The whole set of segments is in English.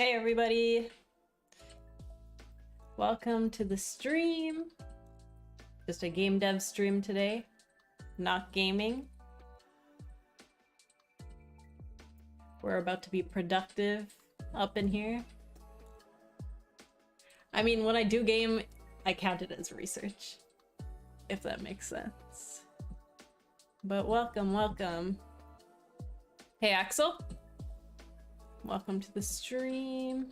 Hey everybody! Welcome to the stream. Just a game dev stream today, not gaming. We're about to be productive up in here. I mean, when I do game, I count it as research, if that makes sense. But welcome, welcome. Hey Axel! Welcome to the stream.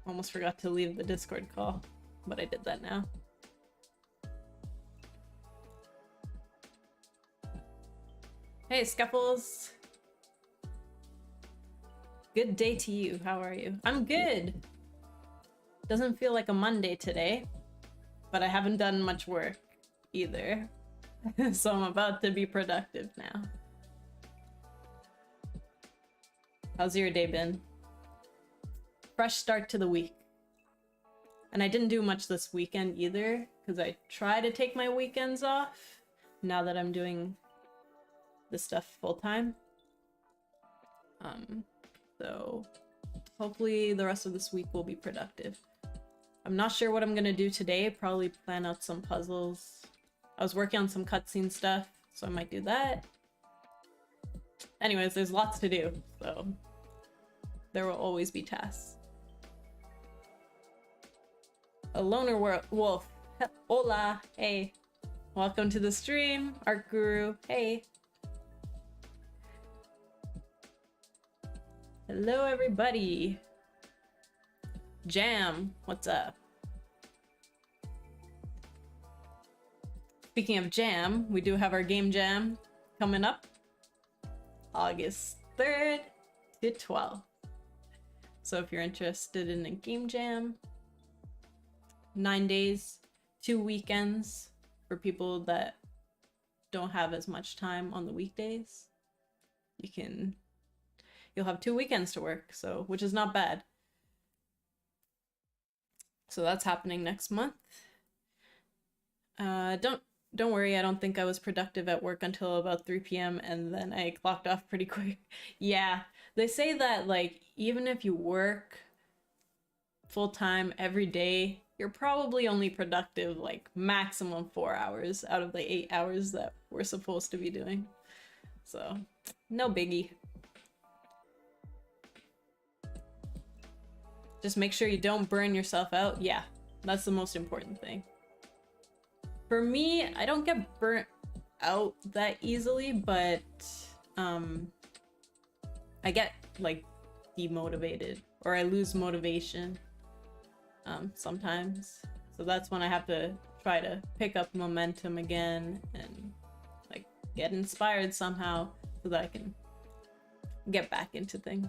Almost forgot to leave the Discord call, but I did that now. Hey Scuffles! Good day to you, how are you? I'm good! Doesn't feel like a Monday today, but I haven't done much work either. So I'm about to be productive now. How's your day been? Fresh start to the week. And I didn't do much this weekend either, because I try to take my weekends off now that I'm doing this stuff full time. So hopefully the rest of this week will be productive. I'm not sure what I'm gonna do today, probably plan out some puzzles. I was working on some cutscene stuff, so I might do that. Anyways, there's lots to do, so there will always be tasks. A loner wolf. Hola, hey. Welcome to the stream, Art Guru, hey. Hello, everybody. Jam, what's up? Speaking of jam, we do have our game jam coming up August 3rd to 12th. So if you're interested in a game jam, 9 days, 2 weekends for people that don't have as much time on the weekdays, you'll have 2 weekends to work, so which is not bad. So that's happening next month. Don't worry, I don't think I was productive at work until about 3 p.m. and then I clocked off pretty quick. Yeah, they say that like even if you work full-time every day, you're probably only productive like maximum 4 hours out of the 8 hours that we're supposed to be doing. So, no biggie. Just make sure you don't burn yourself out. Yeah, that's the most important thing. For me, I don't get burnt out that easily, but I get like demotivated or I lose motivation sometimes. So that's when I have to try to pick up momentum again and like get inspired somehow so that I can get back into things.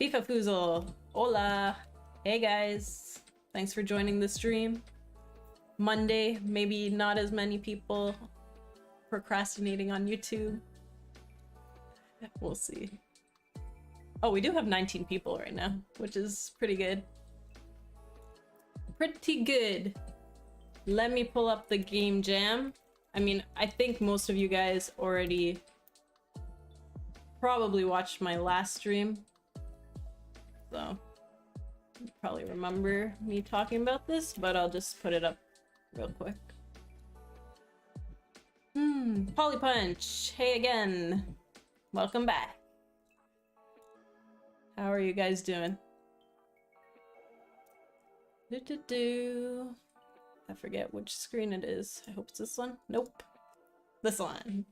Beefafoozle, hola! Hey guys, thanks for joining the stream. Monday, maybe not as many people procrastinating on YouTube. We'll see. Oh, we do have 19 people right now, which is pretty good. Pretty good. Let me pull up the game jam. I mean, I think most of you guys already probably watched my last stream, so you probably remember me talking about this, but I'll just put it up real quick. Polypunch, hey again. Welcome back. How are you guys doing? I forget which screen it is. I hope it's this one. Nope. This one.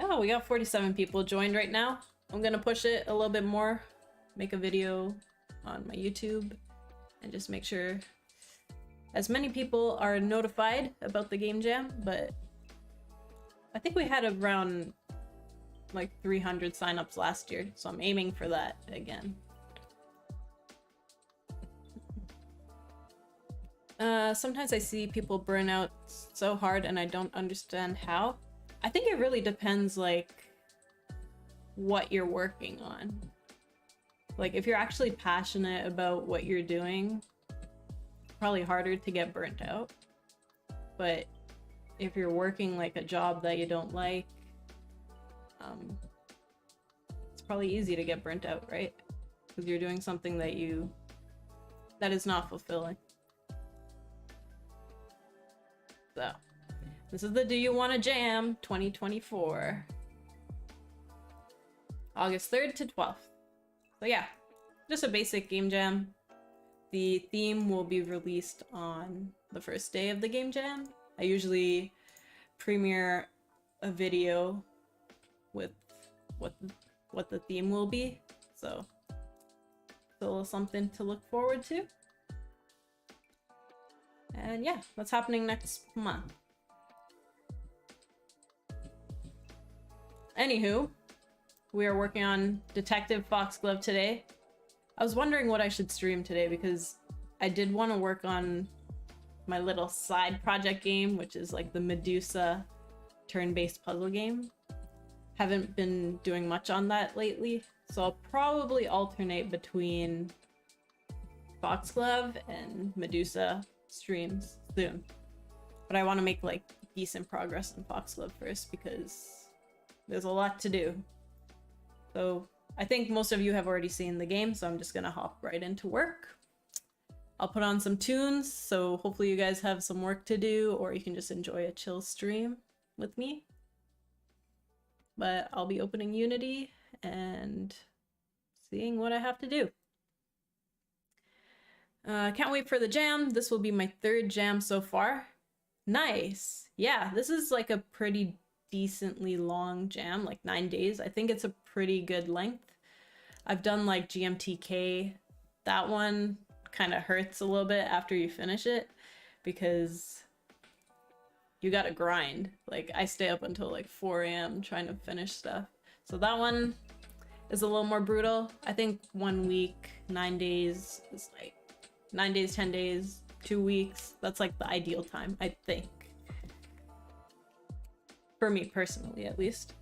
Oh, we got 47 people joined right now. I'm gonna push it a little bit more, make a video on my YouTube, and just make sure as many people are notified about the game jam. But I think we had around like 300 signups last year, so I'm aiming for that again. Sometimes I see people burn out so hard and I don't understand how. I think it really depends like what you're working on. Like if you're actually passionate about what you're doing, probably harder to get burnt out. but if you're working like a job that you don't like, it's probably easy to get burnt out, right? Because you're doing something that is not fulfilling. So, this is the Do You Wanna Jam 2024. August 3rd to 12th. So yeah, just a basic game jam. The theme will be released on the first day of the game jam. I usually premiere a video with what the theme will be, so it's a little something to look forward to. And yeah, that's happening next month. Anywho, we are working on Detective Foxglove today. I was wondering what I should stream today because I did want to work on my little side project game, which is like the Medusa turn-based puzzle game. Haven't been doing much on that lately, so I'll probably alternate between Foxglove and Medusa streams soon. But I want to make like decent progress in Foxglove first because there's a lot to do. So I think most of you have already seen the game, so I'm just gonna hop right into work. I'll put on some tunes, so hopefully you guys have some work to do, or you can just enjoy a chill stream with me. But I'll be opening Unity and seeing what I have to do. Can't wait for the jam. This will be my 3rd jam so far. Nice. Yeah, this is like a pretty decently long jam, like 9 days. I think it's a pretty good length. I've done like GMTK. That one kind of hurts a little bit after you finish it because you gotta grind. Like I stay up until like 4 a.m. trying to finish stuff. So that one is a little more brutal. I think 1 week, 9 days is like 9 days, 10 days, 2 weeks. That's like the ideal time, I think. For me personally, at least.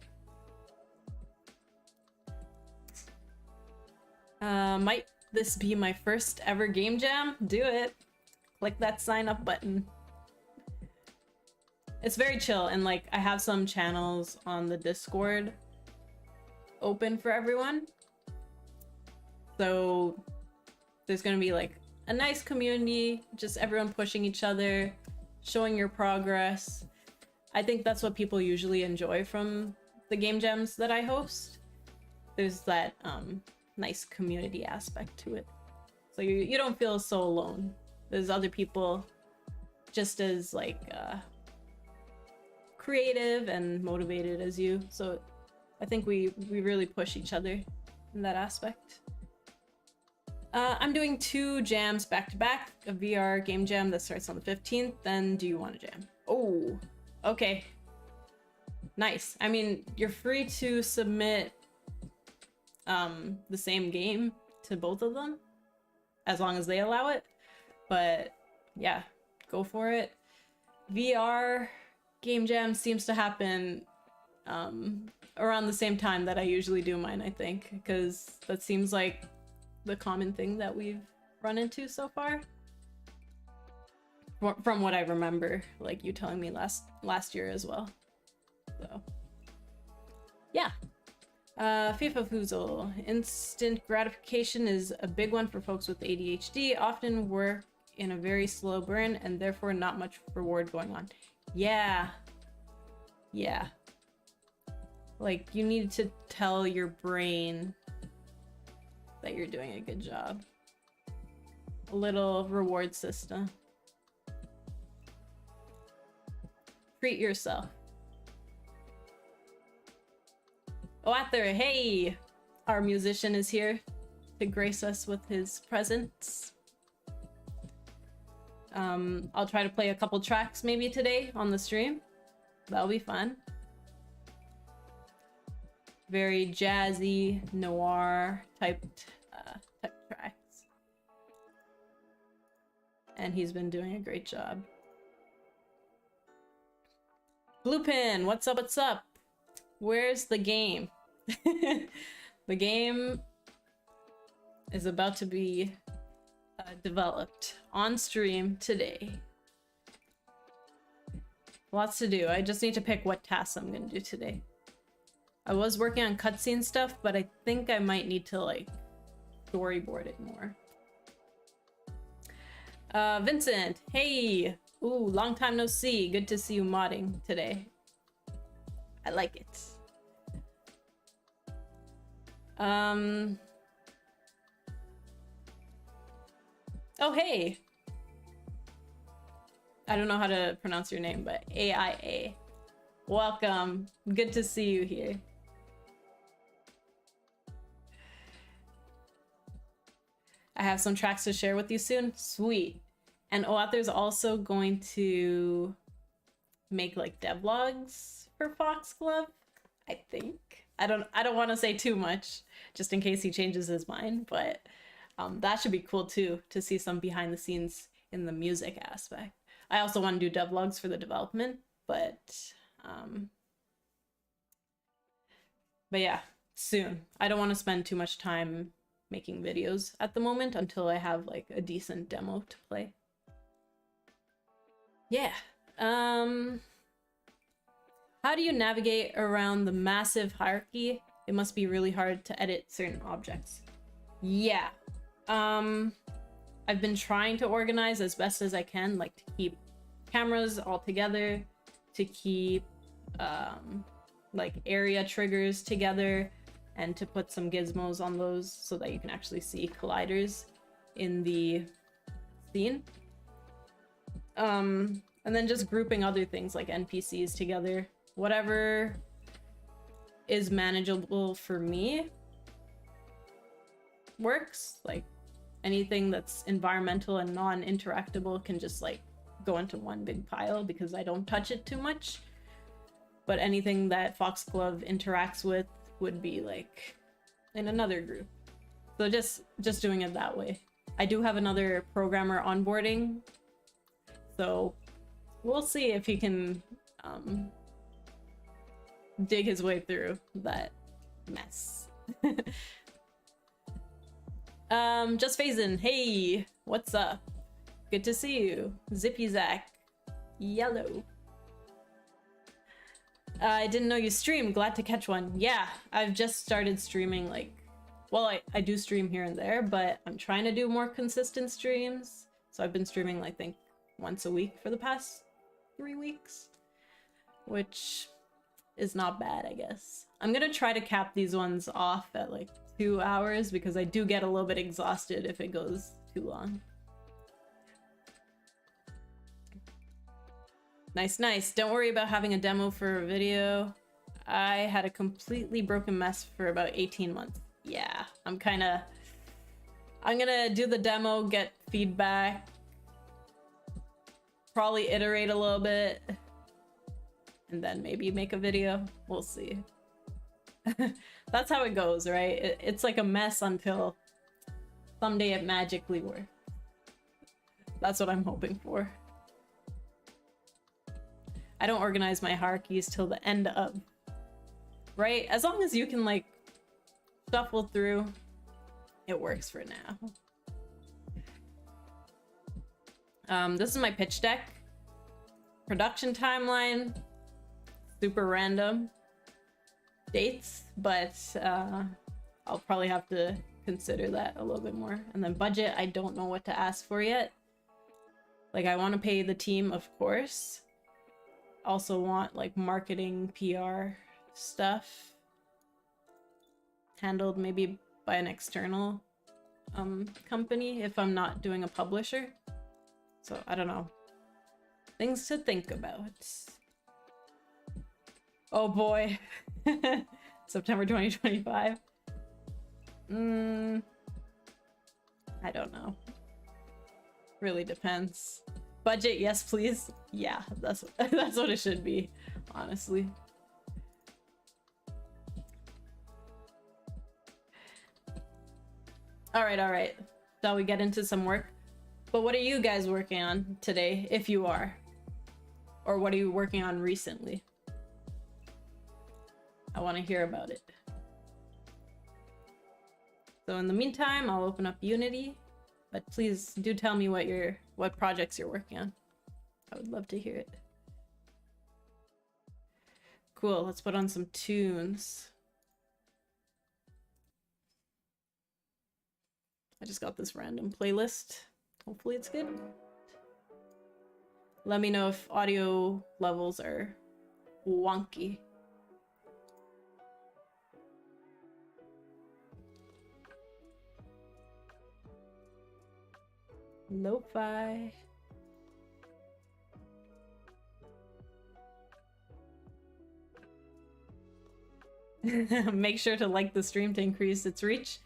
Might this be my first ever game jam? Do it. Click that sign up button. It's very chill, and like I have some channels on the Discord open for everyone. So there's gonna be like a nice community, just everyone pushing each other, showing your progress. I think that's what people usually enjoy from the game jams that I host. There's that nice community aspect to it. So you don't feel so alone. There's other people just as like creative and motivated as you. So I think we really push each other in that aspect. I'm doing 2 jams back to back, a VR game jam that starts on the 15th, then Do You Wanna Jam? Oh, okay. Nice. I mean, you're free to submit the same game to both of them, as long as they allow it. But yeah, go for it. VR game jam seems to happen around the same time that I usually do mine, I think, because that seems like the common thing that we've run into so far. From what I remember, like you telling me last year as well. So yeah. FIFA Foozle. Instant gratification is a big one for folks with ADHD, often work in a very slow burn and therefore not much reward going on. Yeah. Yeah. Like you need to tell your brain that you're doing a good job. A little reward system. Treat yourself. Oathr, hey! Our musician is here to grace us with his presence. I'll try to play a couple tracks maybe today on the stream. That'll be fun. Very jazzy, noir type tracks. And he's been doing a great job. Bluepin, what's up, what's up? Where's the game? The game is about to be developed on stream today. Lots to do. I just need to pick what tasks I'm gonna do today. I was working on cutscene stuff, but I think I might need to like storyboard it more. Vincent, hey! Ooh, long time no see. Good to see you modding today. I like it. Oh, hey! I don't know how to pronounce your name, but AIA. Welcome. Good to see you here. I have some tracks to share with you soon. Sweet. And Oathr's also going to make like devlogs for Foxglove, I think. I don't want to say too much just in case he changes his mind, but that should be cool too, to see some behind the scenes in the music aspect. I also want to do devlogs for the development, but yeah, soon. I don't want to spend too much time making videos at the moment until I have like a decent demo to play. Yeah. How do you navigate around the massive hierarchy? It must be really hard to edit certain objects. Yeah. I've been trying to organize as best as I can, like to keep cameras all together, to keep like area triggers together, and to put some gizmos on those so that you can actually see colliders in the scene. And then just grouping other things like NPCs together. Whatever is manageable for me works. Like anything that's environmental and non-interactable can just like go into one big pile because I don't touch it too much. But anything that Foxglove interacts with would be like in another group. So just doing it that way. I do have another programmer onboarding, so we'll see if he can dig his way through that mess. Just phasing. Hey, what's up? Good to see you. Zippy Zack. Yellow. I didn't know you streamed. Glad to catch one. Yeah, I've just started streaming, like, well, I do stream here and there, but I'm trying to do more consistent streams. So I've been streaming, I think, once a week for the past 3 weeks, which is not bad, I guess. I'm gonna try to cap these ones off at like 2 hours because I do get a little bit exhausted if it goes too long. Nice, nice. Don't worry about having a demo for a video. I had a completely broken mess for about 18 months. Yeah, I'm gonna do the demo, get feedback, probably iterate a little bit, and then maybe make a video. We'll see. That's how it goes, right? It's like a mess until someday it magically works. That's what I'm hoping for. I don't organize my hierarchies till the end of, right? As long as you can like shuffle through, it works for now. This is my pitch deck. Production timeline, super random dates, but I'll probably have to consider that a little bit more. And then budget, I don't know what to ask for yet. Like, I want to pay the team, of course. Also want like marketing, PR stuff handled maybe by an external company if I'm not doing a publisher. So I don't know. Things to think about. Oh boy. September 2025. I don't know. Really depends. Budget, yes please. Yeah, that's what it should be, honestly. All right. Shall we get into some work? But what are you guys working on today, if you are? Or what are you working on recently? I want to hear about it. So in the meantime, I'll open up Unity, but please do tell me what projects you're working on. I would love to hear it. Cool, let's put on some tunes. I just got this random playlist. Hopefully it's good. Let me know if audio levels are wonky. Lo-fi. Make sure to like the stream to increase its reach.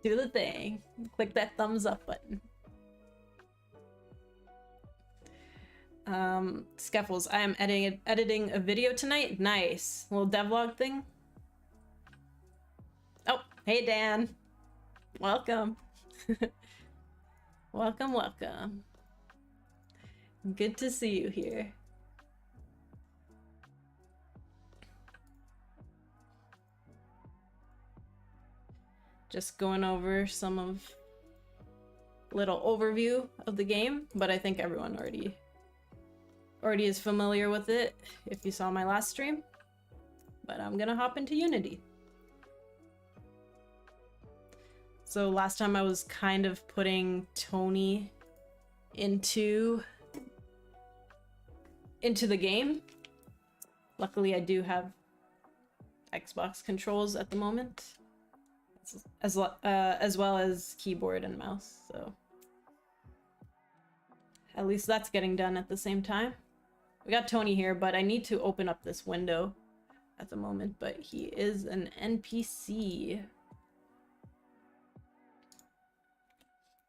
Do the thing. Click that thumbs up button. Scuffles, I am editing a video tonight. Nice. Little devlog thing. Oh, hey Dan. Welcome. Welcome, welcome. Good to see you here. Just going over some of little overview of the game, but I think everyone already is familiar with it if you saw my last stream. But I'm gonna hop into Unity. So last time I was kind of putting Tony into the game. Luckily I do have Xbox controls at the moment, as well as keyboard and mouse, so at least that's getting done at the same time. We got Tony here, but I need to open up this window at the moment, but he is an NPC.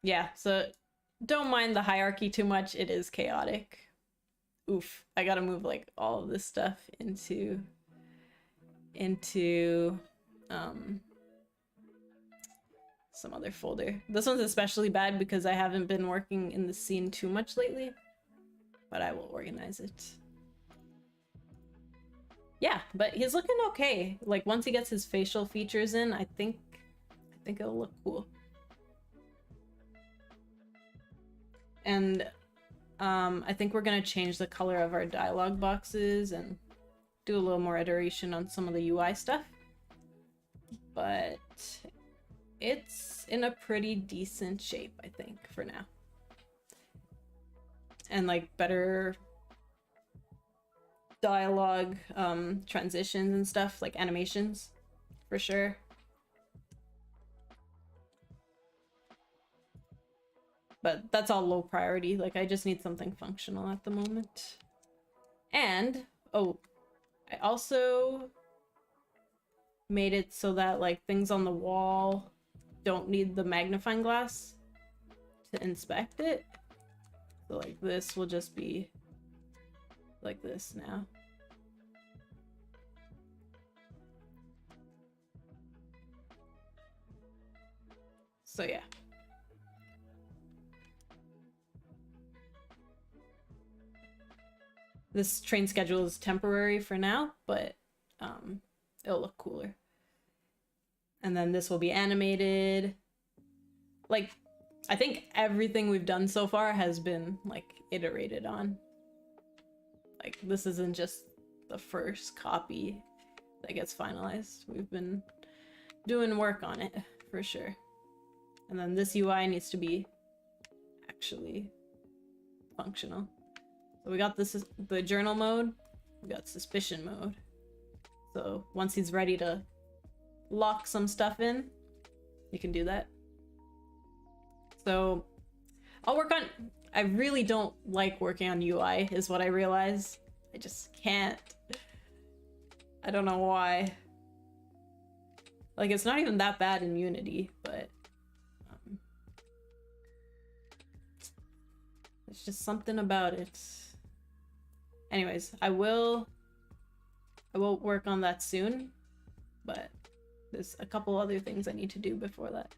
Yeah, so don't mind the hierarchy too much. It is chaotic. Oof, I gotta move like all of this stuff into some other folder. This one's especially bad because I haven't been working in the scene too much lately, but I will organize it. Yeah, but he's looking okay. Like once he gets his facial features in, I think it'll look cool. And I think we're gonna change the color of our dialogue boxes and do a little more iteration on some of the UI stuff. But it's in a pretty decent shape, I think, for now. And like better dialogue transitions and stuff, like animations, for sure. But that's all low priority. Like I just need something functional at the moment. And oh, I also made it so that like things on the wall don't need the magnifying glass to inspect it. So like this will just be like this now. So yeah. This train schedule is temporary for now, but it'll look cooler. And then this will be animated. Like, I think everything we've done so far has been, like, iterated on. Like, this isn't just the first copy that gets finalized. We've been doing work on it, for sure. And then this UI needs to be actually functional. So we got this, the journal mode, we got suspicion mode. So once he's ready to lock some stuff in, you can do that. So I'll work on, I really don't like working on UI is what I realize. I just can't. I don't know why. Like it's not even that bad in Unity, but it's just something about it. Anyways, I will work on that soon, but there's a couple other things I need to do before that.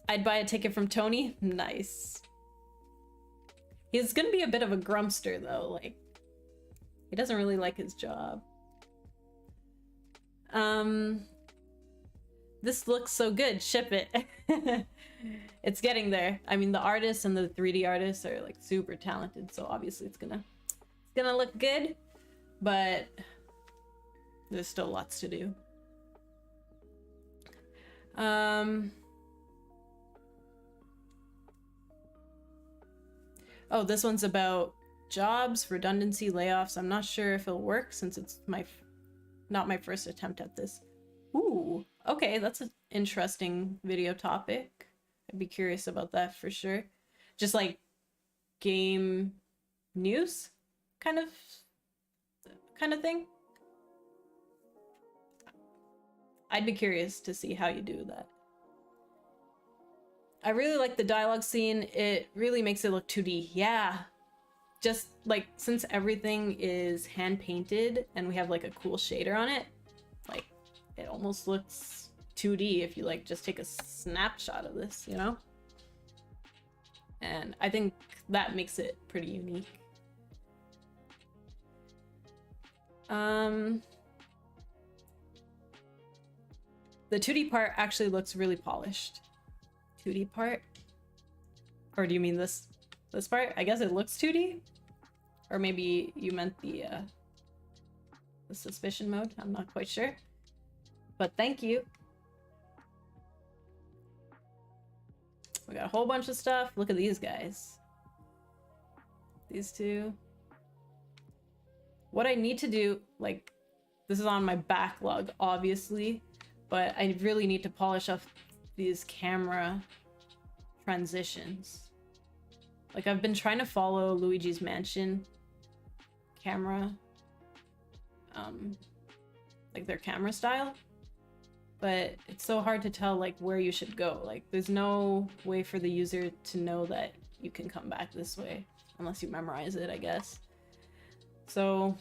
I'd buy a ticket from Tony. Nice. He's gonna be a bit of a grumpster though, like he doesn't really like his job. This looks so good, ship it. It's getting there. I mean, the artists and the 3D artists are like super talented, so obviously it's gonna look good, but there's still lots to do. Oh, this one's about jobs, redundancy, layoffs. I'm not sure if it'll work since it's not my first attempt at this. Ooh, okay, that's an interesting video topic. I'd be curious about that for sure. Just like game news kind of thing. I'd be curious to see how you do that. I really like the dialogue scene. It really makes it look 2D. Yeah. Just like since everything is hand painted and we have like a cool shader on it, like it almost looks 2D if you like just take a snapshot of this, you know? And I think that makes it pretty unique. The 2D part actually looks really polished. 2D part? Or do you mean this part? I guess it looks 2D? Or maybe you meant the suspicion mode? I'm not quite sure. But thank you. We got a whole bunch of stuff. Look at these guys. These two. What I need to do, like, this is on my backlog, obviously, but I really need to polish up these camera transitions. Like, I've been trying to follow Luigi's Mansion camera, like their camera style, but it's so hard to tell like where you should go. Like, there's no way for the user to know that you can come back this way unless you memorize it, I guess. So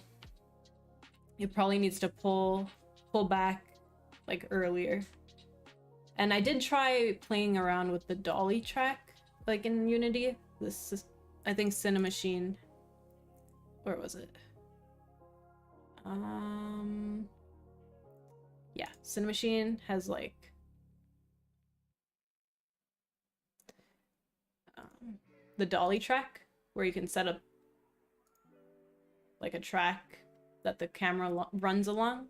it probably needs to pull back like earlier. And I did try playing around with the dolly track like in Unity. This is, I think, Cinemachine. Where was it? Yeah, Cinemachine has like the dolly track where you can set up like a track that the camera runs along.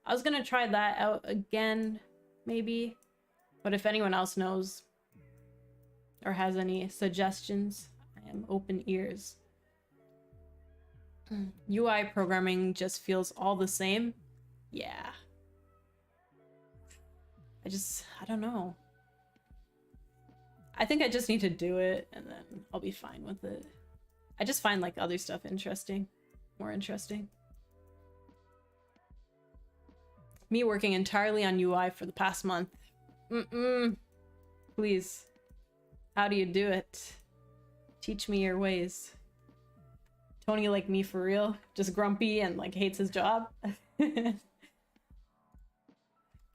I was gonna try that out again, maybe, but if anyone else knows or has any suggestions, I am open ears. UI programming just feels all the same. Yeah. I don't know. I think I just need to do it and then I'll be fine with it. I just find like other stuff interesting, more interesting. Me working entirely on UI for the past month. Please. How do you do it? Teach me your ways. Tony like me for real? Just grumpy and like hates his job?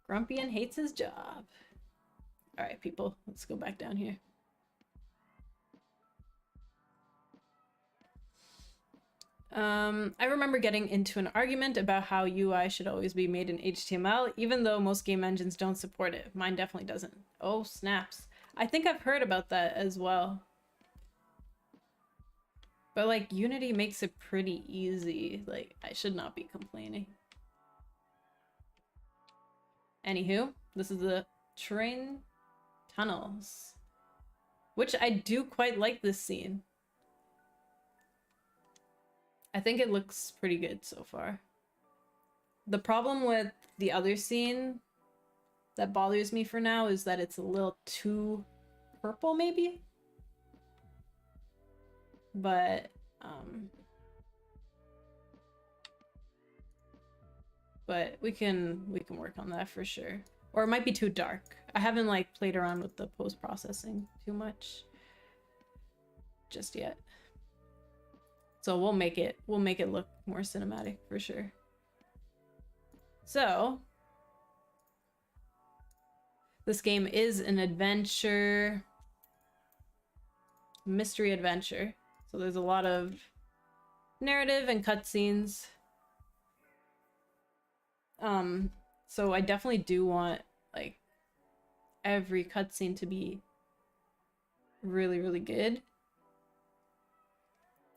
Grumpy and hates his job. Alright, people, let's go back down here. I remember getting into an argument about how UI should always be made in HTML, even though most game engines don't support it. Mine definitely doesn't. Oh, snaps. I think I've heard about that as well. But like, Unity makes it pretty easy. Like, I should not be complaining. Anywho, this is the train tunnels, which I do quite like this scene. I think it looks pretty good so far. The problem with the other scene that bothers me for now is that it's a little too purple, maybe? But we can work on that for sure. Or it might be too dark. I haven't like played around with the post-processing too much just yet. So we'll make it look more cinematic for sure. So this game is an adventure, mystery adventure. So there's a lot of narrative and cutscenes. So I definitely do want like every cutscene to be really, really good.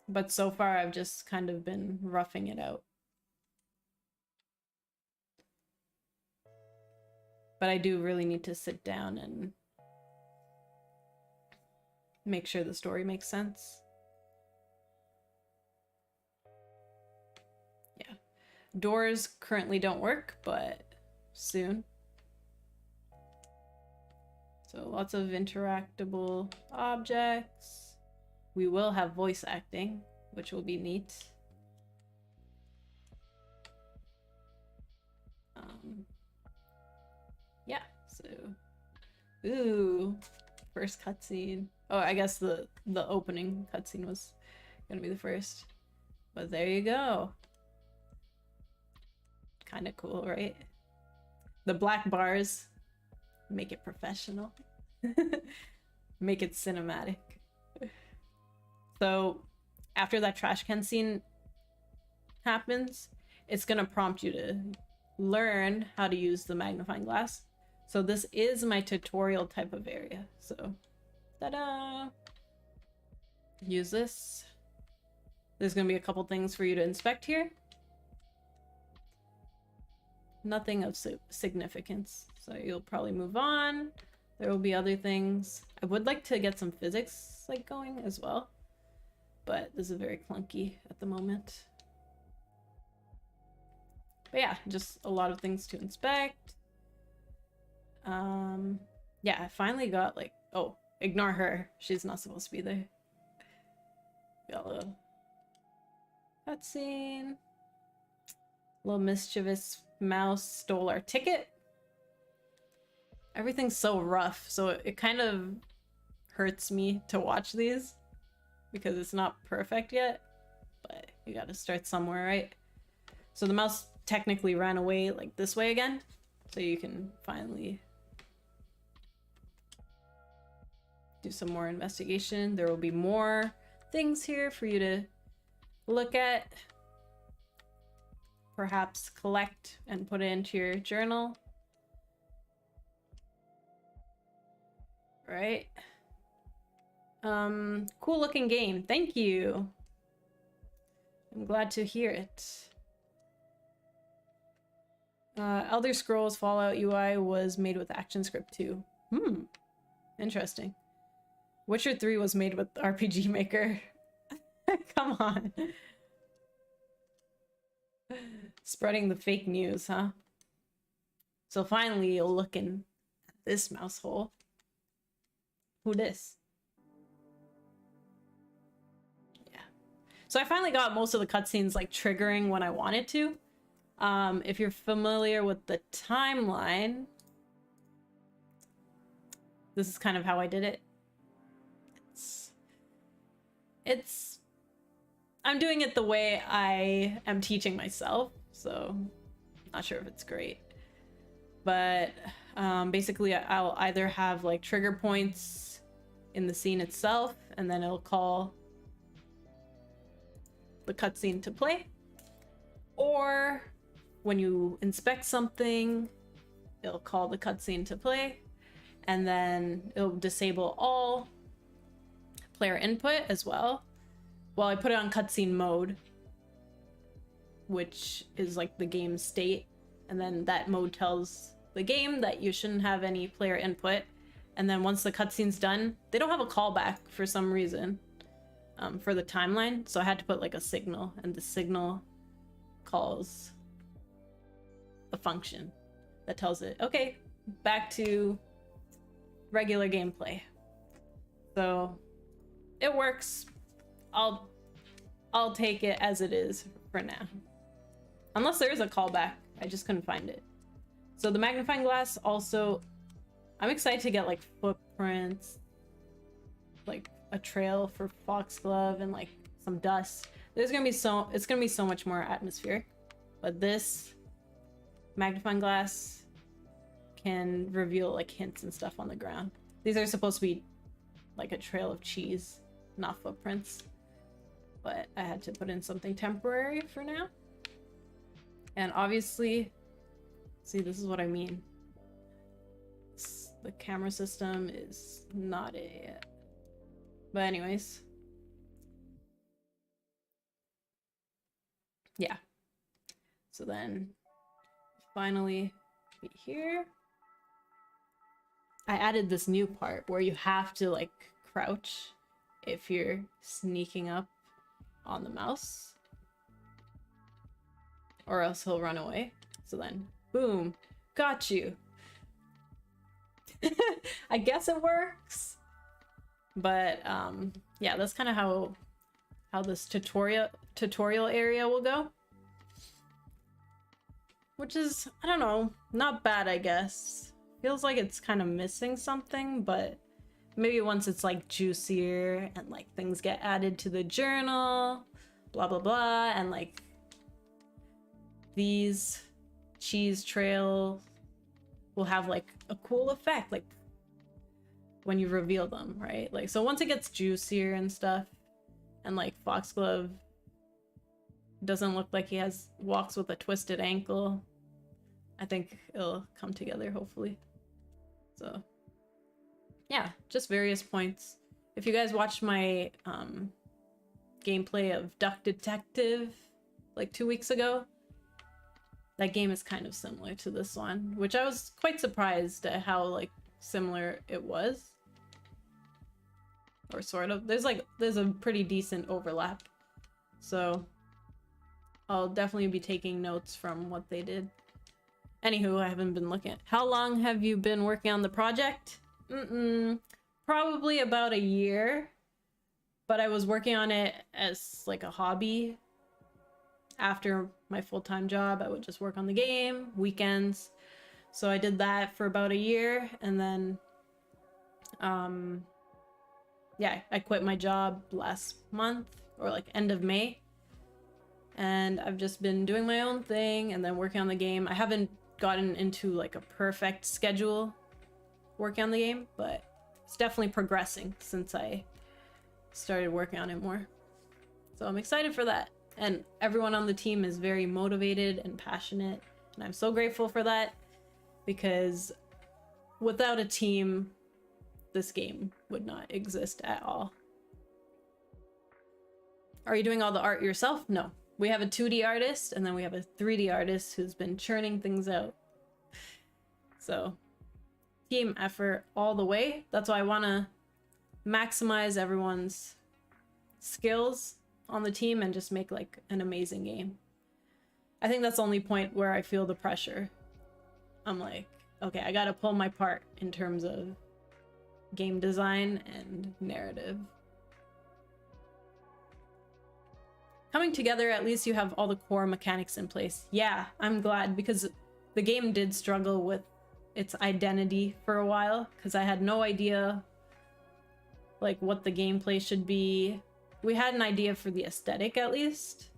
But so far I've just kind of been roughing it out. But I do really need to sit down and make sure the story makes sense. Yeah. Doors currently don't work, but soon. So lots of interactable objects. We will have voice acting, which will be neat. Yeah, so... Ooh, first cutscene. Oh, I guess the opening cutscene was gonna be the first. But there you go. Kind of cool, right? The black bars make it professional. Make it cinematic. So after that trash can scene happens, it's gonna prompt you to learn how to use the magnifying glass. So this is my tutorial type of area. So ta-da! Use this. There's gonna be a couple things for you to inspect here. Nothing of significance, so you'll probably move on. There will be other things. I would like to get some physics like going as well, but this is very clunky at the moment. But yeah, just a lot of things to inspect. Yeah, I finally got like, oh, ignore her. She's not supposed to be there. Got a little cutscene. Little mischievous mouse stole our ticket. Everything's so rough, so it kind of hurts me to watch these because it's not perfect yet, but you gotta start somewhere, right? So the mouse technically ran away like this way again, so you can finally do some more investigation. There will be more things here for you to look at, perhaps collect and put it into your journal. Right? Cool looking game. Thank you. I'm glad to hear it. Elder Scrolls Fallout UI was made with ActionScript 2. Interesting. Witcher 3 was made with RPG Maker. Come on. Spreading the fake news, huh? So finally you'll look in this mouse hole. Who this? Yeah. So I finally got most of the cutscenes like triggering when I wanted to. If you're familiar with the timeline, this is kind of how I did it. I'm doing it the way I am teaching myself, so not sure if it's great. But basically I'll either have like trigger points in the scene itself, and then it'll call the cutscene to play. Or when you inspect something, it'll call the cutscene to play, and then it'll disable all player input as well. Well, I put it on cutscene mode, which is like the game state, and then that mode tells the game that you shouldn't have any player input. And then once the cutscene's done, they don't have a callback for some reason for the timeline, so I had to put like a signal, and the signal calls a function that tells it, okay, back to regular gameplay. So it works. I'll take it as it is for now. Unless there is a callback. I just couldn't find it. So the magnifying glass also, I'm excited to get like footprints, like a trail for Foxglove, and like some dust. It's gonna be so much more atmospheric. But this magnifying glass can reveal like hints and stuff on the ground. These are supposed to be like a trail of cheese, not footprints. But I had to put in something temporary for now. And obviously, see, this is what I mean. The camera system is not it yet. But anyways. Yeah. So then finally be here. I added this new part where you have to like crouch if you're sneaking up on the mouse, or else he'll run away. So then, boom, got you. I guess it works. But yeah, that's kind of how this tutorial area will go. Which is, I don't know, not bad, I guess. Feels like it's kind of missing something, but maybe once it's like juicier and like things get added to the journal, blah blah blah, and like these cheese trails will have like a cool effect, like when you reveal them, right? Like, so once it gets juicier and stuff, and like Foxglove doesn't look like he walks with a twisted ankle, I think it'll come together, hopefully. So yeah, just various points. If you guys watched my gameplay of Duck Detective like 2 weeks ago, that game is kind of similar to this one, which I was quite surprised at how like similar it was. Or sort of. There's a pretty decent overlap. So I'll definitely be taking notes from what they did. Anywho, I haven't been looking at. How long have you been working on the project? Probably about a year. But I was working on it as like a hobby. After my full-time job, I would just work on the game, weekends. So I did that for about a year, and then yeah, I quit my job last month, or like end of May. And I've just been doing my own thing and then working on the game. I haven't gotten into like a perfect schedule working on the game, but it's definitely progressing since I started working on it more. So I'm excited for that. And everyone on the team is very motivated and passionate, and I'm so grateful for that, because without a team, this game would not exist at all. Are you doing all the art yourself? No. We have a 2D artist, and then we have a 3D artist who's been churning things out. So, team effort all the way. That's why I want to maximize everyone's skills on the team and just make like an amazing game. I think that's the only point where I feel the pressure. I'm like, okay, I gotta pull my part in terms of game design and narrative. Coming together, at least you have all the core mechanics in place. Yeah, I'm glad, because the game did struggle with its identity for a while, because I had no idea like what the gameplay should be. We had an idea for the aesthetic, at least.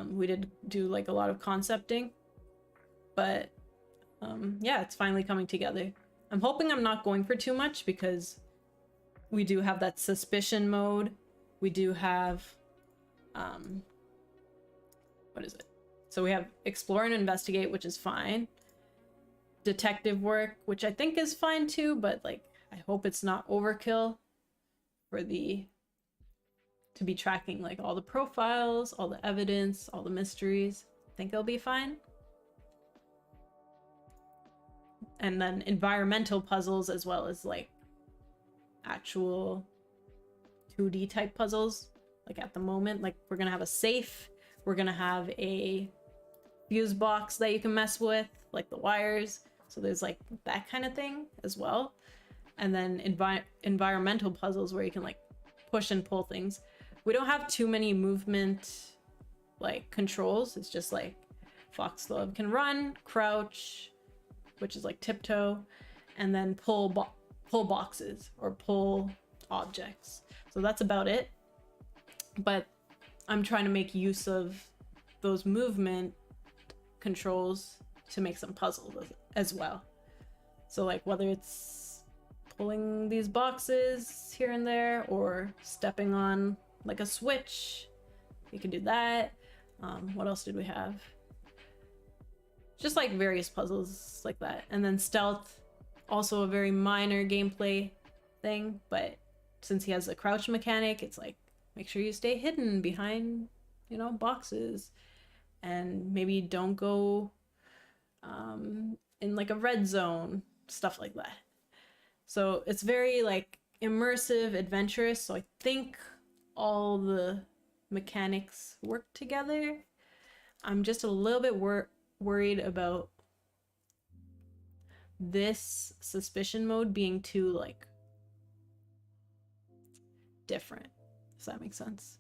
We did do like a lot of concepting, but yeah, it's finally coming together. I'm hoping I'm not going for too much, because we do have that suspicion mode. We do have what is it? So we have explore and investigate, which is fine. Detective work, which I think is fine too, but like I hope it's not overkill for to be tracking like all the profiles, all the evidence, all the mysteries. I think it'll be fine. And then environmental puzzles, as well as like actual 2D type puzzles. Like at the moment, like we're gonna have a safe, we're gonna have a fuse box that you can mess with, like the wires. So there's like that kind of thing as well. And then environmental puzzles where you can like push and pull things. We don't have too many movement like controls. It's just like Foxglove can run, crouch, which is like tiptoe, and then pull boxes or pull objects. So that's about it. But I'm trying to make use of those movement controls to make some puzzles as well. So like whether it's pulling these boxes here and there, or stepping on like a switch, you can do that. What else did we have? Just like various puzzles like that. And then stealth, also a very minor gameplay thing, but since he has a crouch mechanic, it's like, make sure you stay hidden behind, you know, boxes, and maybe don't go in like a red zone, stuff like that. So it's very like immersive, adventurous. So I think all the mechanics work together. I'm just a little bit worried about this suspicion mode being too like different. Does that make sense?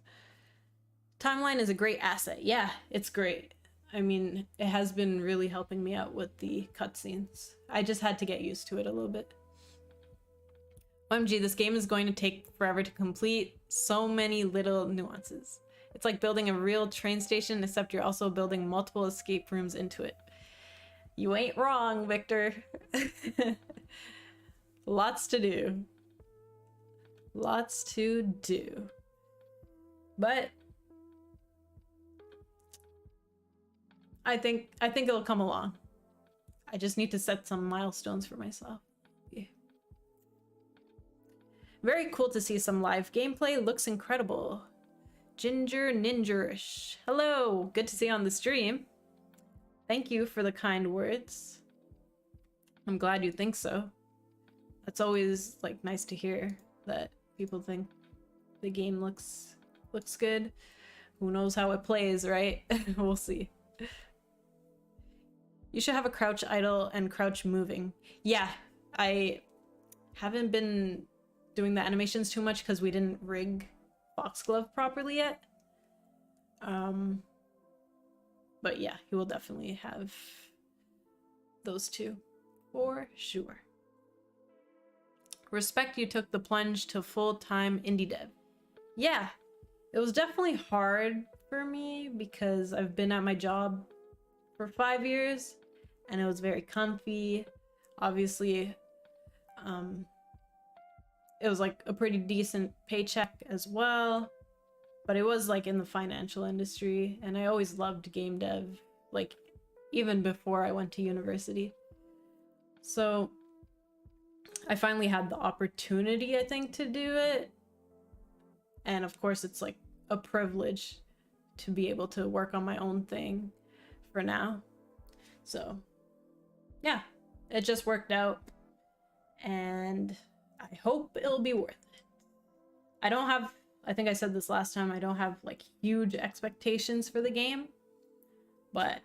Timeline is a great asset. Yeah, it's great. I mean, it has been really helping me out with the cutscenes. I just had to get used to it a little bit. OMG, this game is going to take forever to complete. So many little nuances. It's like building a real train station, except you're also building multiple escape rooms into it. You ain't wrong, Victor. Lots to do. Lots to do. But I think it'll come along. I just need to set some milestones for myself. Yeah. Very cool to see some live gameplay. Looks incredible. Ginger Ninjerish. Hello, good to see you on the stream. Thank you for the kind words. I'm glad you think so. That's always like nice to hear that people think the game looks good. Who knows how it plays, right? We'll see. You should have a crouch idle and crouch moving. Yeah, I haven't been doing the animations too much because we didn't rig Foxglove properly yet. But yeah, he will definitely have those two for sure. Respect you took the plunge to full-time indie dev. Yeah, it was definitely hard for me because I've been at my job for 5 years and it was very comfy. Obviously, it was like a pretty decent paycheck as well, but it was like in the financial industry, and I always loved game dev, like even before I went to university. So I finally had the opportunity, I think, to do it. And of course, it's like a privilege to be able to work on my own thing for now. So yeah, it just worked out, and I hope it'll be worth it. I don't have, I think I said this last time, I don't have like huge expectations for the game, but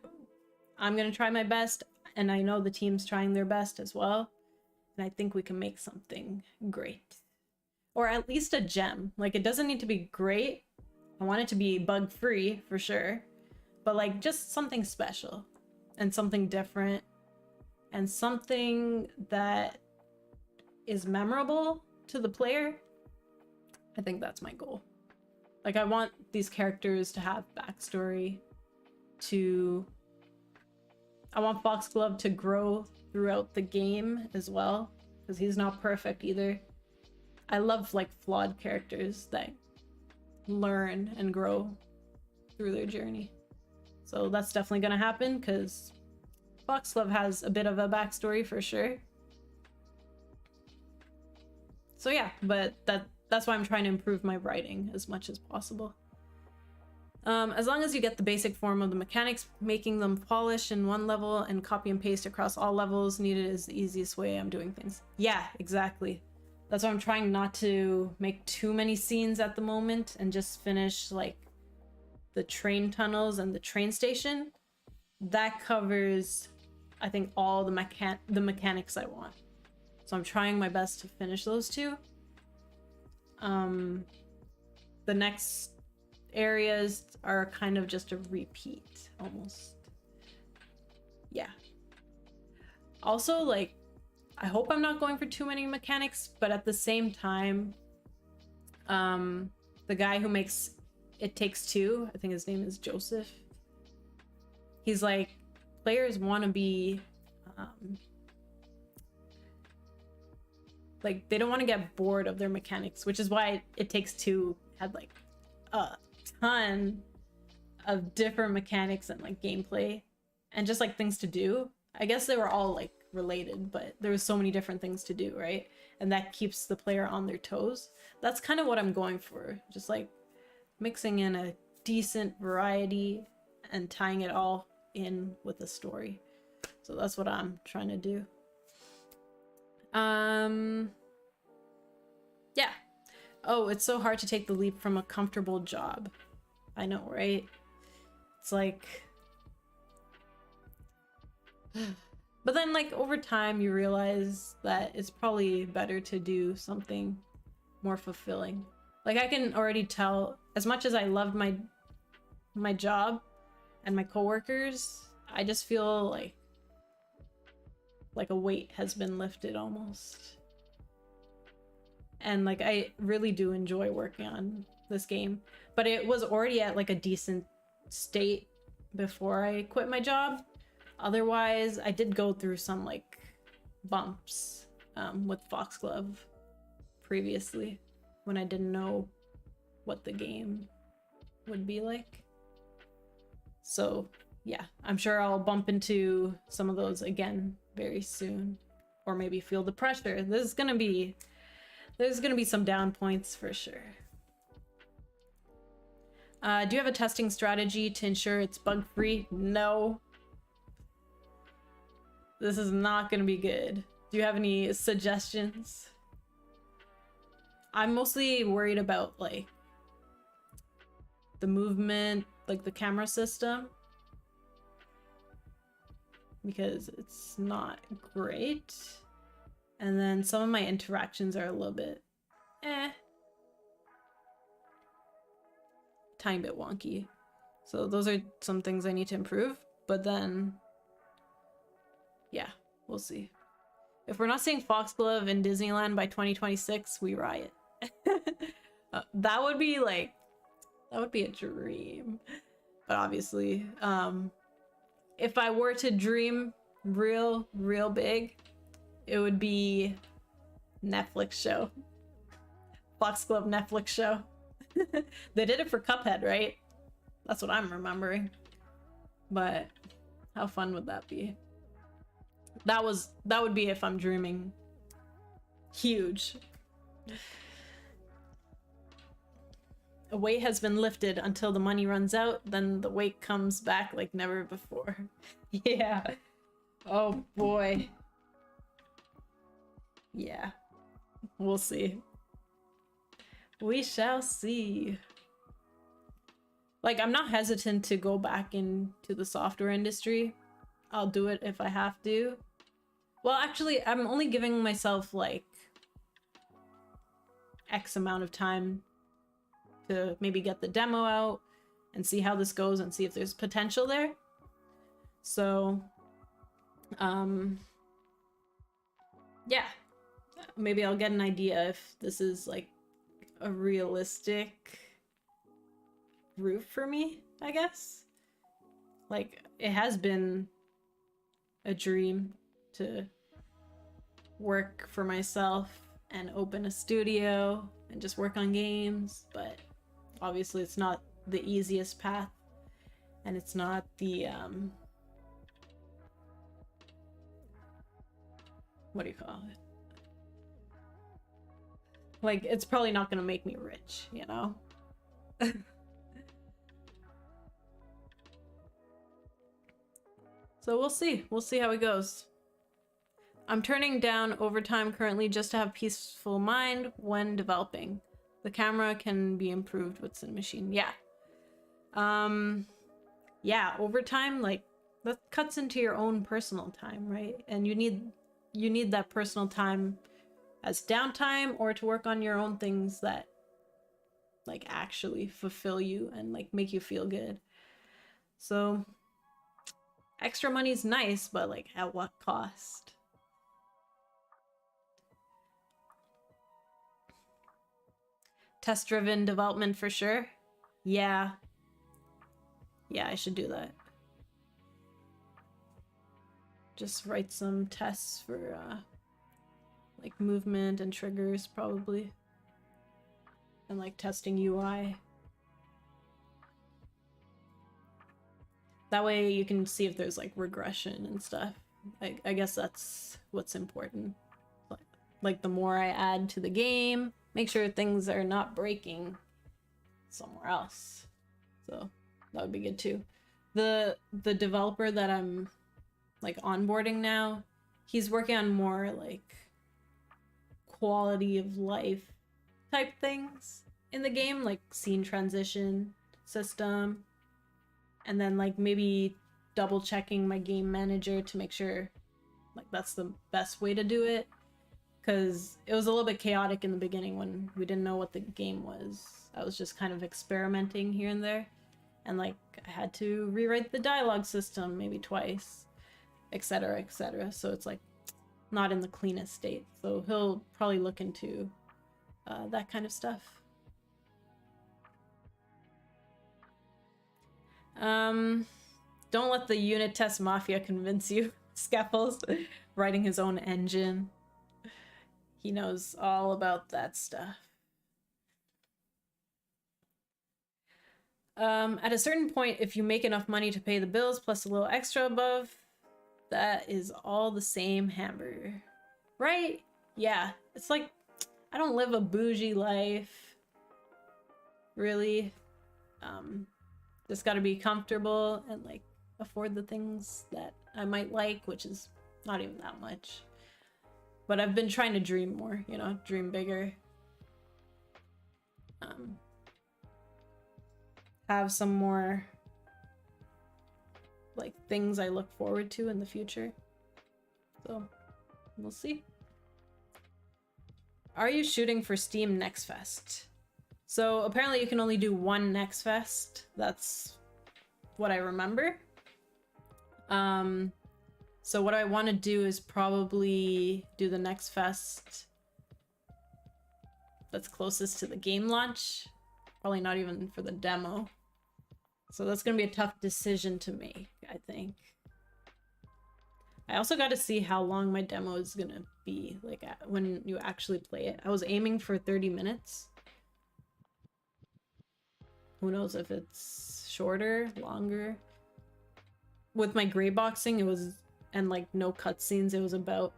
I'm gonna try my best, and I know the team's trying their best as well, and I think we can make something great. Or at least a gem. Like, it doesn't need to be great. I want it to be bug-free for sure, but like just something special and something different and something that is memorable to the player. I think that's my goal. Like, I want these characters to have backstory, I want Foxglove to grow throughout the game as well, because he's not perfect either. I love like flawed characters that learn and grow through their journey. So that's definitely gonna happen, because Foxglove has a bit of a backstory for sure. So yeah, but that's why I'm trying to improve my writing as much as possible. As long as you get the basic form of the mechanics, making them polish in one level and copy and paste across all levels needed is the easiest way I'm doing things. Yeah, exactly. That's why I'm trying not to make too many scenes at the moment and just finish like the train tunnels and the train station. That covers, I think, all the mechanics I want. So I'm trying my best to finish those two. The next areas are kind of just a repeat, almost. Yeah. Also, like, I hope I'm not going for too many mechanics, but at the same time, the guy who makes It Takes Two, I think his name is Joseph, he's like, players want to be like, they don't want to get bored of their mechanics, which is why It Takes Two had like a ton of different mechanics and like gameplay and just like things to do. I guess they were all like related, but there was so many different things to do, right? And that keeps the player on their toes. That's kind of what I'm going for, just like mixing in a decent variety and tying it all in with a story. So that's what I'm trying to do. Yeah. Oh, it's so hard to take the leap from a comfortable job. I know, right? It's like... But then, like, over time, you realize that it's probably better to do something more fulfilling. Like, I can already tell, as much as I loved my job and my coworkers, I just feel like a weight has been lifted almost. And like, I really do enjoy working on this game, but it was already at like a decent state before I quit my job. Otherwise, I did go through some like bumps with Foxglove previously when I didn't know what the game would be like. So yeah, I'm sure I'll bump into some of those again very soon, or maybe feel the pressure. There's gonna be some down points for sure. Do you have a testing strategy to ensure it's bug-free? No. This is not gonna be good. Do you have any suggestions? I'm mostly worried about like the movement, like the camera system, because it's not great. And then some of my interactions are a little bit tiny bit wonky. So those are some things I need to improve, but then yeah, we'll see. If we're not seeing Foxglove in Disneyland by 2026, we riot. That would be a dream. But obviously, if I were to dream real big, it would be Netflix show. Foxglove Netflix show. They did it for Cuphead, right? That's what I'm remembering. But how fun would that be? That would be if I'm dreaming huge. A weight has been lifted until the money runs out, then the weight comes back like never before. Yeah. Oh boy. Yeah. We'll see. We shall see. Like, I'm not hesitant to go back into the software industry. I'll do it if I have to. Well, actually, I'm only giving myself like X amount of time to maybe get the demo out and see how this goes and see if there's potential there. So, yeah, maybe I'll get an idea if this is like a realistic route for me, I guess. Like, it has been a dream to work for myself and open a studio and just work on games, but obviously it's not the easiest path, and it's not the what do you call it? Like, it's probably not gonna make me rich, you know? So we'll see. We'll see how it goes. I'm turning down overtime currently just to have peaceful mind when developing. The camera can be improved with Cinemachine. Yeah. Yeah, overtime, like, that cuts into your own personal time, right? And you need that personal time as downtime or to work on your own things that like actually fulfill you and like make you feel good. So extra money's nice, but like at what cost? Test-driven development for sure. Yeah. Yeah, I should do that. Just write some tests for like movement and triggers probably. And like testing UI. That way you can see if there's like regression and stuff. I guess that's what's important. Like the more I add to the game, make sure things are not breaking somewhere else. So that would be good too. The developer that I'm like onboarding now, he's working on more like quality of life type things in the game, like scene transition system, and then like maybe double checking my game manager to make sure like that's the best way to do it, because it was a little bit chaotic in the beginning when we didn't know what the game was. I was just kind of experimenting here and there, and like I had to rewrite the dialogue system maybe twice, etc., etc. So it's like not in the cleanest state. So he'll probably look into that kind of stuff. Don't let the unit test mafia convince you. Scaffles writing his own engine. He knows all about that stuff. At a certain point, if you make enough money to pay the bills plus a little extra above, that is all the same hamburger. Right? Yeah. It's like, I don't live a bougie life. Really. Just gotta be comfortable and like afford the things that I might like, which is not even that much. But I've been trying to dream more, you know, dream bigger. Have some more like things I look forward to in the future. So we'll see. Are you shooting for Steam Next Fest? So apparently you can only do one Next Fest. That's what I remember. So what I want to do is probably do the Next Fest that's closest to the game launch. Probably not even for the demo. So that's gonna be a tough decision to make, I think. I also got to see how long my demo is gonna be, like when you actually play it. I was aiming for 30 minutes. Who knows if it's shorter, longer. With my gray boxing, it was, and like no cutscenes, it was about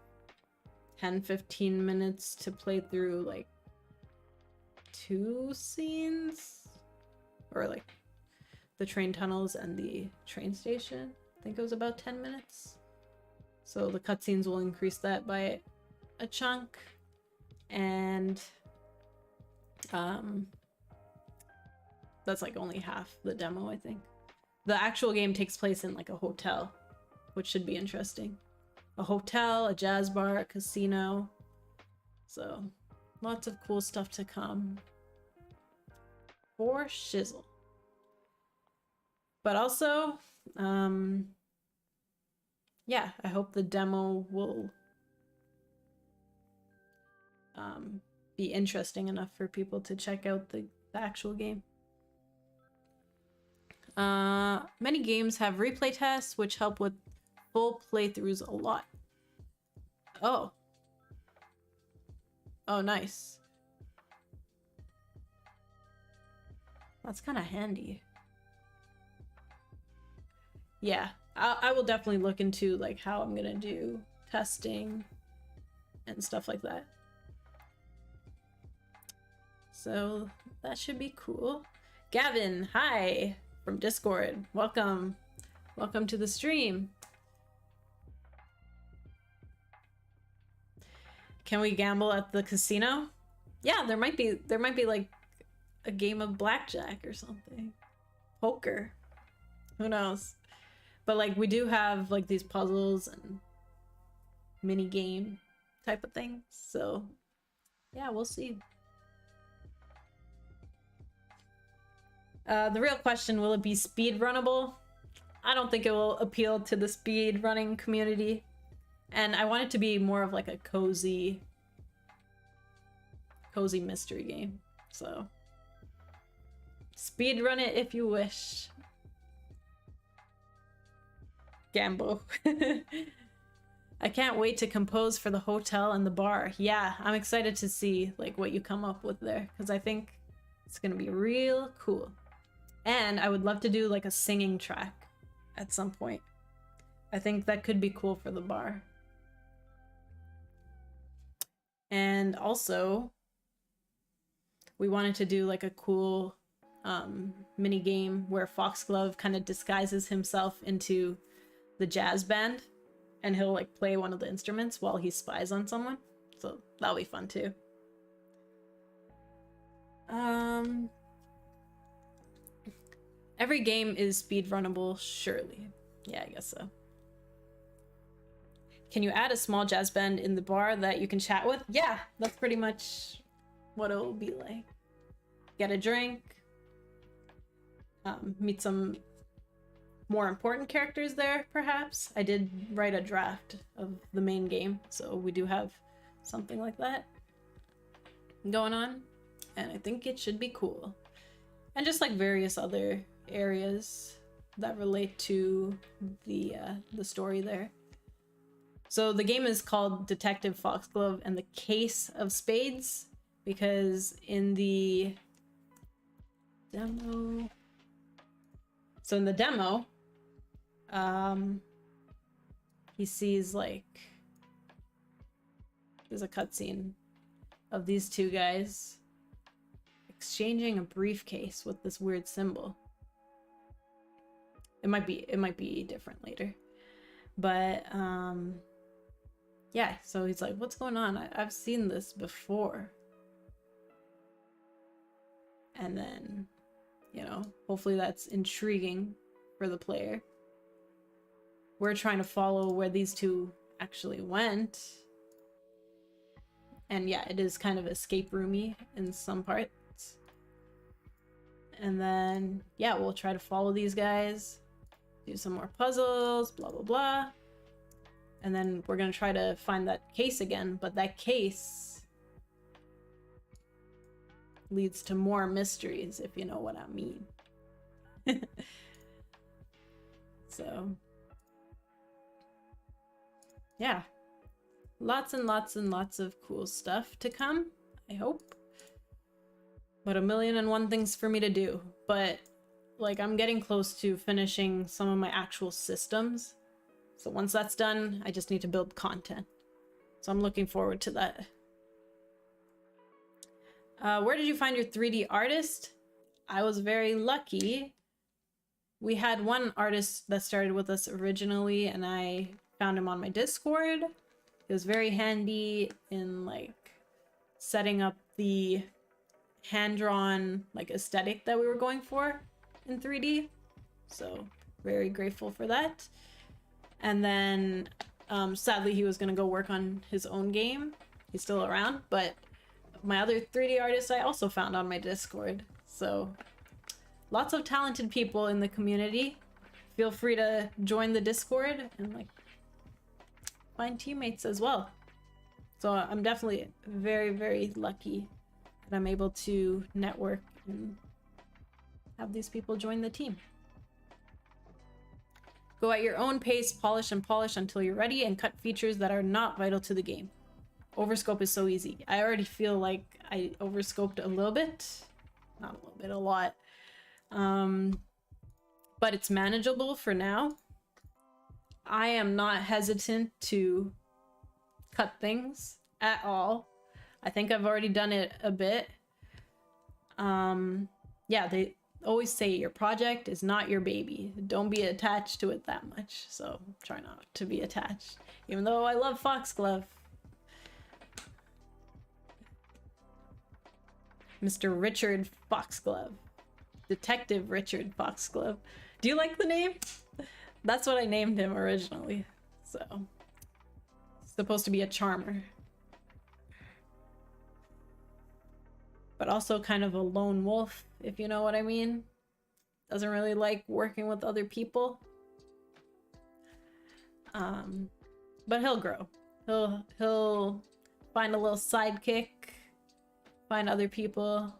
10-15 minutes to play through like 2 scenes, or like the train tunnels and the train station. I think it was about 10 minutes. So the cutscenes will increase that by a chunk, and that's like only half the demo, I think. The actual game takes place in like a hotel, which should be interesting. A hotel, a jazz bar, a casino. So lots of cool stuff to come. For shizzle. But also, yeah, I hope the demo will be interesting enough for people to check out the actual game. Many games have replay tests, which help with full playthroughs a lot. Oh. Oh, nice. That's kind of handy. Yeah, I will definitely look into like how I'm gonna do testing and stuff like that. So that should be cool. Gavin, hi from Discord. Welcome. Welcome to the stream. Can we gamble at the casino? Yeah, there might be like a game of blackjack or something. Poker. Who knows? But like we do have like these puzzles and mini game type of things. So yeah, we'll see. The real question, will it be speed runnable? I don't think it will appeal to the speed running community. And I want it to be more of like a cozy mystery game. So speed run it if you wish. Gambo. I can't wait to compose for the hotel and the bar. Yeah, I'm excited to see like what you come up with there, because I think it's gonna be real cool. And I would love to do like a singing track at some point. I think that could be cool for the bar. And also, we wanted to do like a cool mini game where Foxglove kind of disguises himself into the jazz band, and he'll like play one of the instruments while he spies on someone. So that'll be fun too. Every game is speedrunnable, surely. Yeah, I guess so. Can you add a small jazz band in the bar that you can chat with? Yeah, that's pretty much what it'll be like. Get a drink, meet some more important characters there, perhaps. I did write a draft of the main game, so we do have something like that going on, and I think it should be cool. And just like various other areas that relate to the story there. So the game is called Detective Foxglove and the Case of Spades, because in the demo... So in the demo, he sees like... There's a cutscene of these two guys exchanging a briefcase with this weird symbol. It might be different later. But yeah, so he's like, what's going on? I've seen this before. And then, you know, hopefully that's intriguing for the player. We're trying to follow where these two actually went. And yeah, it is kind of escape roomy in some parts. And then, yeah, we'll try to follow these guys, do some more puzzles, blah, blah, blah. And then we're gonna try to find that case again, but that case leads to more mysteries, if you know what I mean. So, yeah. Lots and lots and lots of cool stuff to come, I hope. But 1,000,001 things for me to do. But, like, I'm getting close to finishing some of my actual systems. So once that's done, I just need to build content. So I'm looking forward to that. Where did you find your 3D artist? I was very lucky. We had one artist that started with us originally, and I found him on my Discord. It was very handy in like setting up the hand-drawn like aesthetic that we were going for in 3D. So very grateful for that. And then sadly he was gonna go work on his own game. He's still around, but my other 3D artist I also found on my Discord. So lots of talented people in the community. Feel free to join the Discord and like find teammates as well. So I'm definitely very, very lucky that I'm able to network and have these people join the team. Go at your own pace, polish and polish until you're ready, and cut features that are not vital to the game. Overscope is so easy. I already feel like I overscoped a little bit. Not a little bit, a lot. But it's manageable for now. I am not hesitant to cut things at all. I think I've already done it a bit. Yeah, they always say your project is not your baby. Don't be attached to it that much. So try not to be attached. Even though I love Foxglove. Mr. Richard Foxglove. Detective Richard Foxglove. Do you like the name? That's what I named him originally. So, supposed to be a charmer. But also kind of a lone wolf, if you know what I mean. Doesn't really like working with other people. But he'll grow. He'll find a little sidekick. Find other people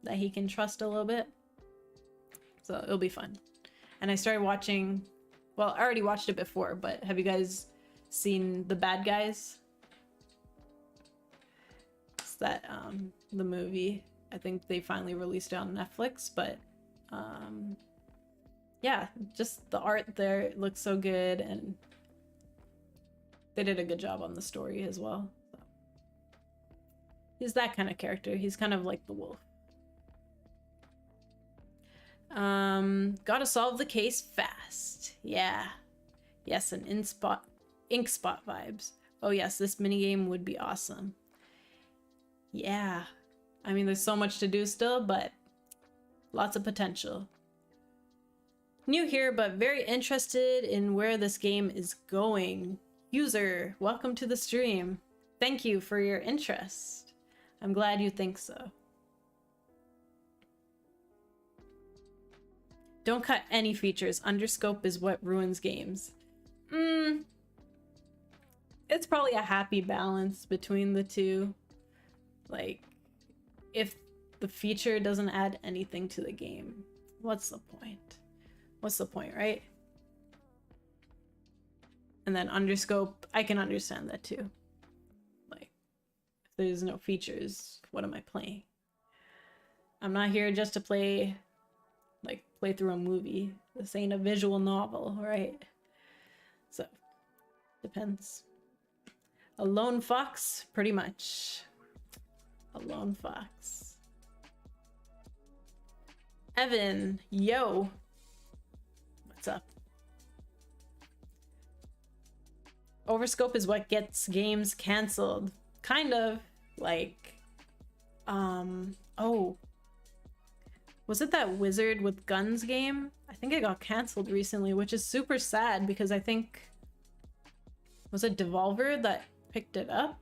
that he can trust a little bit. So it'll be fun. And I started watching, well, I already watched it before, but have you guys seen The Bad Guys? It's that, the movie. I think they finally released it on Netflix, but yeah, just the art there looks so good, and they did a good job on the story as well. So. He's that kind of character. He's kind of like the wolf. Gotta solve the case fast. Yeah. Yes, and ink spot vibes. Oh yes, this minigame would be awesome. Yeah. I mean, there's so much to do still, but lots of potential. New here, but very interested in where this game is going. User, welcome to the stream. Thank you for your interest. I'm glad you think so. Don't cut any features. Underscope is what ruins games. It's probably a happy balance between the two. Like, if the feature doesn't add anything to the game, what's the point? What's the point, right? And then underscope, I can understand that too. Like, if there's no features, what am I playing? I'm not here just to play through a movie. This ain't a visual novel, right? So, depends. A lone fox, pretty much. A lone fox. Evan, yo. What's up? Overscope is what gets games canceled. Kind of. Like, oh. Was it that Wizard with Guns game? I think it got canceled recently, which is super sad because I think... Was it Devolver that picked it up?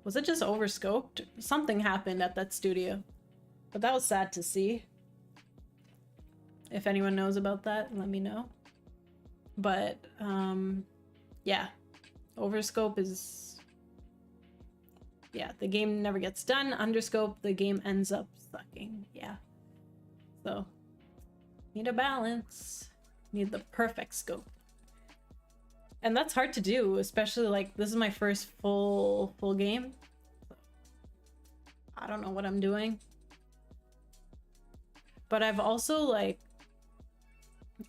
Was it just overscoped? Something happened at that studio. But that was sad to see. If anyone knows about that, let me know. But, yeah. Overscope is... Yeah, the game never gets done. Underscope, the game ends up sucking. Yeah. So, need a balance. Need the perfect scope. And that's hard to do, especially like this is my first full game. I don't know what I'm doing. But I've also like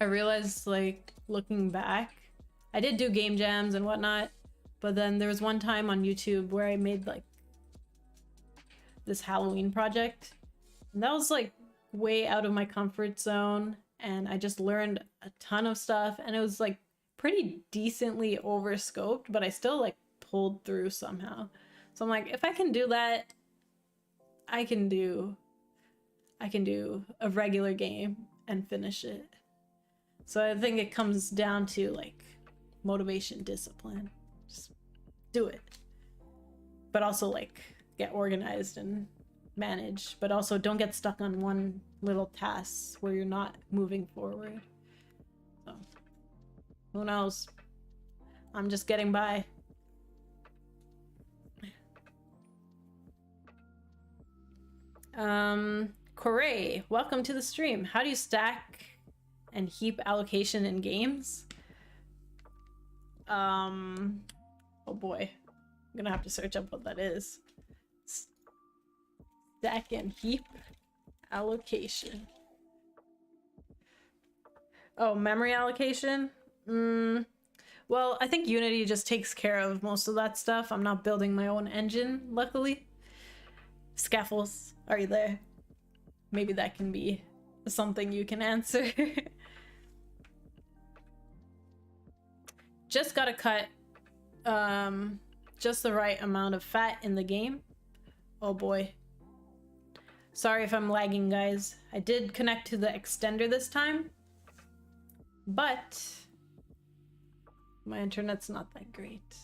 I realized like looking back, I did do game jams and whatnot, but then there was one time on YouTube where I made like this Halloween project. And that was like way out of my comfort zone, and I just learned a ton of stuff, and it was like pretty decently overscoped, but I still like pulled through somehow. So I'm like, if I can do that, I can do a regular game and finish it. So I think it comes down to like motivation, discipline. Just do it. But also like get organized and manage, but also don't get stuck on one little task where you're not moving forward. So who knows? I'm just getting by. Corey, welcome to the stream. How do you stack and heap allocation in games? Oh boy. I'm gonna have to search up what that is. Stack and heap allocation. Oh, memory allocation? Well, I think Unity just takes care of most of that stuff. I'm not building my own engine, luckily. Scaffolds, are you there? Maybe that can be something you can answer. Just gotta cut just the right amount of fat in the game. Oh boy. Sorry if I'm lagging, guys. I did connect to the extender this time, but my internet's not that great.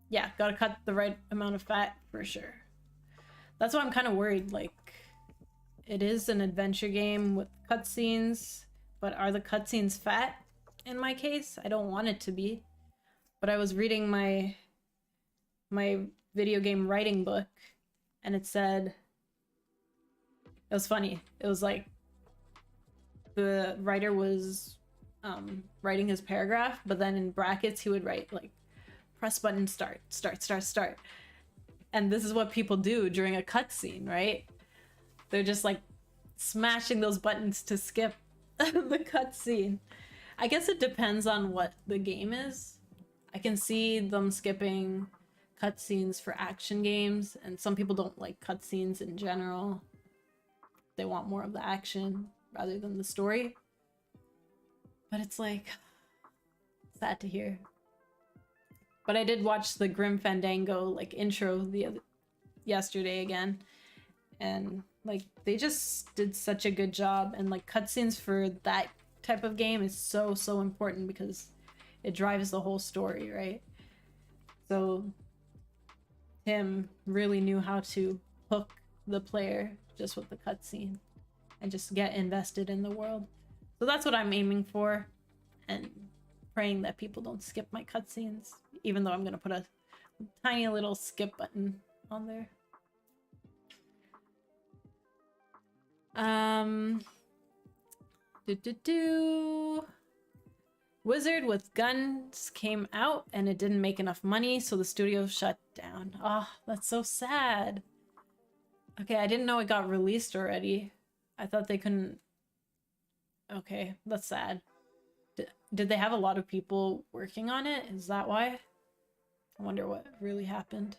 Yeah, gotta cut the right amount of fat for sure. That's why I'm kind of worried. Like, it is an adventure game with cutscenes, but are the cutscenes fat in my case? I don't want it to be. But I was reading my video game writing book, and it said, it was funny. It was like the writer was writing his paragraph, but then in brackets he would write like press button start. And this is what people do during a cutscene, right? They're just like smashing those buttons to skip the cutscene. I guess it depends on what the game is. I can see them skipping cutscenes for action games, and some people don't like cutscenes in general. They want more of the action rather than the story. But it's like sad to hear. But I did watch the Grim Fandango like intro yesterday again, and like they just did such a good job. And like cutscenes for that type of game is so important because it drives the whole story, right? So Tim really knew how to hook the player just with the cutscene and just get invested in the world. So that's what I'm aiming for, and praying that people don't skip my cutscenes, even though I'm gonna put a tiny little skip button on there. Wizard with Guns came out and it didn't make enough money, so the studio shut down. Ah, oh, that's so sad. Okay, I didn't know it got released already. I thought they couldn't. Okay, that's sad. Did they have a lot of people working on it? Is that why? I wonder what really happened.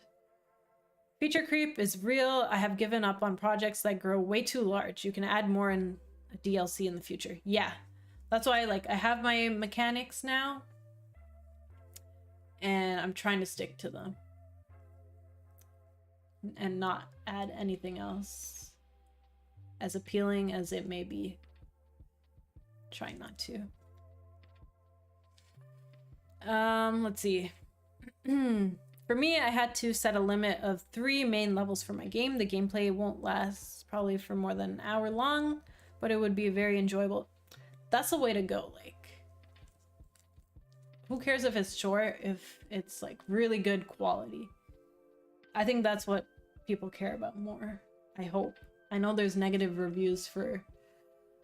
Feature creep is real. I have given up on projects that grow way too large. You can add more in a DLC in the future. Yeah, that's why I have my mechanics now, and I'm trying to stick to them and not add anything else, as appealing as it may be. Trying not to. Let's see. For me, I had to set a limit of 3 main levels for my game. The gameplay won't last probably for more than an hour long, but it would be very enjoyable. That's the way to go. Like, who cares if it's short, if it's like really good quality? I think that's what people care about more. I hope. I know there's negative reviews for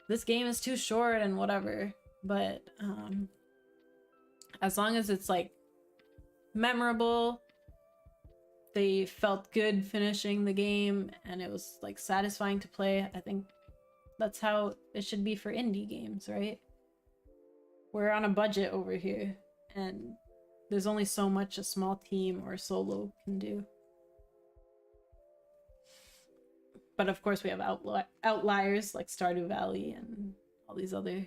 this game is too short and whatever, but as long as it's like memorable, they felt good finishing the game, and it was like satisfying to play, I think that's how it should be for indie games, right? We're on a budget over here, and there's only so much a small team or solo can do. But of course we have outliers like Stardew Valley and all these other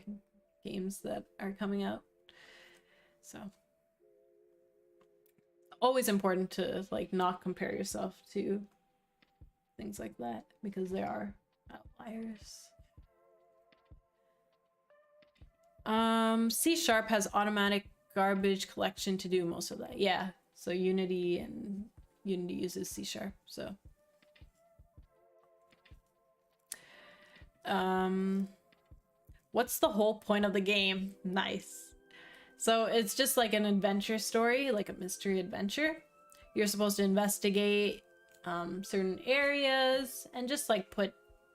games that are coming out. So always important to like not compare yourself to things like that, because there are outliers. C# has automatic garbage collection to do most of that. Yeah, so Unity uses C#, so what's the whole point of the game? Nice. So it's just like an adventure story, like a mystery adventure. You're supposed to investigate certain areas and just like put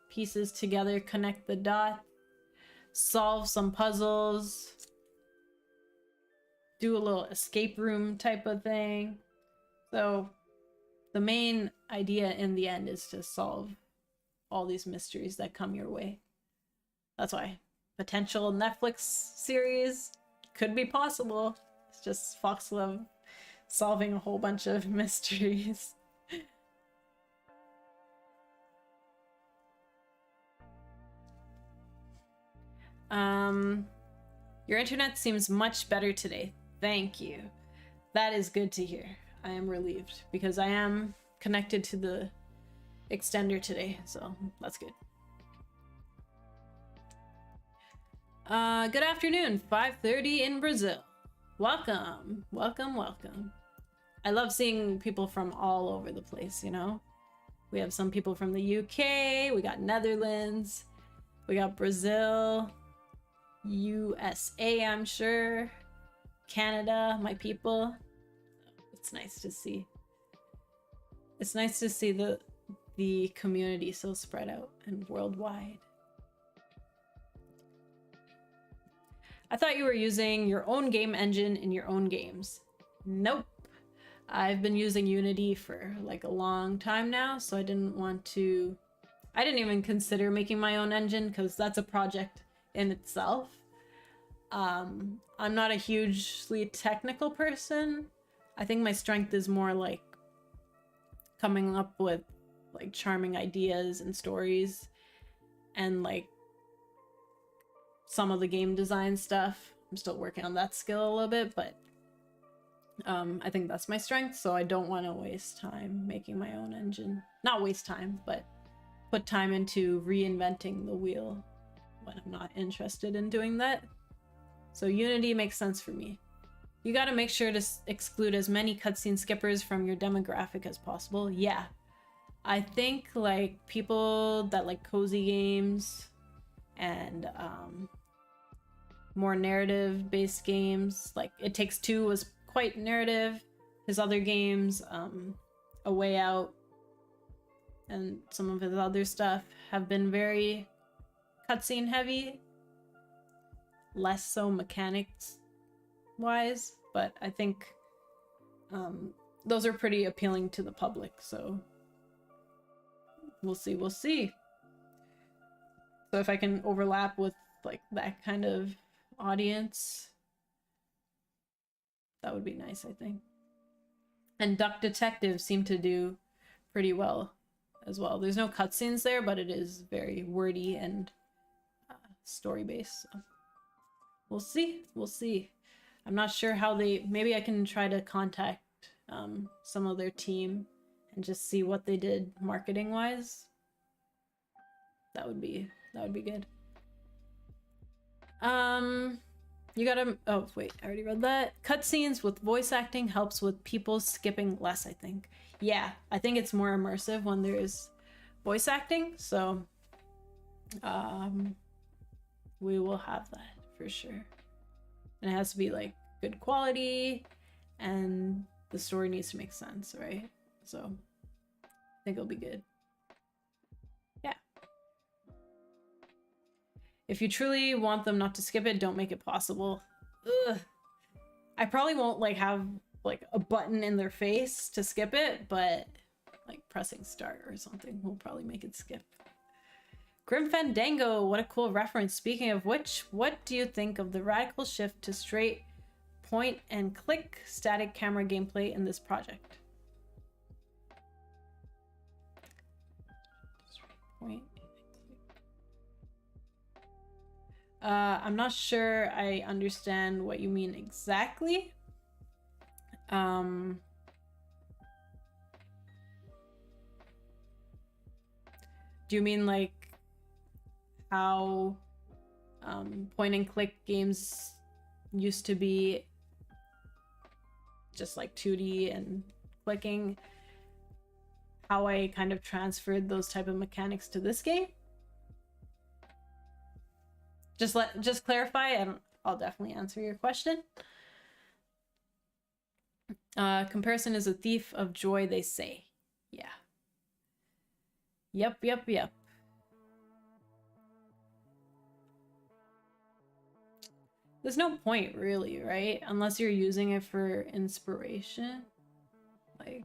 pieces together, connect the dots, solve some puzzles, do a little escape room type of thing. So the main idea in the end is to solve all these mysteries that come your way. That's why potential Netflix series could be possible. It's just Foxglove solving a whole bunch of mysteries. Your internet seems much better today. Thank you. That is good to hear. I am relieved because I am connected to the extender today, so that's good. Good afternoon, 5:30 in Brazil. Welcome, welcome, welcome. I love seeing people from all over the place, you know? We have some people from the UK, we got Netherlands, we got Brazil, USA, I'm sure, Canada, my people. It's nice to see. It's nice to see the community so spread out and worldwide. I thought you were using your own game engine in your own games. Nope. I've been using Unity for like a long time now, so I didn't even consider making my own engine because that's a project in itself. I'm not a hugely technical person. I think my strength is more like coming up with like charming ideas and stories and like some of the game design stuff. I'm still working on that skill a little bit, but I think that's my strength, so I don't want to waste time making my own engine. Not waste time, but put time into reinventing the wheel when I'm not interested in doing that. So Unity makes sense for me. You gotta make sure to exclude as many cutscene skippers from your demographic as possible. Yeah. I think like people that like cozy games and more narrative-based games, like It Takes Two was quite narrative. His other games, A Way Out, and some of his other stuff have been very cutscene heavy, less so mechanics wise, but I think those are pretty appealing to the public, so we'll see. So if I can overlap with like that kind of audience, that would be nice, I think. And Duck Detective seemed to do pretty well as well. There's no cutscenes there, but it is very wordy and story-based. So we'll see. I'm not sure how maybe I can try to contact some of their team and just see what they did marketing-wise. That would be good. You gotta, oh wait, I already read that. Cutscenes with voice acting helps with people skipping less, I think. Yeah, I think it's more immersive when there's voice acting, so we will have that for sure. And it has to be like good quality and the story needs to make sense, right? So I think it'll be good. Yeah. If you truly want them not to skip it, don't make it possible. Ugh. I probably won't like have like a button in their face to skip it, but like pressing start or something will probably make it skip. Grim Fandango, what a cool reference. Speaking of which, what do you think of the radical shift to straight point and click static camera gameplay in this project? Point. I'm not sure I understand what you mean exactly. Do you mean like how point and click games used to be just like 2D and clicking? How I kind of transferred those type of mechanics to this game? Just clarify, and I'll definitely answer your question. Comparison is a thief of joy, they say. Yeah. Yep. There's no point really, right? Unless you're using it for inspiration. Like,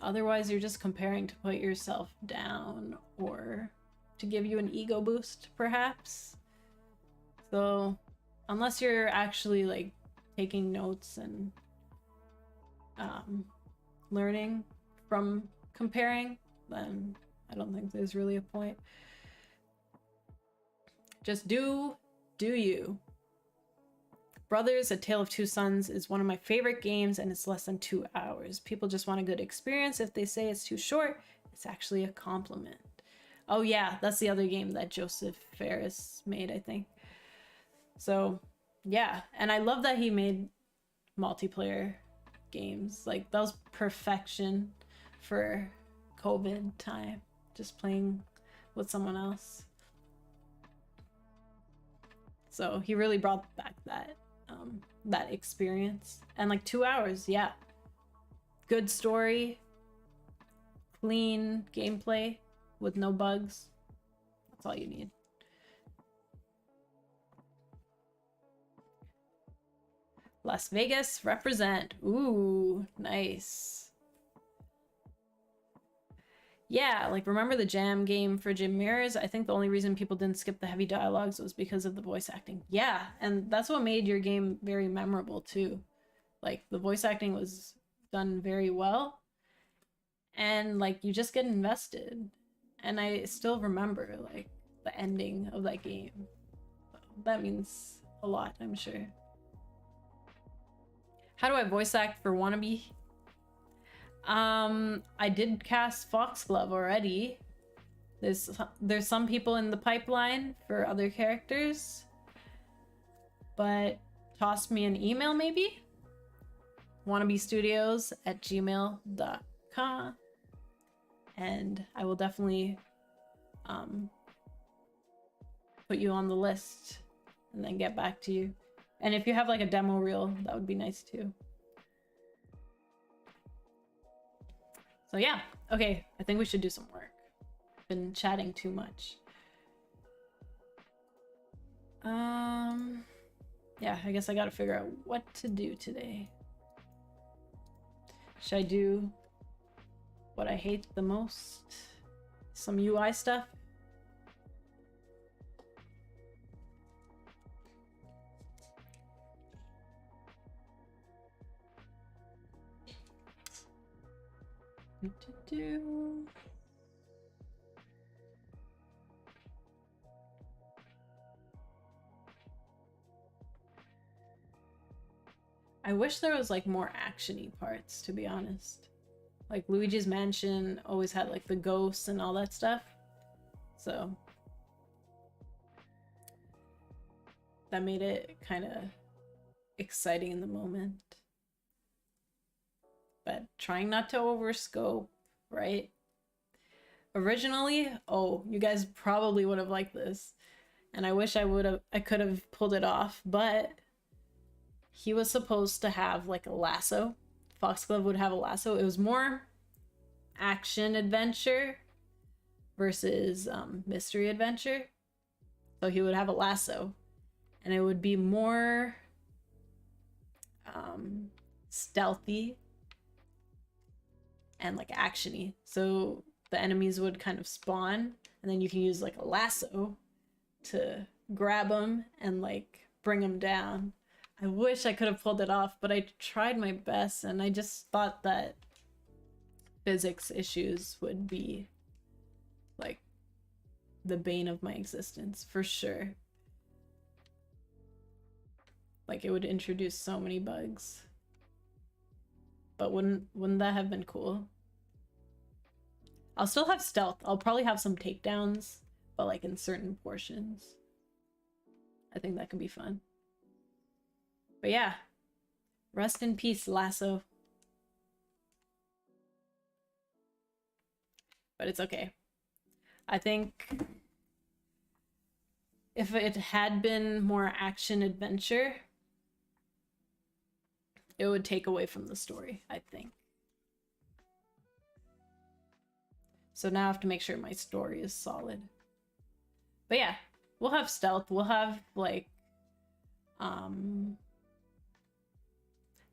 otherwise you're just comparing to put yourself down or to give you an ego boost, perhaps. So unless you're actually like taking notes and learning from comparing, then I don't think there's really a point. Just do you. Brothers, A Tale of Two Sons is one of my favorite games, and it's less than 2 hours. People just want a good experience. If they say it's too short, it's actually a compliment. Oh yeah, that's the other game that Joseph Ferris made, I think. So yeah, and I love that he made multiplayer games. Like, that was perfection for COVID time, just playing with someone else. So he really brought back that experience. And like 2 hours, yeah. Good story, clean gameplay with no bugs. That's all you need. Las Vegas, represent. Ooh, nice. Yeah, like remember the jam game for Jim Mirrors? I think the only reason people didn't skip the heavy dialogues was because of the voice acting. Yeah, and that's what made your game very memorable too. Like the voice acting was done very well, and like you just get invested. And I still remember like the ending of that game. That means a lot, I'm sure. How do I voice act for Wannabe? I did cast Foxglove already. There's some people in the pipeline for other characters, but toss me an email maybe. wannabestudios@gmail.com, and I will definitely put you on the list and then get back to you. And if you have like a demo reel, that would be nice too. So yeah, okay, I think we should do some work. Been chatting too much. Yeah, I guess I gotta figure out what to do today. Should I do what I hate the most? Some UI stuff? I wish there was like more action-y parts, to be honest. Like Luigi's Mansion always had like the ghosts and all that stuff. So that made it kind of exciting in the moment. But trying not to overscope, right? Originally, oh, you guys probably would have liked this. And I wish I could have pulled it off, but he was supposed to have like a lasso. Foxglove would have a lasso. It was more action adventure versus mystery adventure. So he would have a lasso, and it would be more stealthy and like actiony. So the enemies would kind of spawn, and then you can use like a lasso to grab them and like bring them down. I wish I could have pulled it off, but I tried my best, and I just thought that physics issues would be like the bane of my existence for sure. Like it would introduce so many bugs. But wouldn't that have been cool? I'll still have stealth. I'll probably have some takedowns, but like in certain portions. I think that could be fun. But yeah, rest in peace, Lasso. But it's okay. I think if it had been more action adventure, it would take away from the story, I think. So now I have to make sure my story is solid. But yeah, we'll have stealth. We'll have like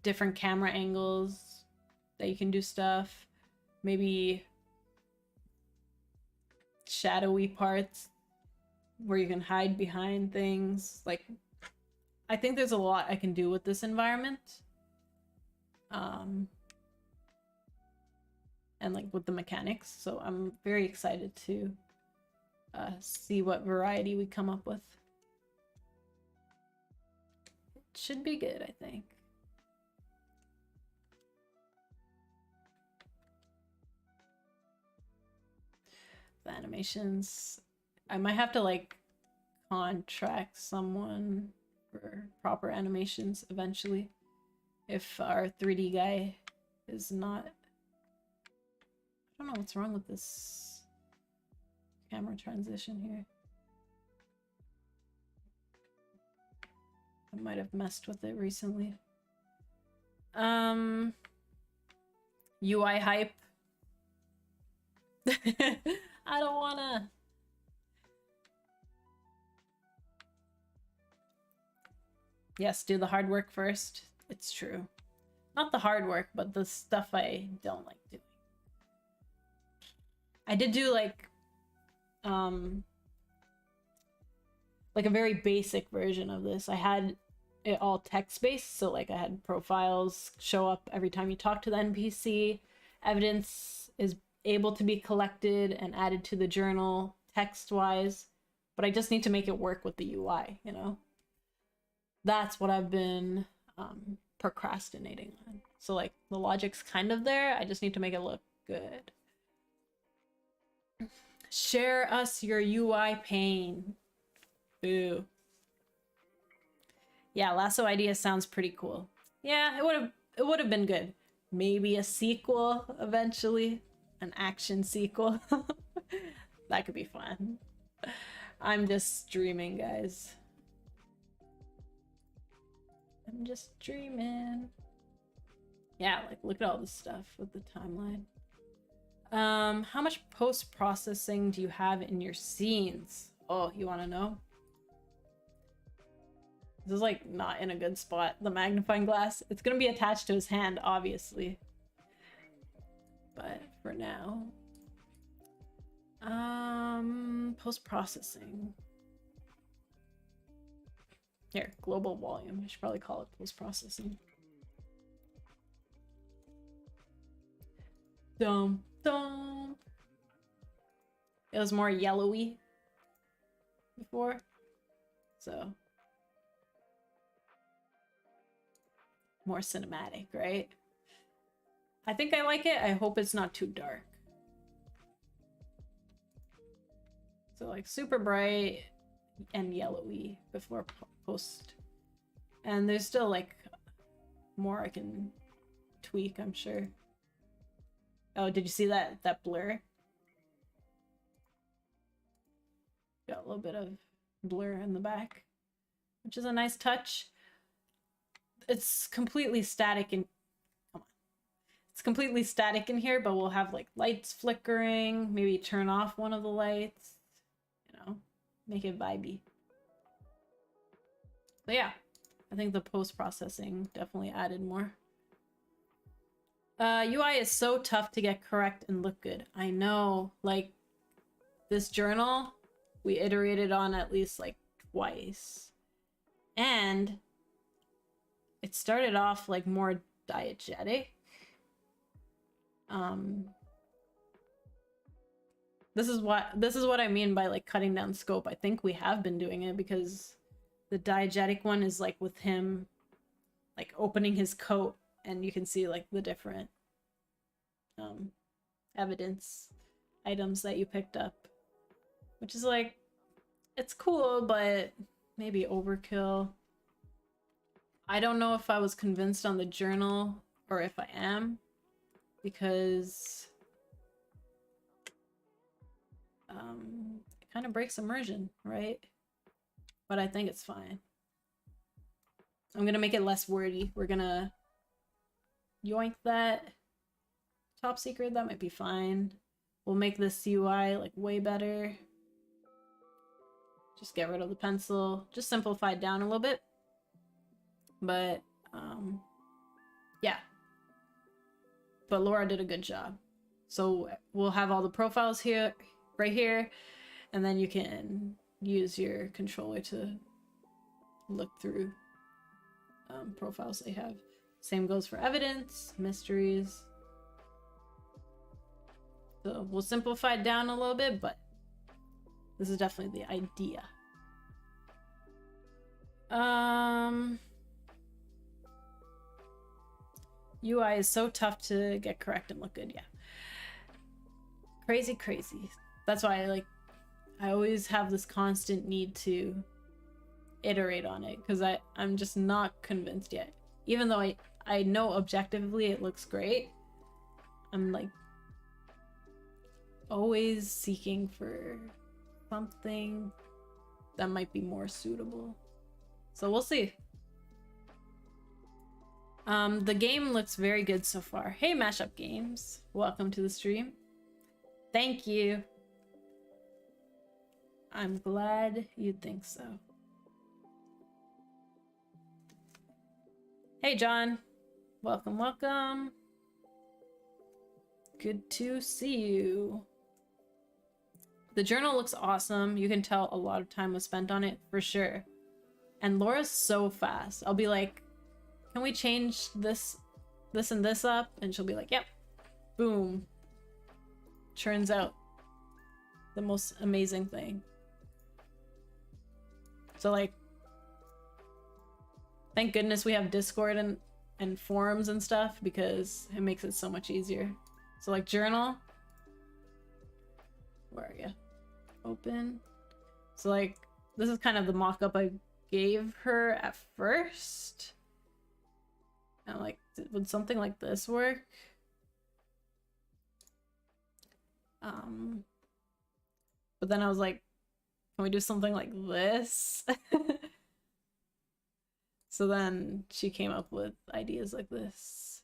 different camera angles that you can do stuff. Maybe shadowy parts where you can hide behind things. Like, I think there's a lot I can do with this environment. And like with the mechanics. So I'm very excited to see what variety we come up with. It should be good, I think. The animations, I might have to like contract someone for proper animations eventually if our 3D guy is not. I don't know what's wrong with this camera transition here. I might have messed with it recently. UI hype. I don't wanna. Yes, do the hard work first. It's true. Not the hard work, but the stuff I don't like doing. I did do like a very basic version of this. I had it all text-based, so like I had profiles show up every time you talk to the NPC. Evidence is able to be collected and added to the journal text-wise, but I just need to make it work with the UI, you know? That's what I've been procrastinating on. So like the logic's kind of there, I just need to make it look good. Share us your UI pain. Boo. Yeah, Lasso idea sounds pretty cool. Yeah, it would have been good. Maybe a sequel eventually, an action sequel. That could be fun. I'm just dreaming, guys. I'm just dreaming. Yeah, like look at all this stuff with the timeline. How much post-processing do you have in your scenes? Oh, you want to know? This is like not in a good spot. The magnifying glass. It's gonna be attached to his hand, obviously. But for now, post-processing. Here, global volume. I should probably call it post-processing. Dum dum. It was more yellowy before, so more cinematic, right? I think I like it. I hope it's not too dark. So like super bright and yellowy before post. And there's still like more I can tweak, I'm sure. Oh, did you see that blur? Got a little bit of blur in the back, which is a nice touch. It's completely static in it's completely static in here, but we'll have like lights flickering, maybe turn off one of the lights, you know, make it vibey. But yeah, I think the post-processing definitely added more. UI is so tough to get correct and look good. I know, like this journal, we iterated on at least like twice. And it started off like more diegetic. This is what I mean by like cutting down scope. I think we have been doing it because the diegetic one is like with him like opening his coat and you can see like the different evidence items that you picked up, which is like, it's cool, but maybe overkill. I don't know if I was convinced on the journal or if I am, because it kind of breaks immersion, right? But I think it's fine. I'm gonna make it less wordy. We're gonna yoink that. Top secret, that might be fine. We'll make this UI like way better. Just get rid of the pencil. Just simplify it down a little bit. But yeah. But Laura did a good job. So we'll have all the profiles here, right here, and then you can use your controller to look through profiles they have. Same goes for evidence, mysteries. So we'll simplify it down a little bit, but this is definitely the idea. UI is so tough to get correct and look good, yeah. Crazy. That's why I always have this constant need to iterate on it, because I'm just not convinced yet. Even though I know objectively it looks great, I'm like always seeking for something that might be more suitable. So we'll see. The game looks very good so far. Hey, Mashup Games. Welcome to the stream. Thank you. I'm glad you think so. Hey, John. Welcome, welcome. Good to see you. The journal looks awesome. You can tell a lot of time was spent on it for sure. And Laura's so fast. I'll be like, can we change this and this up? And she'll be like, yep. Boom. Turns out the most amazing thing. So like, thank goodness we have Discord and forums and stuff because it makes it so much easier. So like journal. Where are you? Open. So like, this is kind of the mock-up I gave her at first. And like, would something like this work? But then I was like, can we do something like this? So then she came up with ideas like this.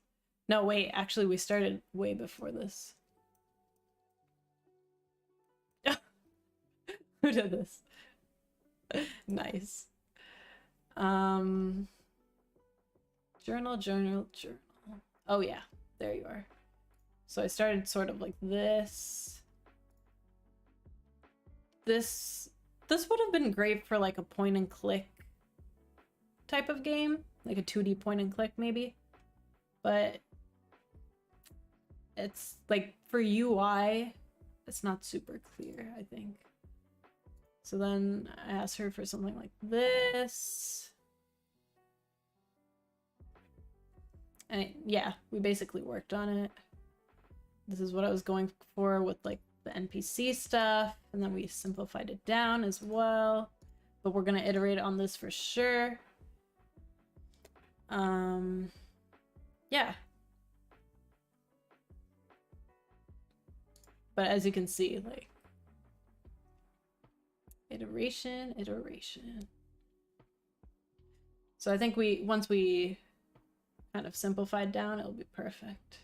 No, wait, actually we started way before this. Who did this? Nice. Journal. Oh yeah, there you are. So I started sort of like this. This would have been great for like a point and click type of game, like a 2D point and click maybe. But it's like for UI, it's not super clear, I think. So then I asked her for something like this. And yeah, we basically worked on it. This is what I was going for with like the NPC stuff, and then we simplified it down as well. But we're gonna iterate on this for sure. Yeah. But as you can see, like iteration. So I think once we kind of simplified down, it'll be perfect.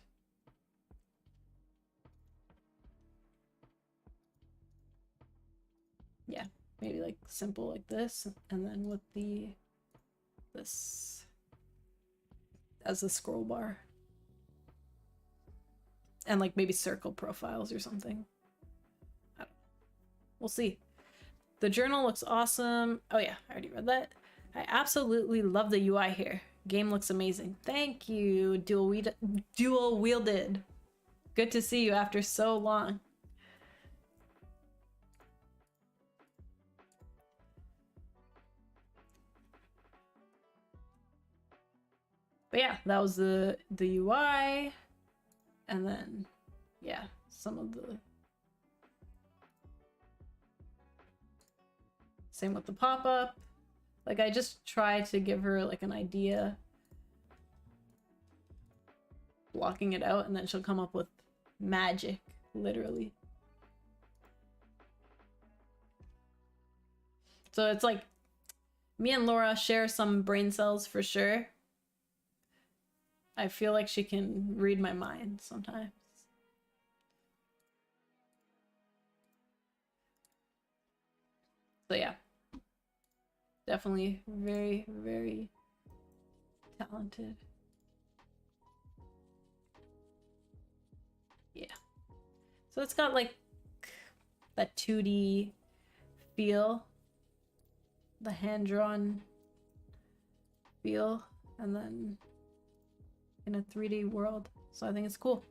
Yeah, maybe like simple like this, and then with this as the scroll bar. And like maybe circle profiles or something. We'll see. The journal looks awesome. Oh yeah, I already read that. I absolutely love the UI here. Game looks amazing. Thank you, dual wielded. Good to see you after so long. But yeah, that was the UI. And then, yeah, some of the... Same with the pop-up. Like, I just try to give her, like, an idea. Blocking it out, and then she'll come up with magic, literally. So it's like, me and Laura share some brain cells for sure. I feel like she can read my mind sometimes. So yeah. Definitely very, very talented. Yeah. So it's got like that 2D feel, the hand-drawn feel, and then in a 3D world. So I think it's cool.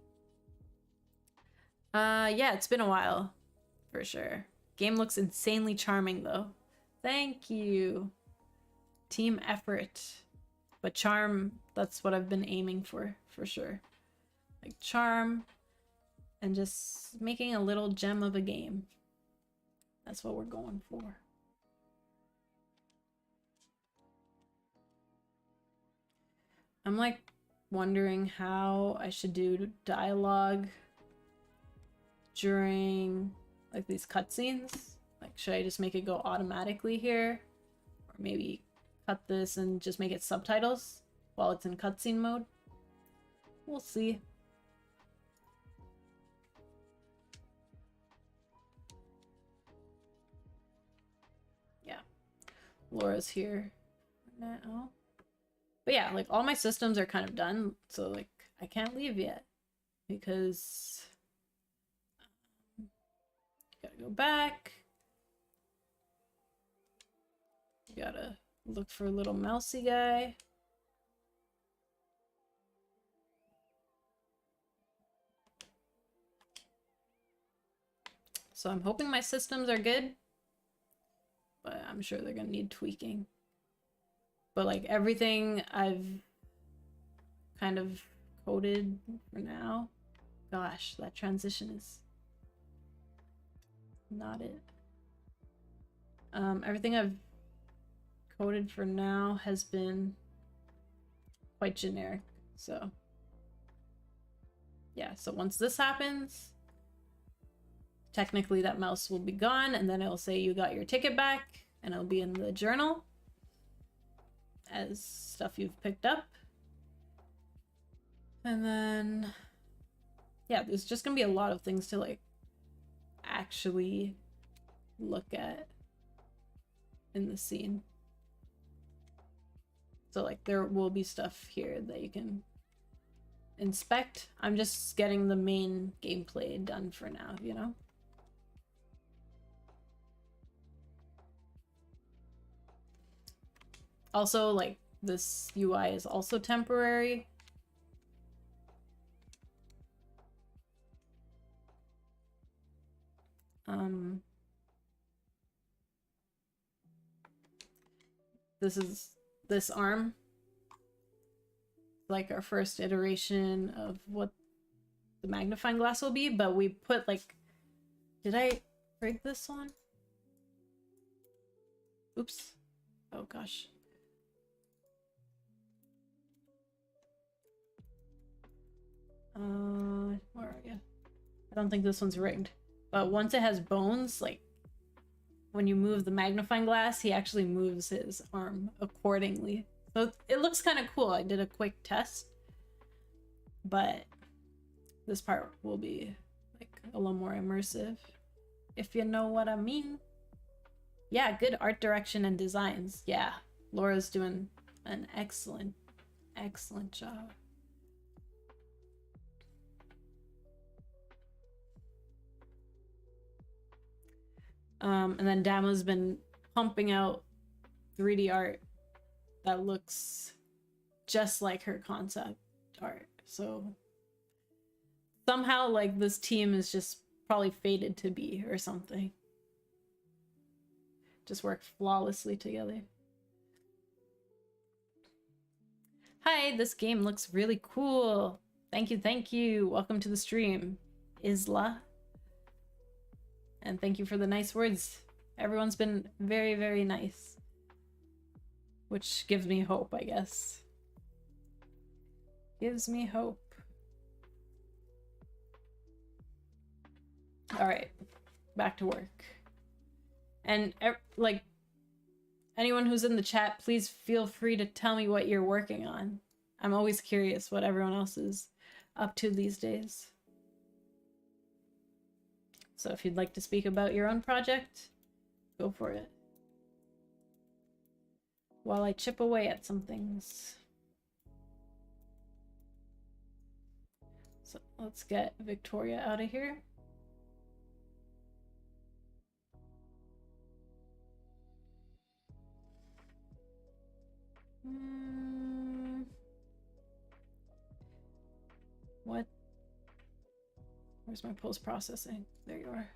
Yeah, it's been a while for sure. Game looks insanely charming though. Thank you. Team effort. But charm, that's what I've been aiming for sure. Like charm and just making a little gem of a game. That's what we're going for. I'm like wondering how I should do dialogue during like these cutscenes. Like, should I just make it go automatically here? Or maybe cut this and just make it subtitles while it's in cutscene mode? We'll see. Yeah. Laura's here now. But yeah, like all my systems are kind of done, so like I can't leave yet because gotta go back. Gotta look for a little mousy guy. So I'm hoping my systems are good, but I'm sure they're gonna need tweaking. But like everything I've kind of coded for now. Gosh, that transition is not it. Everything I've coded for now has been quite generic, so yeah. So once this happens, technically that mouse will be gone, and then it'll say you got your ticket back, and it'll be in the journal as stuff you've picked up. And then yeah, there's just gonna be a lot of things to like actually look at in the scene. So like there will be stuff here that you can inspect. I'm just getting the main gameplay done for now, you know? Also, like, this UI is also temporary. This arm, like our first iteration of what the magnifying glass will be, but we put like, did I rig this one? Oops. Oh gosh. Where are you? I don't think this one's rigged, but once it has bones, like when you move the magnifying glass, he actually moves his arm accordingly. So it looks kind of cool. I did a quick test, but this part will be like a little more immersive, if you know what I mean. Yeah, good art direction and designs. Yeah, Laura's doing an excellent job. And then Dama's been pumping out 3D art that looks just like her concept art. So somehow like this team is just probably fated to be or something. Just work flawlessly together. Hi, this game looks really cool. Thank you. Welcome to the stream, Isla. And thank you for the nice words. Everyone's been very, very nice. Which gives me hope, I guess. Gives me hope. Alright, back to work. And, like, anyone who's in the chat, please feel free to tell me what you're working on. I'm always curious what everyone else is up to these days. So if you'd like to speak about your own project, go for it. While I chip away at some things. So let's get Victoria out of here. What? Where's my post-processing? There you are.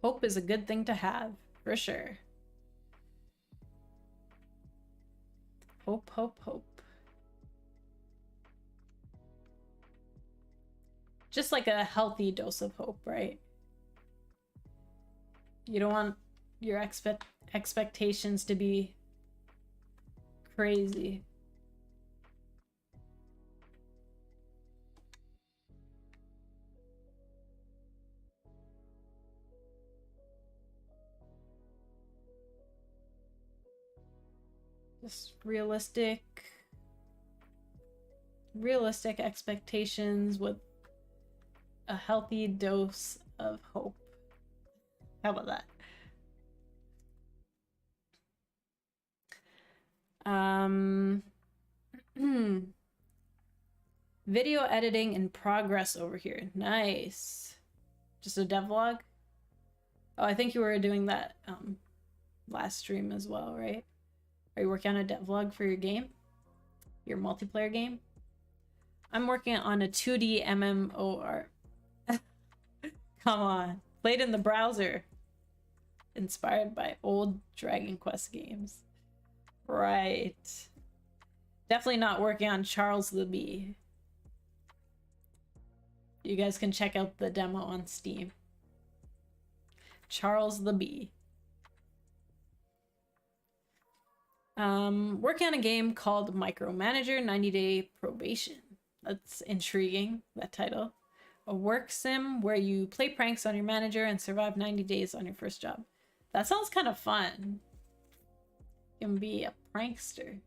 Hope is a good thing to have, for sure. Hope. Just like a healthy dose of hope, right? You don't want your expectations to be crazy. Just realistic expectations with a healthy dose of hope. How about that? Video editing in progress over here. Nice. Just a devlog? Oh, I think you were doing that last stream as well, right? Are you working on a devlog for your game? Your multiplayer game? I'm working on a 2D MMOR. Come on. Played in the browser. Inspired by old Dragon Quest games. Right. Definitely not working on Charles the Bee. You guys can check out the demo on Steam. Charles the Bee. Working on a game called Micromanager 90-Day Probation. That's intriguing, that title. A work sim where you play pranks on your manager and survive 90 days on your first job. That sounds kind of fun. You can be a prankster.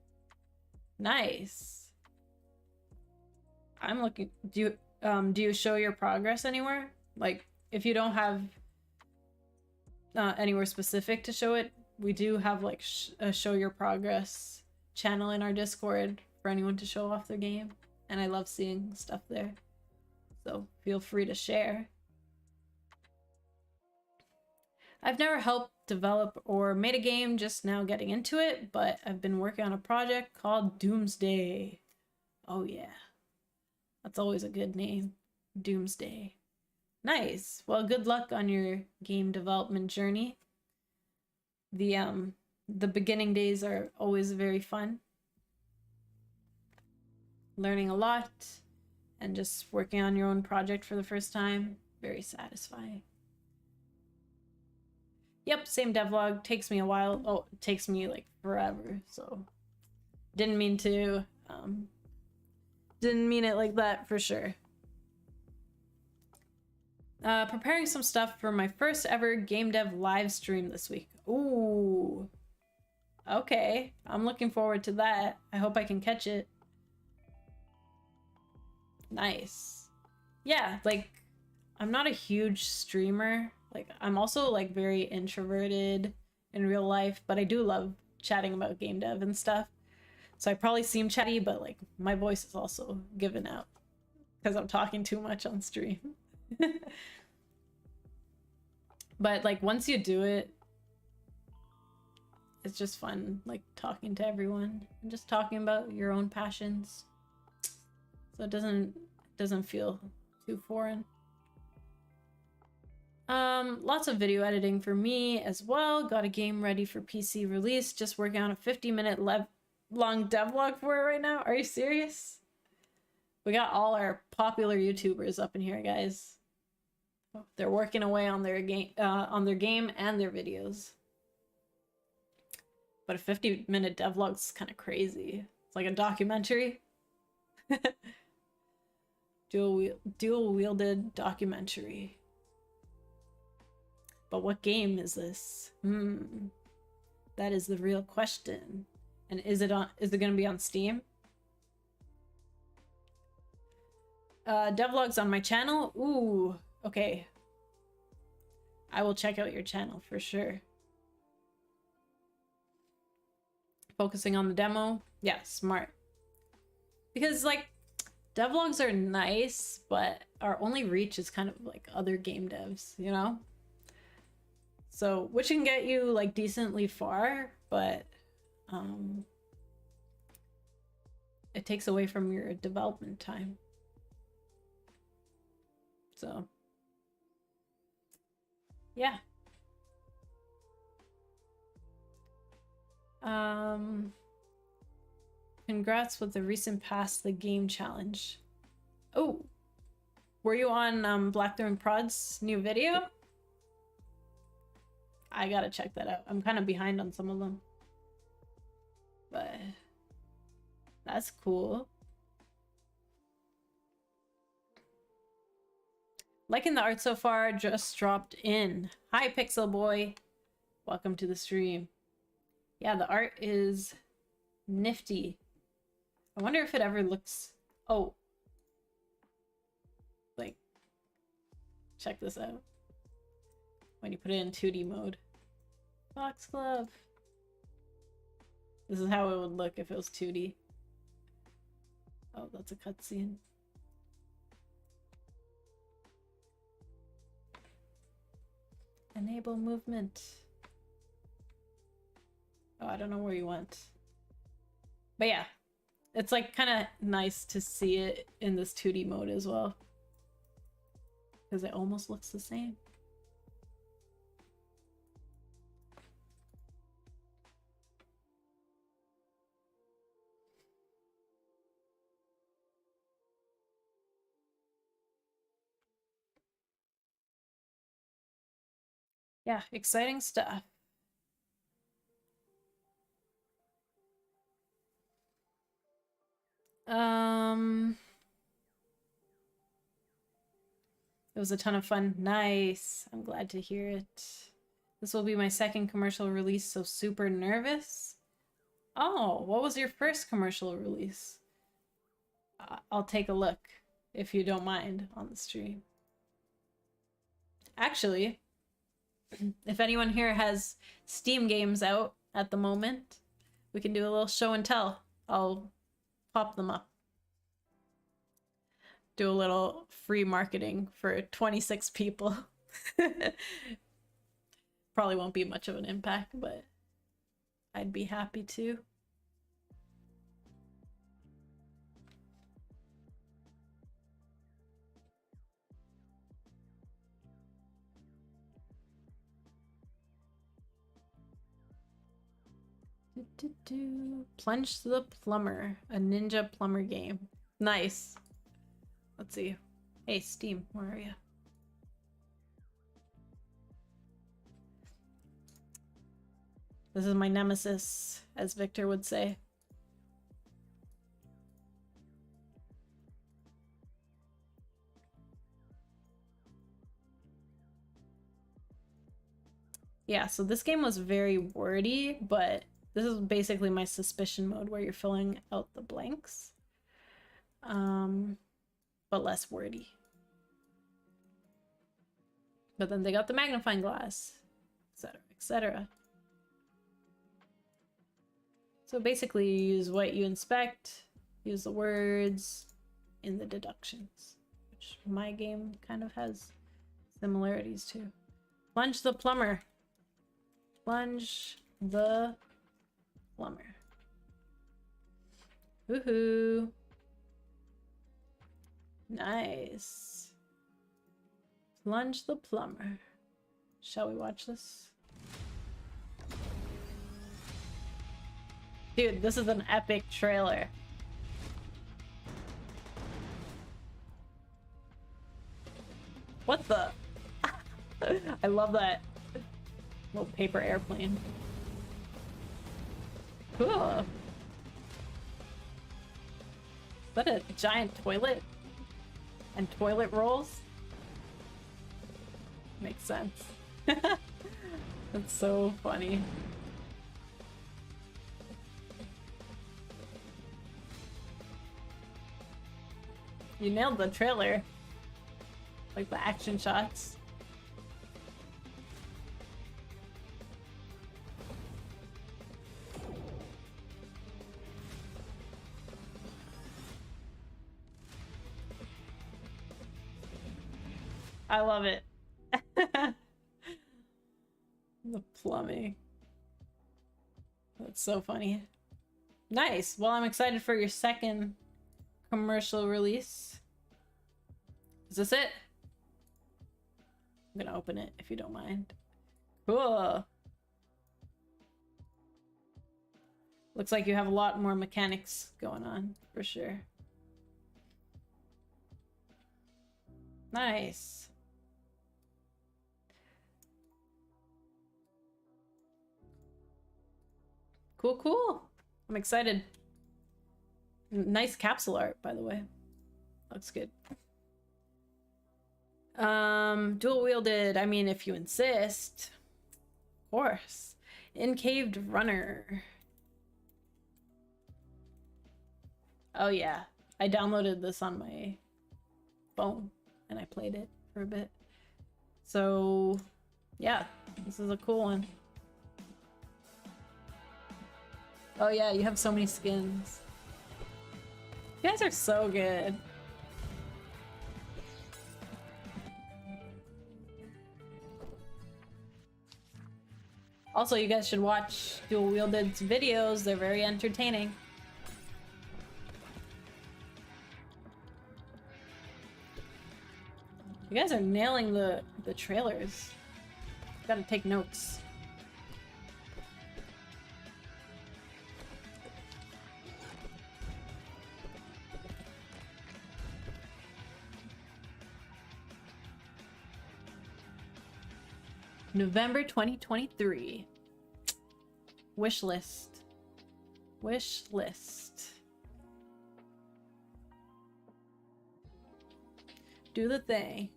Nice. I'm looking. Do you show your progress anywhere? Like, if you don't have anywhere specific to show it, we do have like a show your progress channel in our Discord for anyone to show off their game, and I love seeing stuff there. So feel free to share. I've never helped develop or made a game, just now getting into it, but I've been working on a project called Doomsday. Oh yeah. That's always a good name. Doomsday. Nice. Well, good luck on your game development journey. The beginning days are always very fun. Learning a lot and just working on your own project for the first time. Very satisfying. Yep, same devlog. Takes me a while. Oh, it takes me like forever, so didn't mean to didn't mean it like that for sure. Preparing some stuff for my first ever game dev live stream this week. Ooh. Okay, I'm looking forward to that. I hope I can catch it. Nice. Yeah, like, I'm not a huge streamer. Like, I'm also like very introverted in real life, but I do love chatting about game dev and stuff. So I probably seem chatty, but like my voice is also given out because I'm talking too much on stream. But like once you do it, it's just fun, like talking to everyone and just talking about your own passions. So it doesn't feel too foreign. Lots of video editing for me as well. Got a game ready for PC release. Just working on a 50-minute long devlog for it right now. Are you serious? We got all our popular YouTubers up in here, guys. They're working away on their game and their videos. But a 50-minute devlog's kind of crazy. It's like a documentary. Dual-wielded documentary. But what game is this? That is the real question. And is it gonna be on Steam? Devlogs on my channel? Ooh, okay. I will check out your channel for sure. Focusing on the demo? Yeah, smart. Because like, devlogs are nice, but our only reach is kind of like other game devs, you know? So, which can get you like decently far, but it takes away from your development time. So, yeah. Congrats with the recent Pass the Game challenge. Oh, were you on Blackthorn Prod's new video? I gotta check that out. I'm kind of behind on some of them. But that's cool. Liking the art so far, just dropped in. Hi, Pixel Boy. Welcome to the stream. Yeah, the art is nifty. I wonder if it ever looks... Oh. Like, check this out. when you put it in 2D mode. Foxglove. This is how it would look if it was 2D. Oh, that's a cutscene. Enable movement. Oh, I don't know where you went. But yeah, it's like kind of nice to see it in this 2D mode as well. Because it almost looks the same. Yeah, exciting stuff. It was a ton of fun. Nice. I'm glad to hear it. This will be my second commercial release, so super nervous. Oh, what was your first commercial release? I'll take a look, if you don't mind, on the stream. Actually, if anyone here has Steam games out at the moment, we can do a little show and tell. I'll pop them up. Do a little free marketing for 26 people. Probably won't be much of an impact, but I'd be happy to. Plunge the Plumber, a ninja plumber game. Nice. Let's see. Hey, Steam, where are you? This is my nemesis, as Victor would say. Yeah, so this game was very wordy, but this is basically my suspicion mode where you're filling out the blanks. But less wordy. But then they got the magnifying glass, etc., etc. So basically you use what you inspect, use the words in the deductions, which my game kind of has similarities to. Plunge the plumber. Plunge the plumber. Woohoo. Nice. Plunge the plumber. Shall we watch this? Dude, this is an epic trailer. What the? I love that little paper airplane. Cool. Is that a giant toilet? And toilet rolls? Makes sense. That's so funny. You nailed the trailer. Like the action shots. I love it. The plumbing. That's so funny. Nice. Well, I'm excited for your second commercial release. Is this it? I'm gonna open it if you don't mind. Cool. Looks like you have a lot more mechanics going on, for sure. Nice. Cool, cool. I'm excited. Nice capsule art, by the way. Looks good. Dual wielded, I mean, if you insist. Of course. Incaved runner. Oh yeah. I downloaded this on my phone and I played it for a bit. So Yeah, this is a cool one. Oh yeah, you have so many skins. You guys are so good. Also, you guys should watch Dual Wielded's videos. They're very entertaining. You guys are nailing the trailers. Gotta take notes. November 2023. Wish list. Wish list. Do the thing.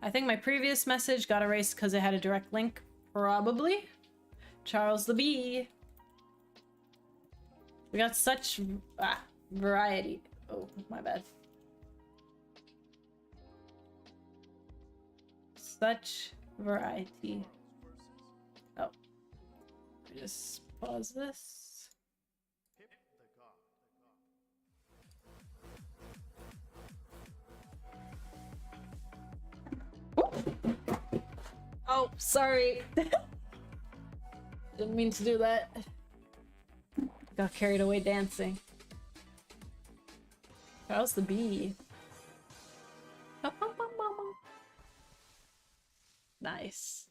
I think my previous message got erased because it had a direct link. Probably. Charles the Bee. We got such variety. Oh, my bad. Such variety. Oh. I just pause this. Oh, sorry. Didn't mean to do that. Got carried away dancing. How's the bee? Nice.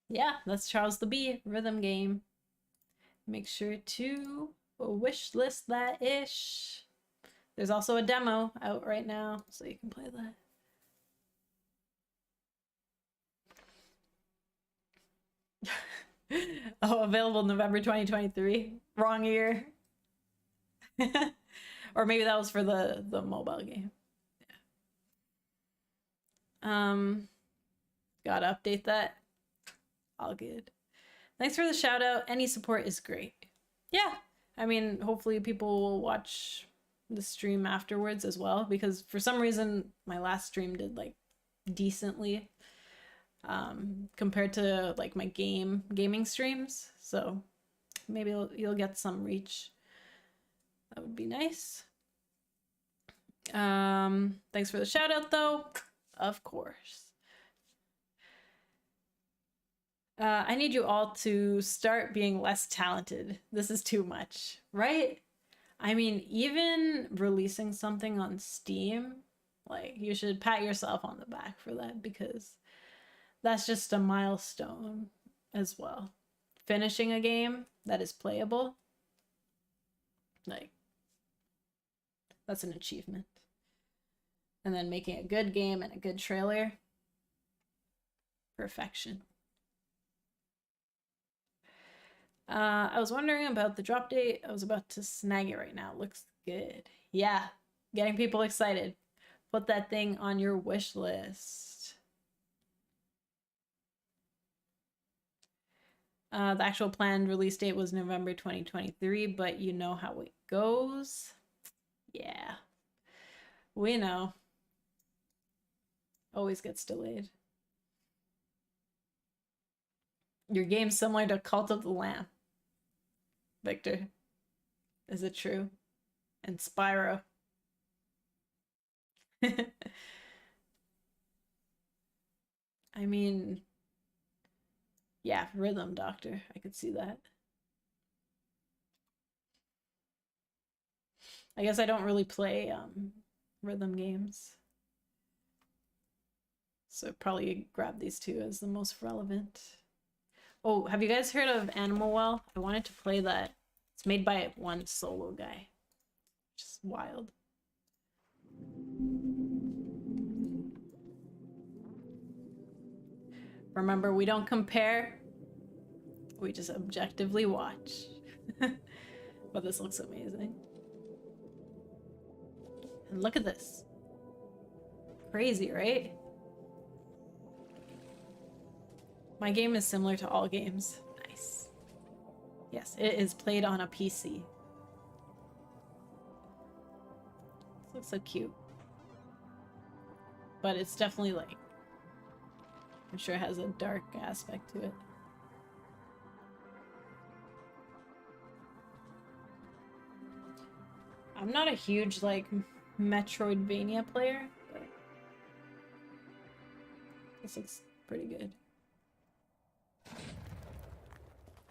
Yeah, that's Charles the Bee rhythm game. Make sure to wish list that ish. There's also a demo out right now, so you can play that. Oh, available November 2023. Wrong year. Or maybe that was for the mobile game. Yeah. Gotta update that. All good. Thanks for the shout out. Any support is great. Yeah. I mean, hopefully people will watch the stream afterwards as well, because for some reason my last stream did like decently compared to like my gaming streams, so maybe you'll get some reach. That would be nice. Thanks for the shout out though. Of course. I need you all to start being less talented. This is too much, right? I mean, even releasing something on Steam, like, you should pat yourself on the back for that, because that's just a milestone as well. Finishing a game that is playable, like, that's an achievement. And then making a good game and a good trailer, perfection. I was wondering about the drop date. I was about to snag it right now. Looks good. Yeah, getting people excited. Put that thing on your wish list. The actual planned release date was November 2023, but you know how it goes. Yeah, we know. Always gets delayed. Your game's similar to Cult of the Lamb. Victor, is it true? And Spyro. I mean, yeah, Rhythm Doctor. I could see that. I guess I don't really play rhythm games, so probably grab these two as the most relevant. Oh, have you guys heard of Animal Well? I wanted to play that. It's made by one solo guy. Just wild. Remember, we don't compare. We just objectively watch. But this looks amazing. And look at this. Crazy, right? My game is similar to all games. Nice. Yes, it is played on a PC. This looks so cute. but it's definitely like, I'm sure it has a dark aspect to it. I'm not a huge like Metroidvania player, but this looks pretty good.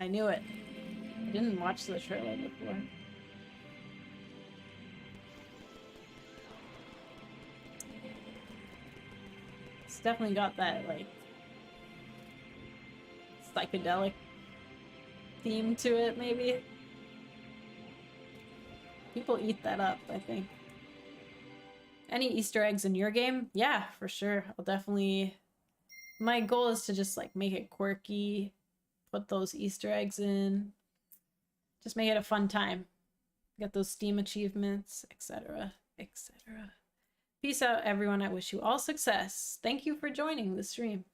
I knew it. I didn't watch the trailer before. It's definitely got that like psychedelic theme to it, maybe. People eat that up, I think. Any Easter eggs in your game? Yeah, for sure. I'll definitely... My goal is to just like make it quirky, put those Easter eggs in, just make it a fun time. Get those Steam achievements, etc., etc. Peace out, everyone. I wish you all success. Thank you for joining the stream.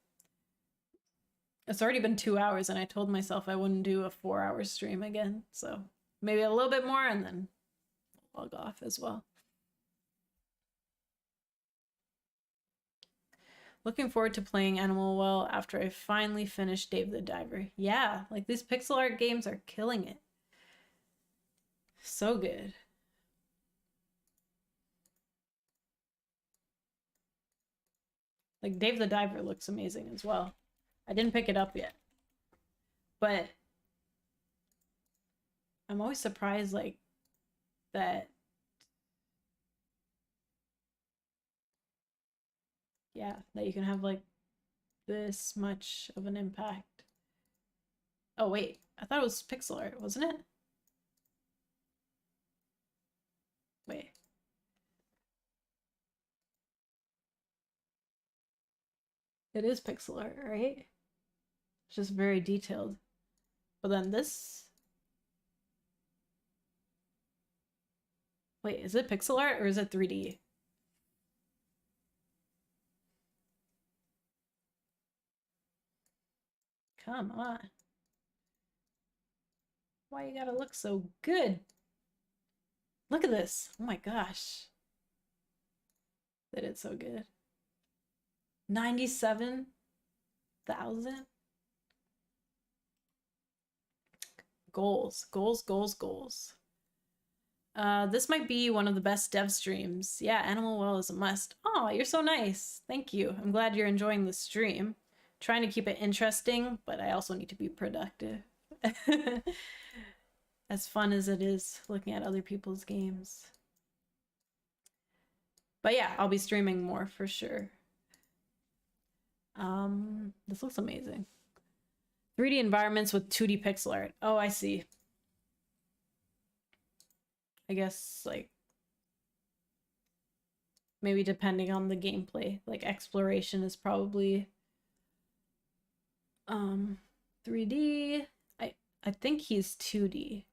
It's already been 2 hours, and I told myself I wouldn't do a 4-hour stream again, so maybe a little bit more, and then log off as well. Looking forward to playing Animal Well after I finally finish Dave the Diver. Yeah, like these pixel art games are killing it. So good. Like Dave the Diver looks amazing as well. I didn't pick it up yet, but I'm always surprised like that. Yeah, that you can have like this much of an impact. Oh wait, I thought it was pixel art, wasn't it? Wait. It is pixel art, right? It's just very detailed. But then this... Wait, is it pixel art or is it 3D? Come on. Why you gotta look so good? Look at this. Oh my gosh. They did so good. 97,000? Goals. Goals, goals, goals. This might be one of the best dev streams. Yeah, Animal Well is a must. Oh, you're so nice. Thank you. I'm glad you're enjoying the stream. Trying to keep it interesting, but I also need to be productive. As fun as it is looking at other people's games. But yeah, I'll be streaming more for sure. This looks amazing. 3D environments with 2D pixel art. Oh, I see. I guess, like, maybe depending on the gameplay. Like, exploration is probably 3D. I think he's 2D.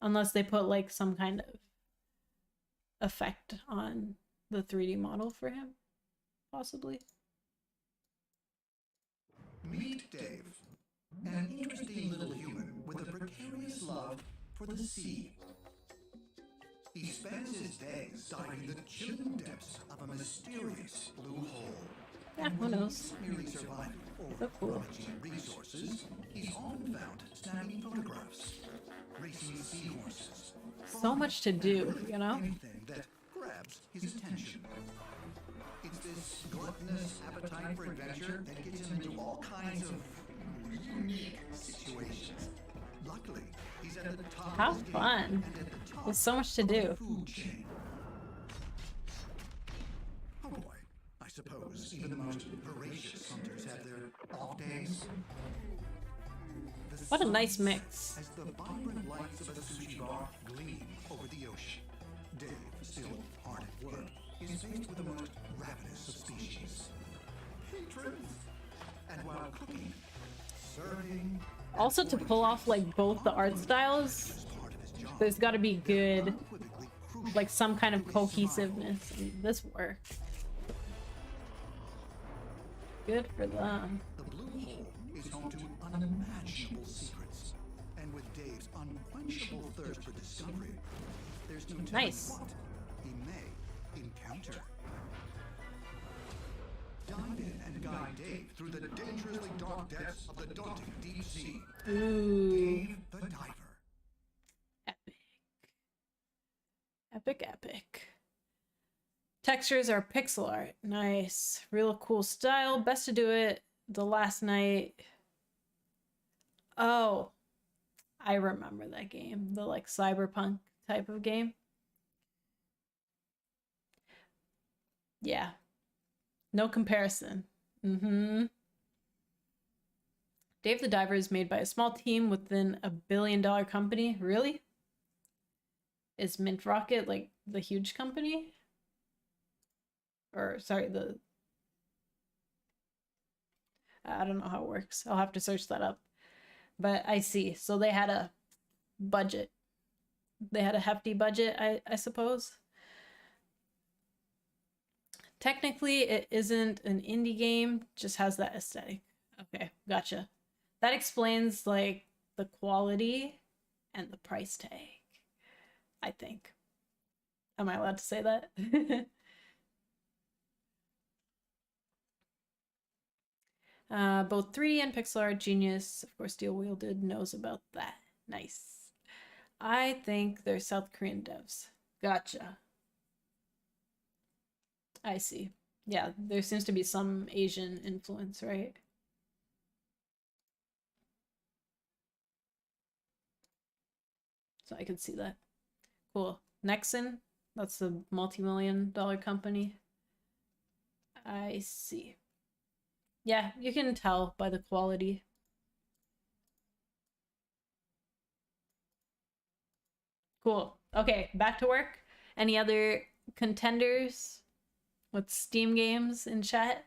Unless they put, like, some kind of effect on the 3D model for him. Possibly. Meet Dave, an interesting little human with a precarious love for the sea. He spends his days diving the chilling depths of a mysterious blue hole. Yeah, who knows? Merely surviving or So cool. rummaging resources, he's often found snapping photographs, racing seahorses. So much to do, you know? Anything that grabs his attention. It's this gluttonous appetite for adventure that gets him into all kinds of unique situations. Luckily, he's at the top How of his game fun. and at the top There's so much to of the do. food chain. Oh boy, I suppose even the most voracious hunters have their off days. The What a nice sun, mix. as the vibrant lights of a sushi bar gleam over the ocean. Dave, still hard at work, is faced with the most ravenous of species. Patrons! And while cooking, serving, Also, to pull off like both the art styles, as part of his job, there's got to be good, unequivocally crucial like some kind of cohesiveness. And this worked. Good for them. The blue hole is home to unimaginable secrets. And with Dave's unquenchable thirst for discovery, there's no telling Nice. what he may encounter. guide Dave through the dangerously dark depths of the daunting deep sea. Ooh. Dave the Diver. Epic. Epic, epic. Textures are pixel art. Nice. Real cool style. Best to do it the last night. Oh, I remember that game. The like cyberpunk type of game. Yeah. No comparison. Mm-hmm. Dave the Diver is made by a small team within a billion-dollar company. Really? Is Mint Rocket like the huge company? Or, sorry, I don't know how it works. I'll have to search that up. But I see. So they had a budget. They had a hefty budget, I suppose. Technically, it isn't an indie game, just has that aesthetic. Okay, gotcha. That explains like the quality and the price tag, I think. Am I allowed to say that? Both 3D and pixel art genius. Of course, Steel Wielded knows about that. Nice. I think they're South Korean devs. Gotcha. I see. Yeah, there seems to be some Asian influence, right? So I could see that. Cool. Nexon, that's the multi-million-dollar company. I see. Yeah, you can tell by the quality. Cool. Okay, back to work. Any other contenders with Steam games in chat?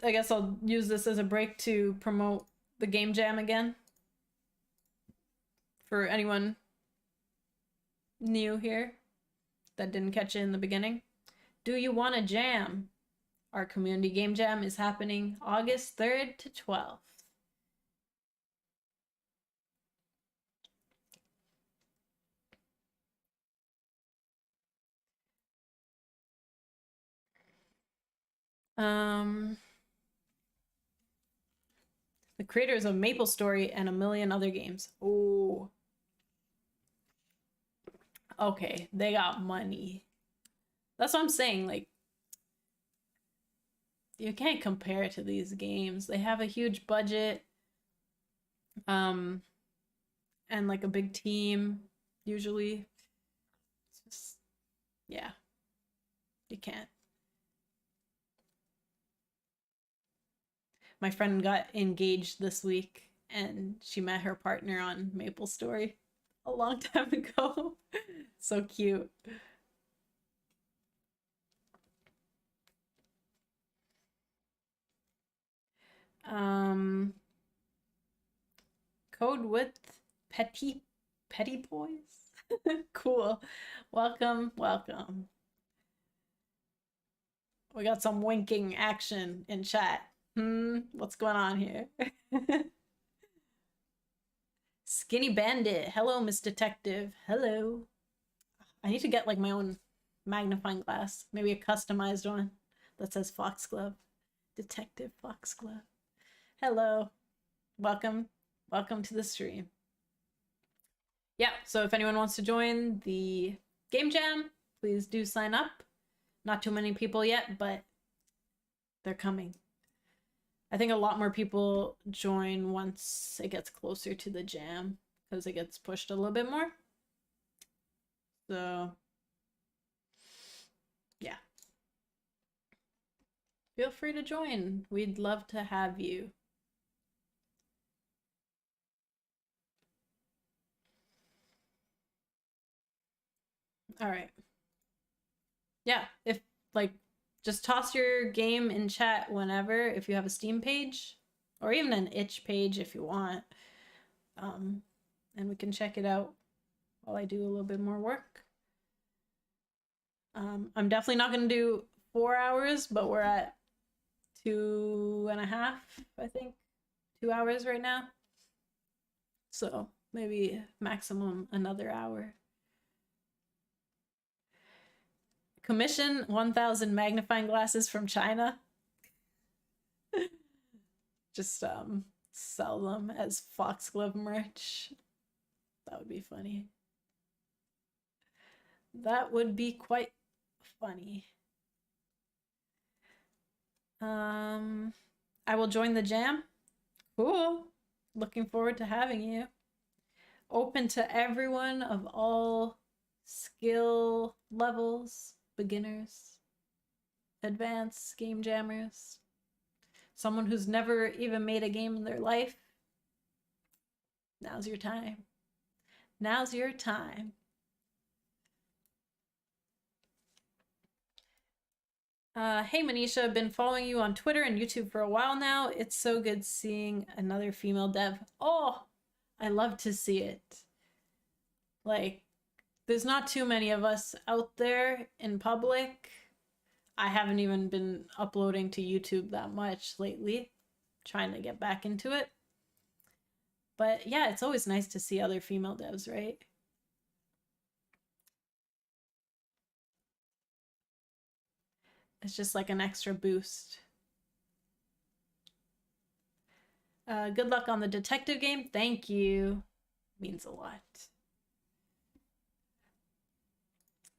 I guess I'll use this as a break to promote the game jam again. For anyone new here that didn't catch it in the beginning. Do you want a jam? Our community game jam is happening August 3rd to 12th. The creators of MapleStory and a million other games. Oh. Okay, they got money. That's what I'm saying, like, you can't compare it to these games. They have a huge budget, and like a big team, usually. It's just, yeah, you can't. My friend got engaged this week, and she met her partner on MapleStory a long time ago. So cute. Code with petty boys. Cool. Welcome, welcome. We got some winking action in chat. What's going on here? Skinny Bandit. Hello, Miss Detective. Hello. I need to get like my own magnifying glass. Maybe a customized one that says Foxglove. Detective Foxglove. Hello. Welcome. Welcome to the stream. Yeah, so if anyone wants to join the game jam, please do sign up. Not too many people yet, but they're coming. I think a lot more people join once it gets closer to the jam because it gets pushed a little bit more. So, yeah. Feel free to join. We'd love to have you. All right. Yeah, if like just toss your game in chat whenever if you have a Steam page or even an itch page if you want. And we can check it out while I do a little bit more work. I'm definitely not going to do 4 hours, but we're at 2.5, I think. 2 hours right now. So maybe maximum another hour. Commission 1,000 magnifying glasses from China. Just sell them as Foxglove merch. That would be funny. That would be quite funny. I will join the jam. Cool. Looking forward to having you. Open to everyone of all skill levels, beginners, advanced game jammers, someone who's never even made a game in their life. Now's your time. Now's your time. Hey Manisha, I've been following you on Twitter and YouTube for a while now. It's so good seeing another female dev. Oh, I love to see it. Like, there's not too many of us out there in public. I haven't even been uploading to YouTube that much lately. Trying to get back into it. But yeah, it's always nice to see other female devs, right? It's just like an extra boost. Good luck on the detective game. Thank you. Means a lot.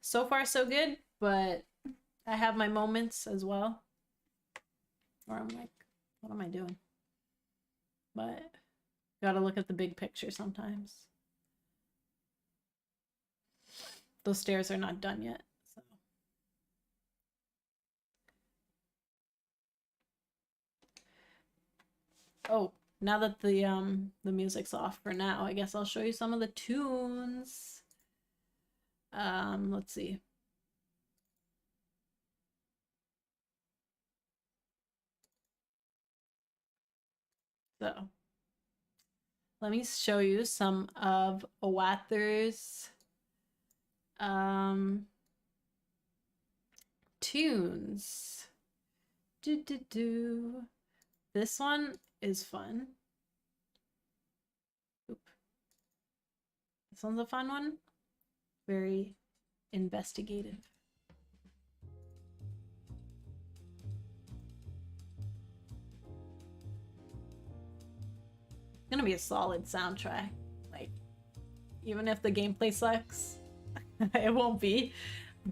So far, so good, but I have my moments as well. Or I'm like, what am I doing? But gotta look at the big picture sometimes. Those stairs are not done yet. So. Oh, now that the music's off for now, I guess I'll show you some of the tunes. Let's see. So, let me show you some of Oathr's tunes. This one is fun. Oop. This one's a fun one. Very investigative. It's gonna be a solid soundtrack. Like, even if the gameplay sucks, it won't be,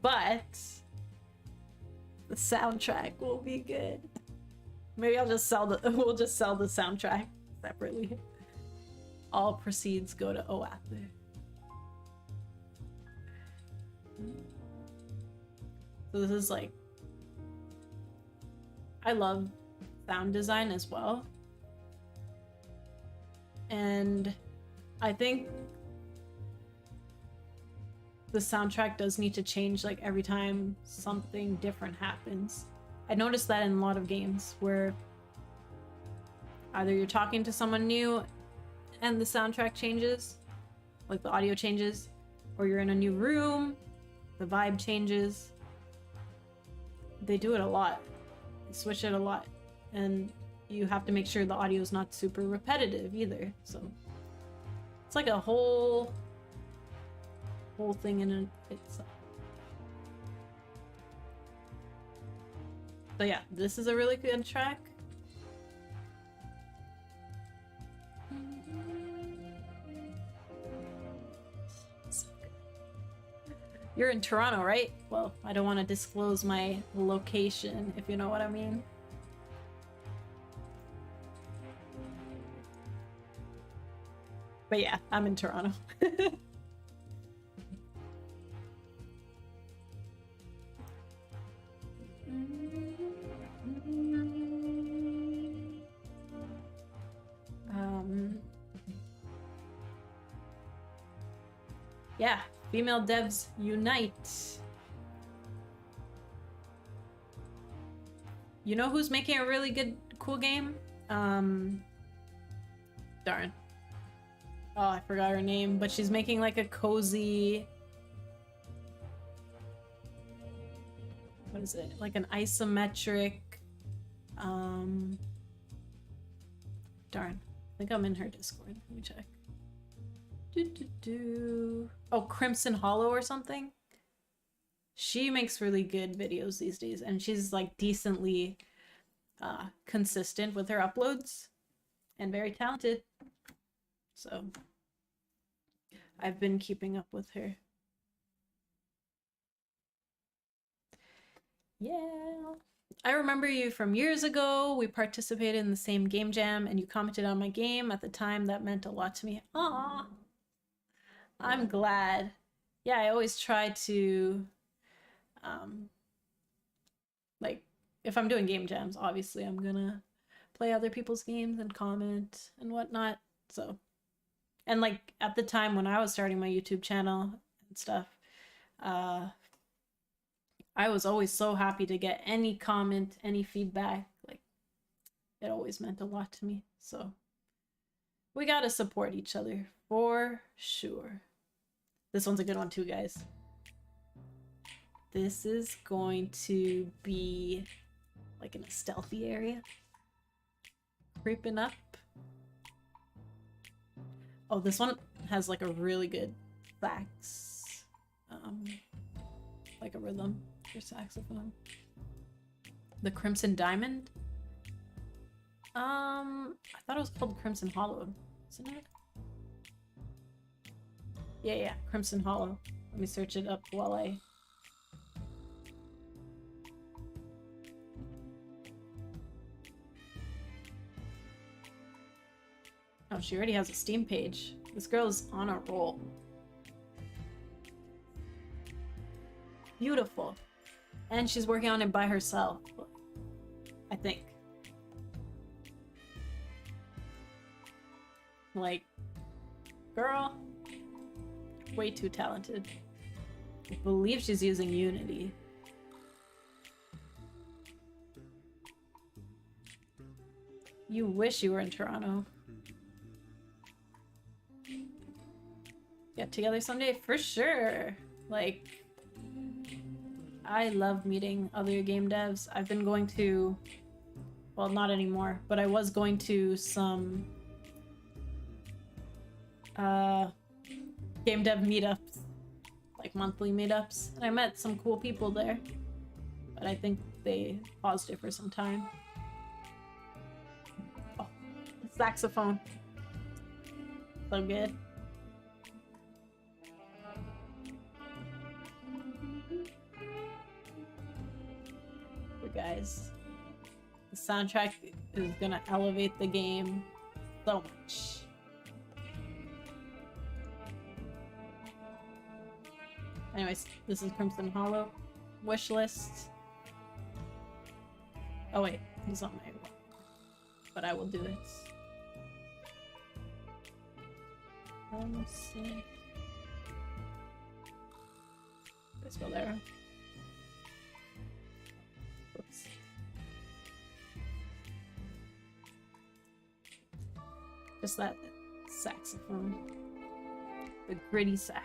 but the soundtrack will be good. Maybe I'll just sell we'll just sell the soundtrack separately. All proceeds go to Oathr. So this is like, I love sound design as well. And I think the soundtrack does need to change like every time something different happens. I noticed that in a lot of games where either you're talking to someone new and the soundtrack changes, like the audio changes, or you're in a new room, the vibe changes. They do it a lot. They switch it a lot. And you have to make sure the audio is not super repetitive either. So it's like a whole thing in itself. So yeah, this is a really good track. You're in Toronto, right? Well, I don't want to disclose my location, if you know what I mean. But yeah, I'm in Toronto. Yeah, female devs unite. You know who's making a really good, cool game? Darn. Oh, I forgot her name, but she's making like a cozy... What is it? Like an isometric... Darn. I think I'm in her Discord. Let me check. Oh, Crimson Hollow or something? She makes really good videos these days, and she's like decently consistent with her uploads and very talented. So I've been keeping up with her. Yeah. I remember you from years ago. We participated in the same game jam and you commented on my game at the time. That meant a lot to me. Aw. I'm glad. Yeah, I always try to like if I'm doing game jams, obviously I'm gonna play other people's games and comment and whatnot. So, and like at the time when I was starting my YouTube channel and stuff, I was always so happy to get any comment, any feedback. Like it always meant a lot to me. So we gotta support each other for sure. This one's a good one too, guys. This is going to be like in a stealthy area. Creeping up. Oh, this one has like a really good sax. Like a rhythm for saxophone. The Crimson Diamond. I thought it was called Crimson Hollow, isn't it? Yeah, Crimson Hollow. Let me search it up while I... Oh, she already has a Steam page. This girl's on a roll. Beautiful. And she's working on it by herself, I think. Like, girl, way too talented. I believe she's using Unity. You wish you were in Toronto. Get together someday? For sure. Like, I love meeting other game devs. I've been going to, well, not anymore, but I was going to some game dev meetups, like monthly meetups, and I met some cool people there, but I think they paused it for some time. Oh, saxophone. So good. You guys, the soundtrack is gonna elevate the game so much. Anyways, this is Crimson Hollow. Wish list. Oh wait, it's not my one. But I will do this. Let's see. Let's go there. Oops. Just that saxophone. The gritty sax.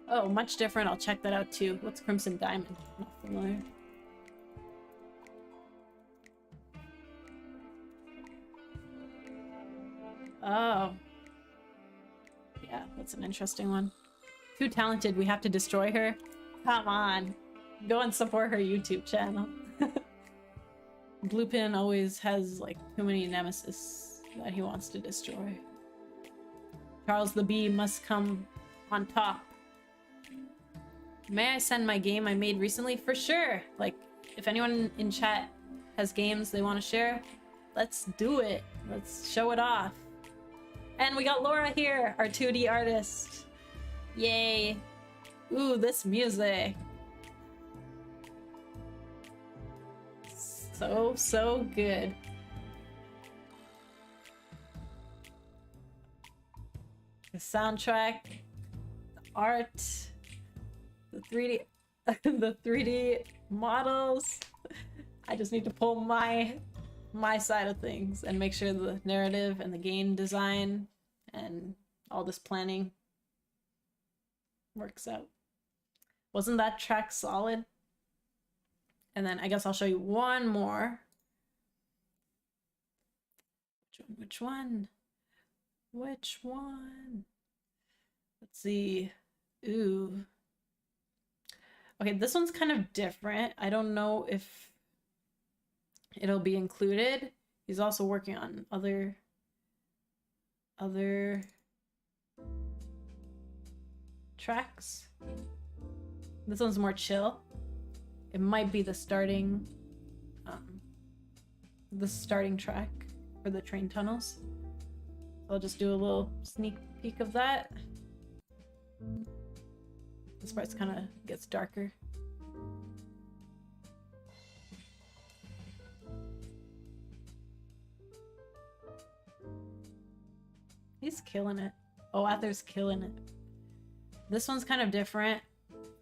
Oh, much different. I'll check that out too. What's Crimson Diamond? Not familiar. Oh. Yeah, that's an interesting one. Too talented, we have to destroy her? Come on. Go and support her YouTube channel. Bluepin always has like too many nemesis that he wants to destroy. Charles the Bee must come on top. May I send my game I made recently? For sure! Like, if anyone in chat has games they want to share, let's do it. Let's show it off. And we got Laura here, our 2D artist. Yay. Ooh, this music. So good. The soundtrack, the art, the 3D, the 3D models. I just need to pull my side of things and make sure the narrative and the game design and all this planning works out. Wasn't that track solid? And then I guess I'll show you one more. Which one? Let's see. Ooh. Okay, this one's kind of different. I don't know if it'll be included. He's also working on other tracks. This one's more chill. It might be the starting track for the train tunnels. I'll just do a little sneak peek of that. This part's kind of gets darker. He's killing it. Oathr's killing it. This one's kind of different.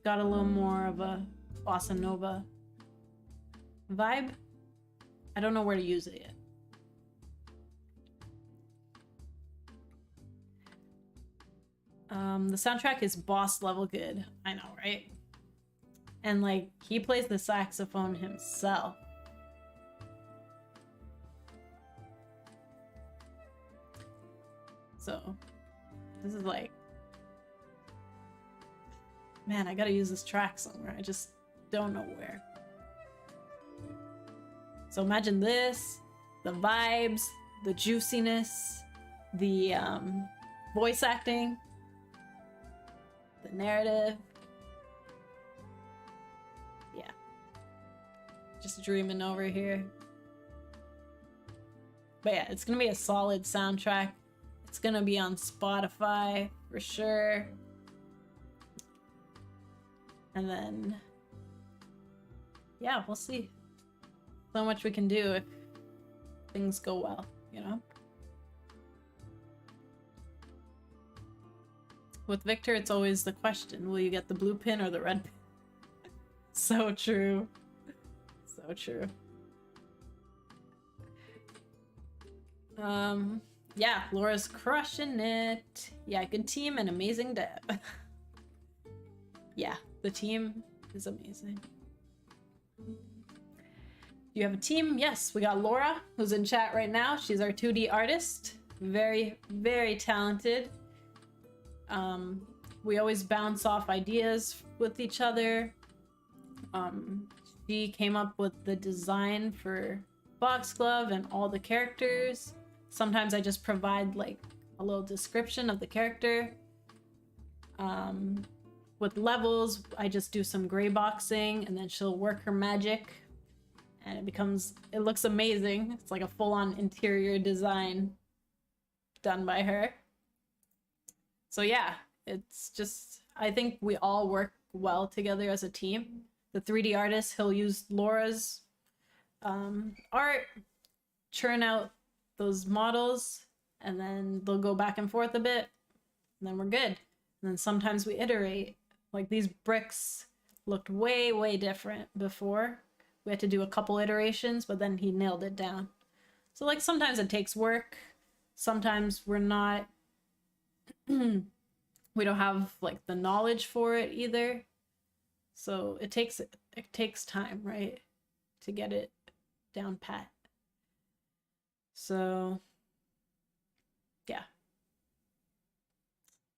Got a little more of a bossa nova vibe. I don't know where to use it yet. The soundtrack is boss level good. I know, right? And like, he plays the saxophone himself. So, this is like, man, I gotta use this track somewhere. I just don't know where. So imagine this, the vibes, the juiciness, the voice acting, the narrative. Yeah. Just dreaming over here. But yeah, it's gonna be a solid soundtrack. It's gonna be on Spotify for sure. And then, yeah, we'll see. So much we can do if things go well, you know? With Victor, it's always the question, will you get the blue pin or the red pin? So true. So true. Yeah, Laura's crushing it. Yeah, good team and amazing dev. Yeah, the team is amazing. You have a team? Yes, we got Laura, who's in chat right now. She's our 2D artist. Very, very talented. We always bounce off ideas with each other. She came up with the design for Foxglove and all the characters. Sometimes I just provide like a little description of the character. With levels, I just do some gray boxing and then she'll work her magic and it looks amazing. It's like a full-on interior design done by her. So yeah, it's just, I think we all work well together as a team. The 3D artist, he'll use Laura's art, churn out those models, and then they'll go back and forth a bit, and then we're good. And then sometimes we iterate. Like these bricks looked way, way different before. We had to do a couple iterations, but then he nailed it down. So like sometimes it takes work. Sometimes we're not, we don't have like the knowledge for it either. So it takes time, right? To get it down pat. So yeah.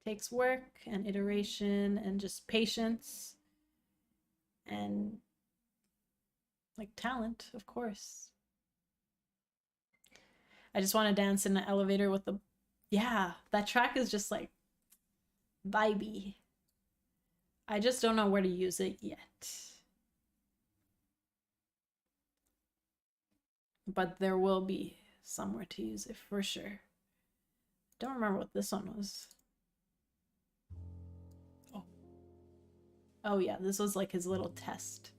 Takes work and iteration and just patience and like talent, of course. I just want to dance in the elevator with the, yeah, that track is just like vibey. I just don't know where to use it yet. But there will be somewhere to use it for sure. Don't remember what this one was. Oh yeah, this was like his little test.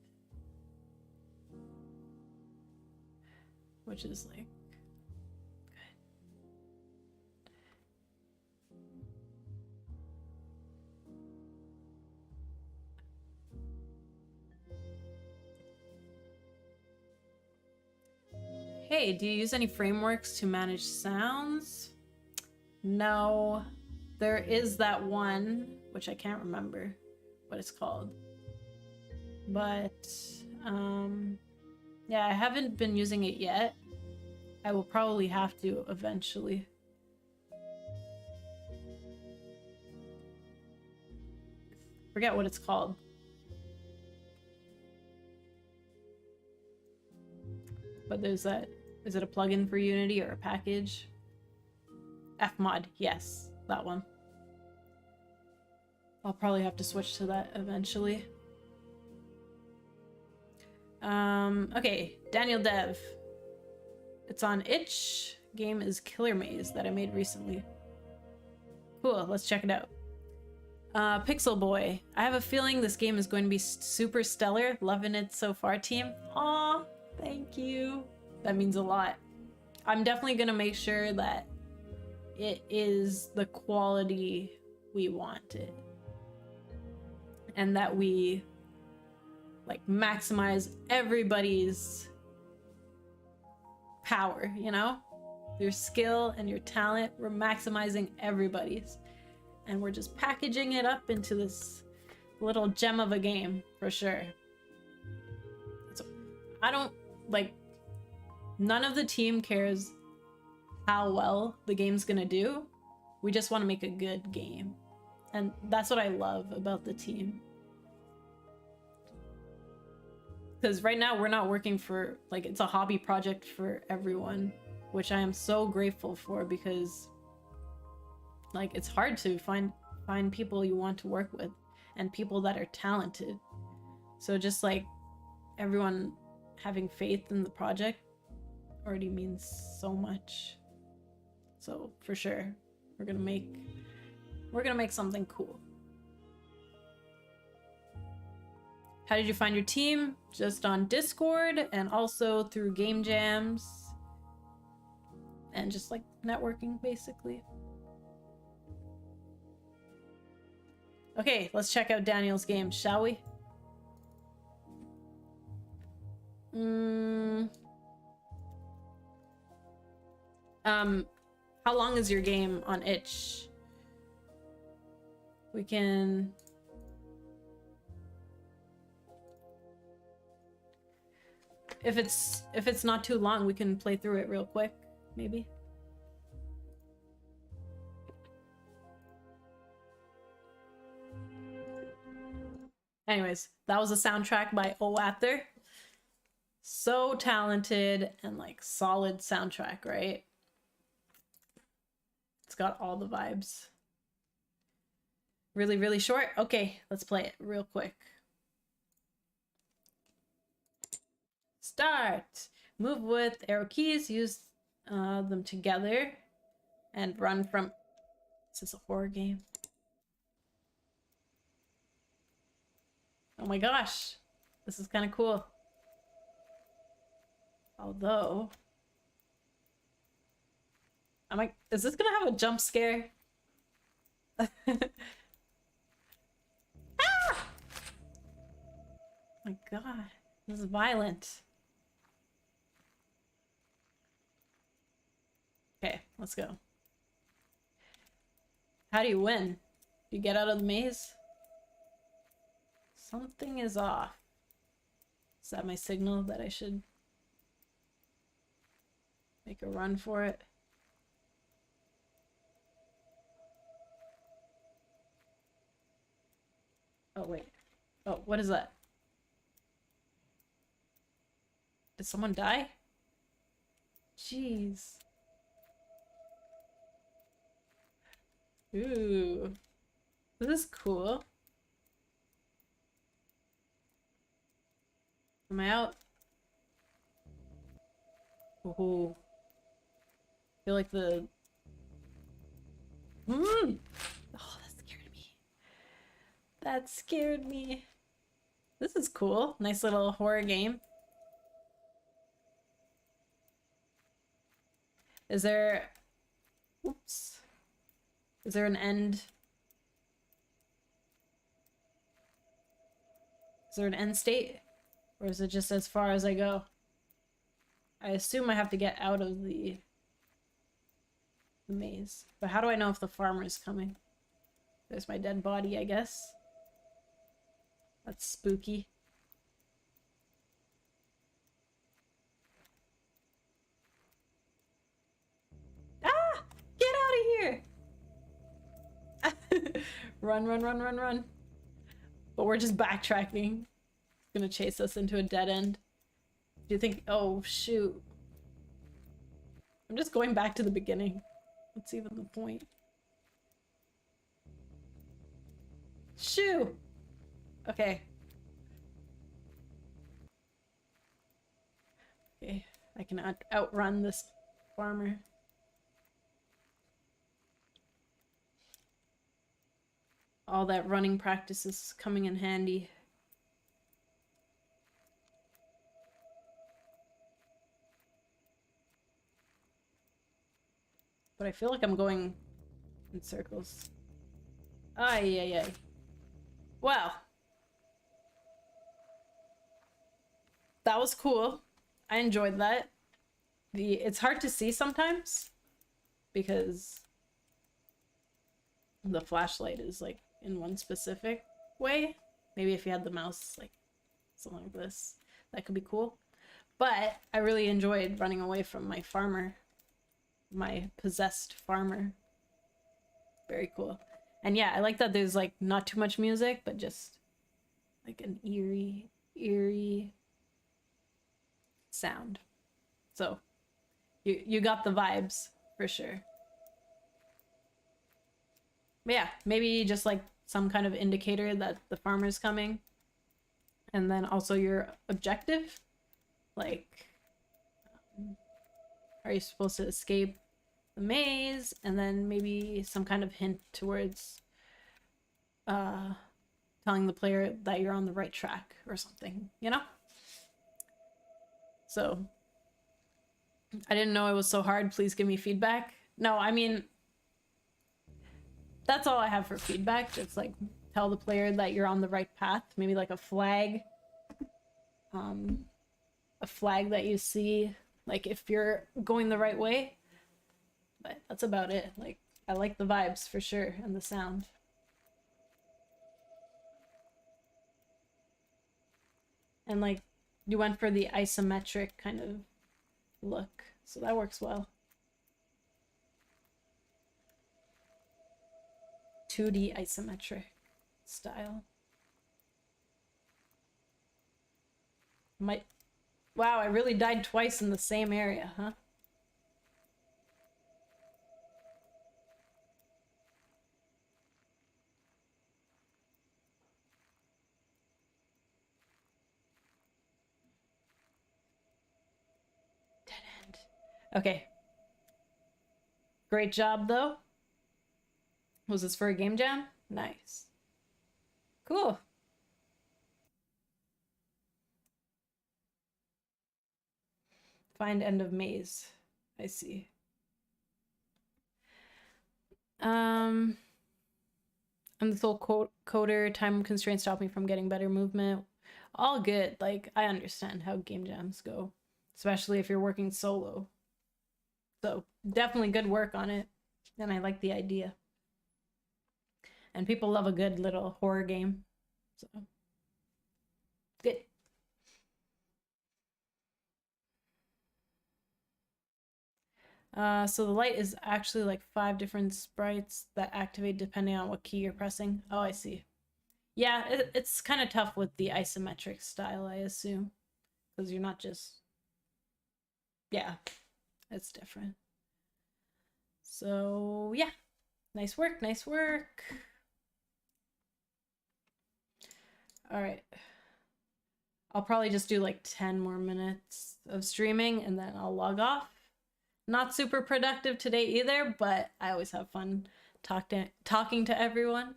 Which is like good. Hey, do you use any frameworks to manage sounds? No, there is that one, which I can't remember what it's called. But, yeah, I haven't been using it yet. I will probably have to eventually. Forget what it's called. But there's that. Is it a plugin for Unity or a package? Fmod, yes, that one. I'll probably have to switch to that eventually. Okay, Daniel Dev. It's on itch. Game is Killer Maze that I made recently. Cool, let's check it out. Pixel Boy. I have a feeling this game is going to be super stellar. Loving it so far, team. Aw, thank you. That means a lot. I'm definitely gonna make sure that it is the quality we want it. And that we like maximize everybody's power, you know? Your skill and your talent, we're maximizing everybody's. And we're just packaging it up into this little gem of a game, for sure. So, I don't, like, none of the team cares how well the game's gonna do. We just want to make a good game. And that's what I love about the team. Because right now we're not working for, like, it's a hobby project for everyone, which I am so grateful for, because like it's hard to find people you want to work with and people that are talented. So just like everyone having faith in the project already means so much. So for sure, we're gonna make something cool. How did you find your team? Just on Discord and also through game jams and just like networking, basically. Okay, let's check out Daniel's game, shall we? How long is your game on itch? We can... If it's not too long, we can play through it real quick, maybe. Anyways, that was a soundtrack by Oathr. So talented and like solid soundtrack, right? It's got all the vibes. Really, really short? Okay, let's play it real quick. Start. Move with arrow keys, use them together, and run from... Is this a horror game? Oh my gosh, this is kind of cool. Although, is this gonna have a jump scare? Ah! My god, this is violent. Okay, let's go. How do you win? Do you get out of the maze? Something is off. Is that my signal that I should make a run for it? Oh, wait. Oh, what is that? Did someone die? Jeez. Ooh. This is cool. Am I out? Oh. I feel like the... Oh, that scared me. That scared me. This is cool. Nice little horror game. Is there... Oops. Is there an end? Is there an end state? Or is it just as far as I go? I assume I have to get out of the maze. But how do I know if the farmer is coming? There's my dead body, I guess. That's spooky. Ah! Get out of here! Run, run, run, run, run. But we're just backtracking. It's gonna chase us into a dead end. Do you think... Oh, shoot. I'm just going back to the beginning. What's even the point? Shoo! Okay. Okay, I can outrun this farmer. All that running practice is coming in handy. But I feel like I'm going in circles. Ay, ay, ay. Wow. That was cool. I enjoyed that. It's hard to see sometimes because the flashlight is like in one specific way. Maybe if you had the mouse like something like this, that could be cool. But I really enjoyed running away from my farmer, my possessed farmer. Very cool. And yeah, I like that there's like not too much music, but just like an eerie sound. So you got the vibes for sure. But yeah, maybe just like some kind of indicator that the farmer's coming. And then also your objective. Like, are you supposed to escape the maze? And then maybe some kind of hint towards telling the player that you're on the right track or something, you know? So, I didn't know it was so hard. Please give me feedback. No, I mean, that's all I have for feedback. Just like tell the player that you're on the right path. Maybe like a flag. A flag that you see, like if you're going the right way. But that's about it. Like, I like the vibes for sure and the sound. And like, you went for the isometric kind of look, so that works well. 2D isometric style. Wow, I really died twice in the same area, huh? Dead end. Okay. Great job, though. Was this for a game jam? Nice. Cool. Find end of maze. I see. I'm the sole coder. Time constraints stop me from getting better movement. All good. Like, I understand how game jams go, especially if you're working solo. So definitely good work on it. And I like the idea. And people love a good little horror game. So good. So the light is actually like 5 different sprites that activate depending on what key you're pressing. Oh, I see. Yeah, it's kind of tough with the isometric style, I assume. Because you're not just... Yeah, it's different. So, yeah. Nice work, nice work. Alright. I'll probably just do like 10 more minutes of streaming and then I'll log off. Not super productive today either, but I always have fun talking to everyone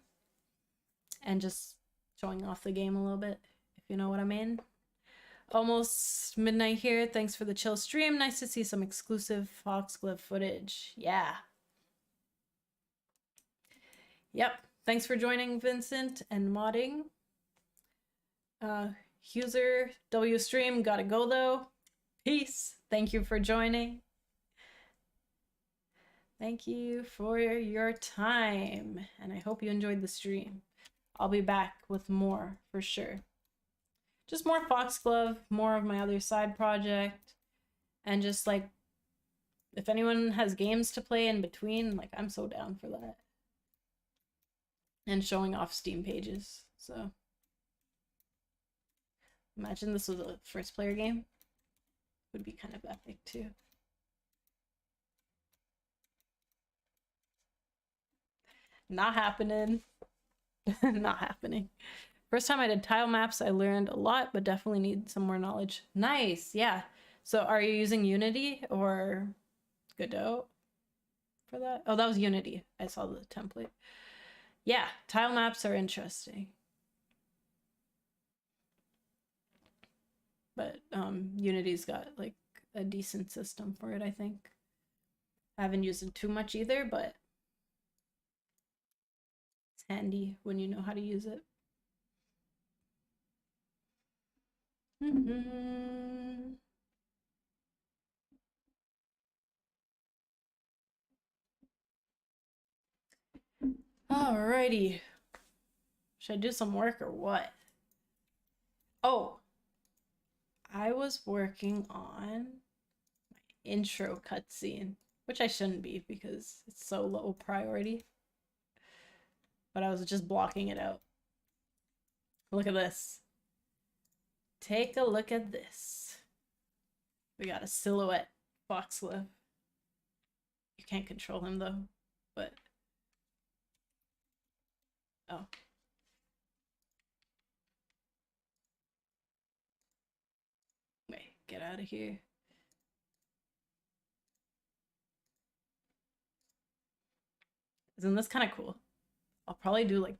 and just showing off the game a little bit, if you know what I mean. Almost midnight here. Thanks for the chill stream. Nice to see some exclusive Foxglove footage. Yeah. Yep. Thanks for joining, Vincent, and modding. User W stream. Gotta go though. Peace. Thank you for joining. Thank you for your time, and I hope you enjoyed the stream. I'll be back with more for sure. Just more Foxglove, more of my other side project, and just like, if anyone has games to play in between, like, I'm so down for that. And showing off Steam pages, so Imagine this was a first player game. Would be kind of epic too. Not happening. Not happening. First time I did tile maps, I learned a lot, but definitely need some more knowledge. Nice, yeah. So are you using Unity or Godot for that? Oh, that was Unity. I saw the template. Yeah, tile maps are interesting. But Unity's got like a decent system for it, I think. I haven't used it too much either, but it's handy when you know how to use it. Alrighty. Should I do some work or what? Oh, I was working on my intro cutscene, which I shouldn't be because it's so low priority. But I was just blocking it out. Look at this. Take a look at this. We got a silhouette Foxglove. You can't control him though, but oh. Wait, get out of here. Isn't this kind of cool? I'll probably do like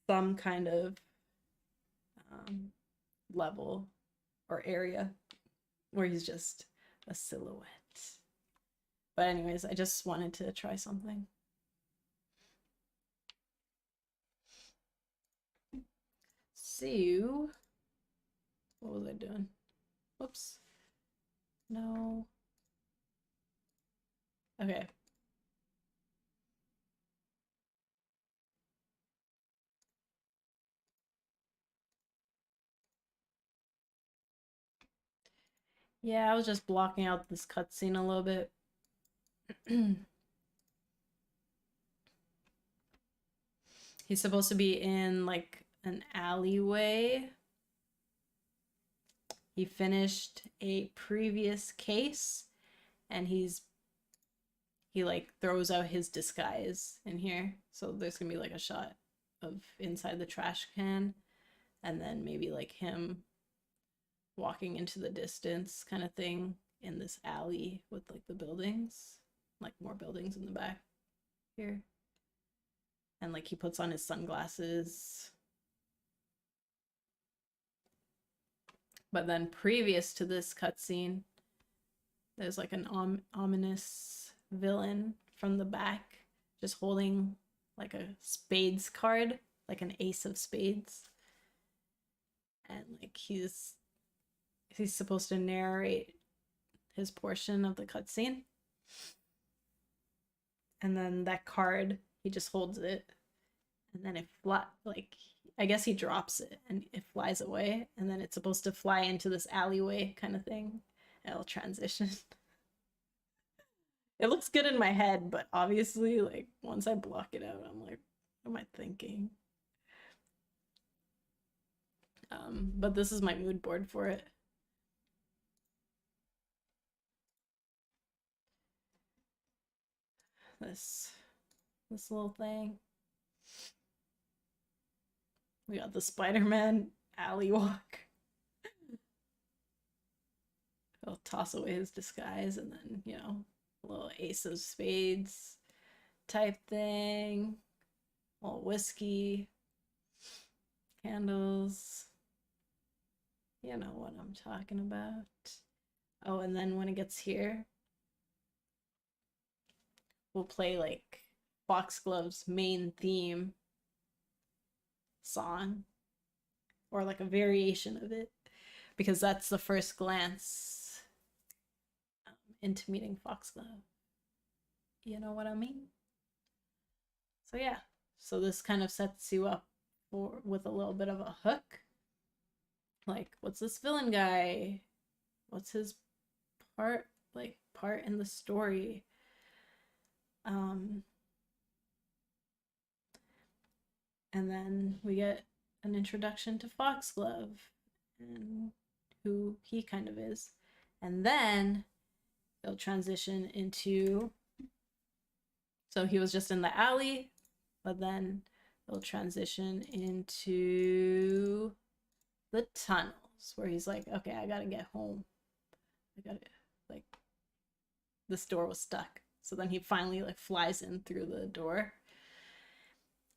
some kind of level or area where he's just a silhouette. But anyways, I just wanted to try something. So, what was I doing? Whoops. No. Okay. Yeah, I was just blocking out this cutscene a little bit. He's supposed to be in like an alleyway. He finished a previous case and he like throws out his disguise in here. So there's gonna be like a shot of inside the trash can and then maybe like him walking into the distance kind of thing in this alley with like the buildings, like more buildings in the back here. And like he puts on his sunglasses. But then previous to this cutscene, there's like an ominous villain from the back just holding like a spades card, like an ace of spades. And like he's supposed to narrate his portion of the cutscene. And then that card, he just holds it. And then it I guess he drops it and it flies away. And then it's supposed to fly into this alleyway kind of thing. And it'll transition. It looks good in my head, but obviously, like, once I block it out, I'm like, what am I thinking? But this is my mood board for it. This little thing. We got the Spider-Man alley walk. He'll toss away his disguise and then, you know, a little ace of spades type thing. A little whiskey. Candles. You know what I'm talking about. Oh, and then when it gets here, we'll play like Foxglove's main theme song or like a variation of it because that's the first glance into meeting Foxglove. You know what I mean? So yeah, so this kind of sets you up with a little bit of a hook. Like, what's this villain guy? What's his part in the story? And then we get an introduction to Foxglove and who he kind of is. And then it'll transition into, so he was just in the alley, but then it'll transition into the tunnels where he's like, okay, I gotta get home. I gotta, like, this door was stuck. So then he finally like flies in through the door.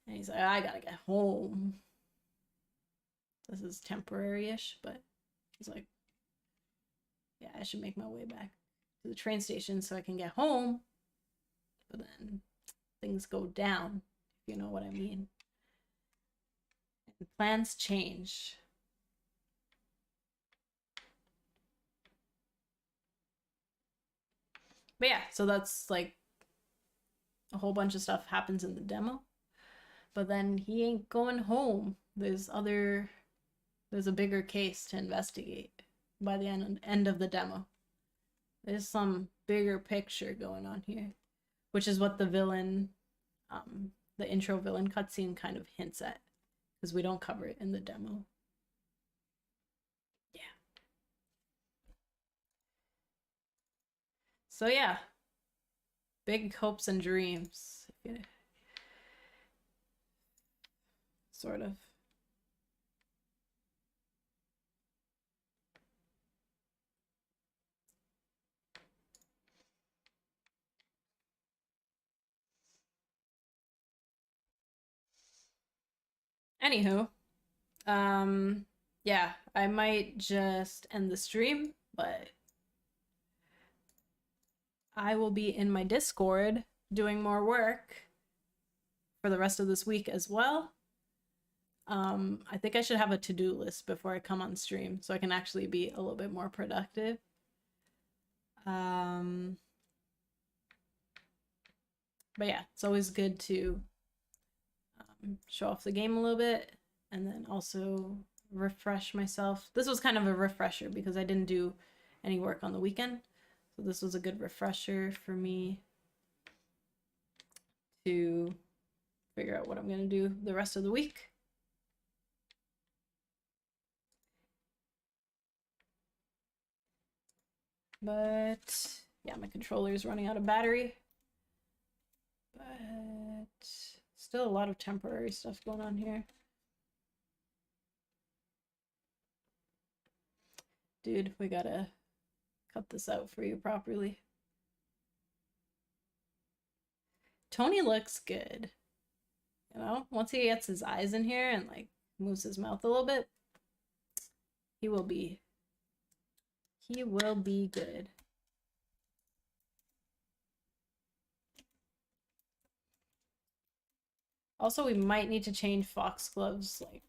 And he's like, I gotta get home. This is temporary-ish, but he's like, yeah, I should make my way back to the train station so I can get home. But then things go down, if you know what I mean. And plans change. But yeah, so that's like a whole bunch of stuff happens in the demo. But then he ain't going home. There's a bigger case to investigate by the end of the demo. There's some bigger picture going on here, which is what the villain, the intro villain cutscene kind of hints at, because we don't cover it in the demo. Yeah. So yeah, big hopes and dreams. Sort of. Anywho, yeah, I might just end the stream, but I will be in my Discord doing more work for the rest of this week as well. I think I should have a to-do list before I come on stream so I can actually be a little bit more productive. But yeah, it's always good to show off the game a little bit and then also refresh myself. This was kind of a refresher because I didn't do any work on the weekend. So this was a good refresher for me to figure out what I'm going to do the rest of the week. But yeah, my controller is running out of battery. But still a lot of temporary stuff going on here. Dude, we gotta cut this out for you properly. Tony looks good. You know, once he gets his eyes in here and like moves his mouth a little bit, he will be good. Also, we might need to change Foxglove's like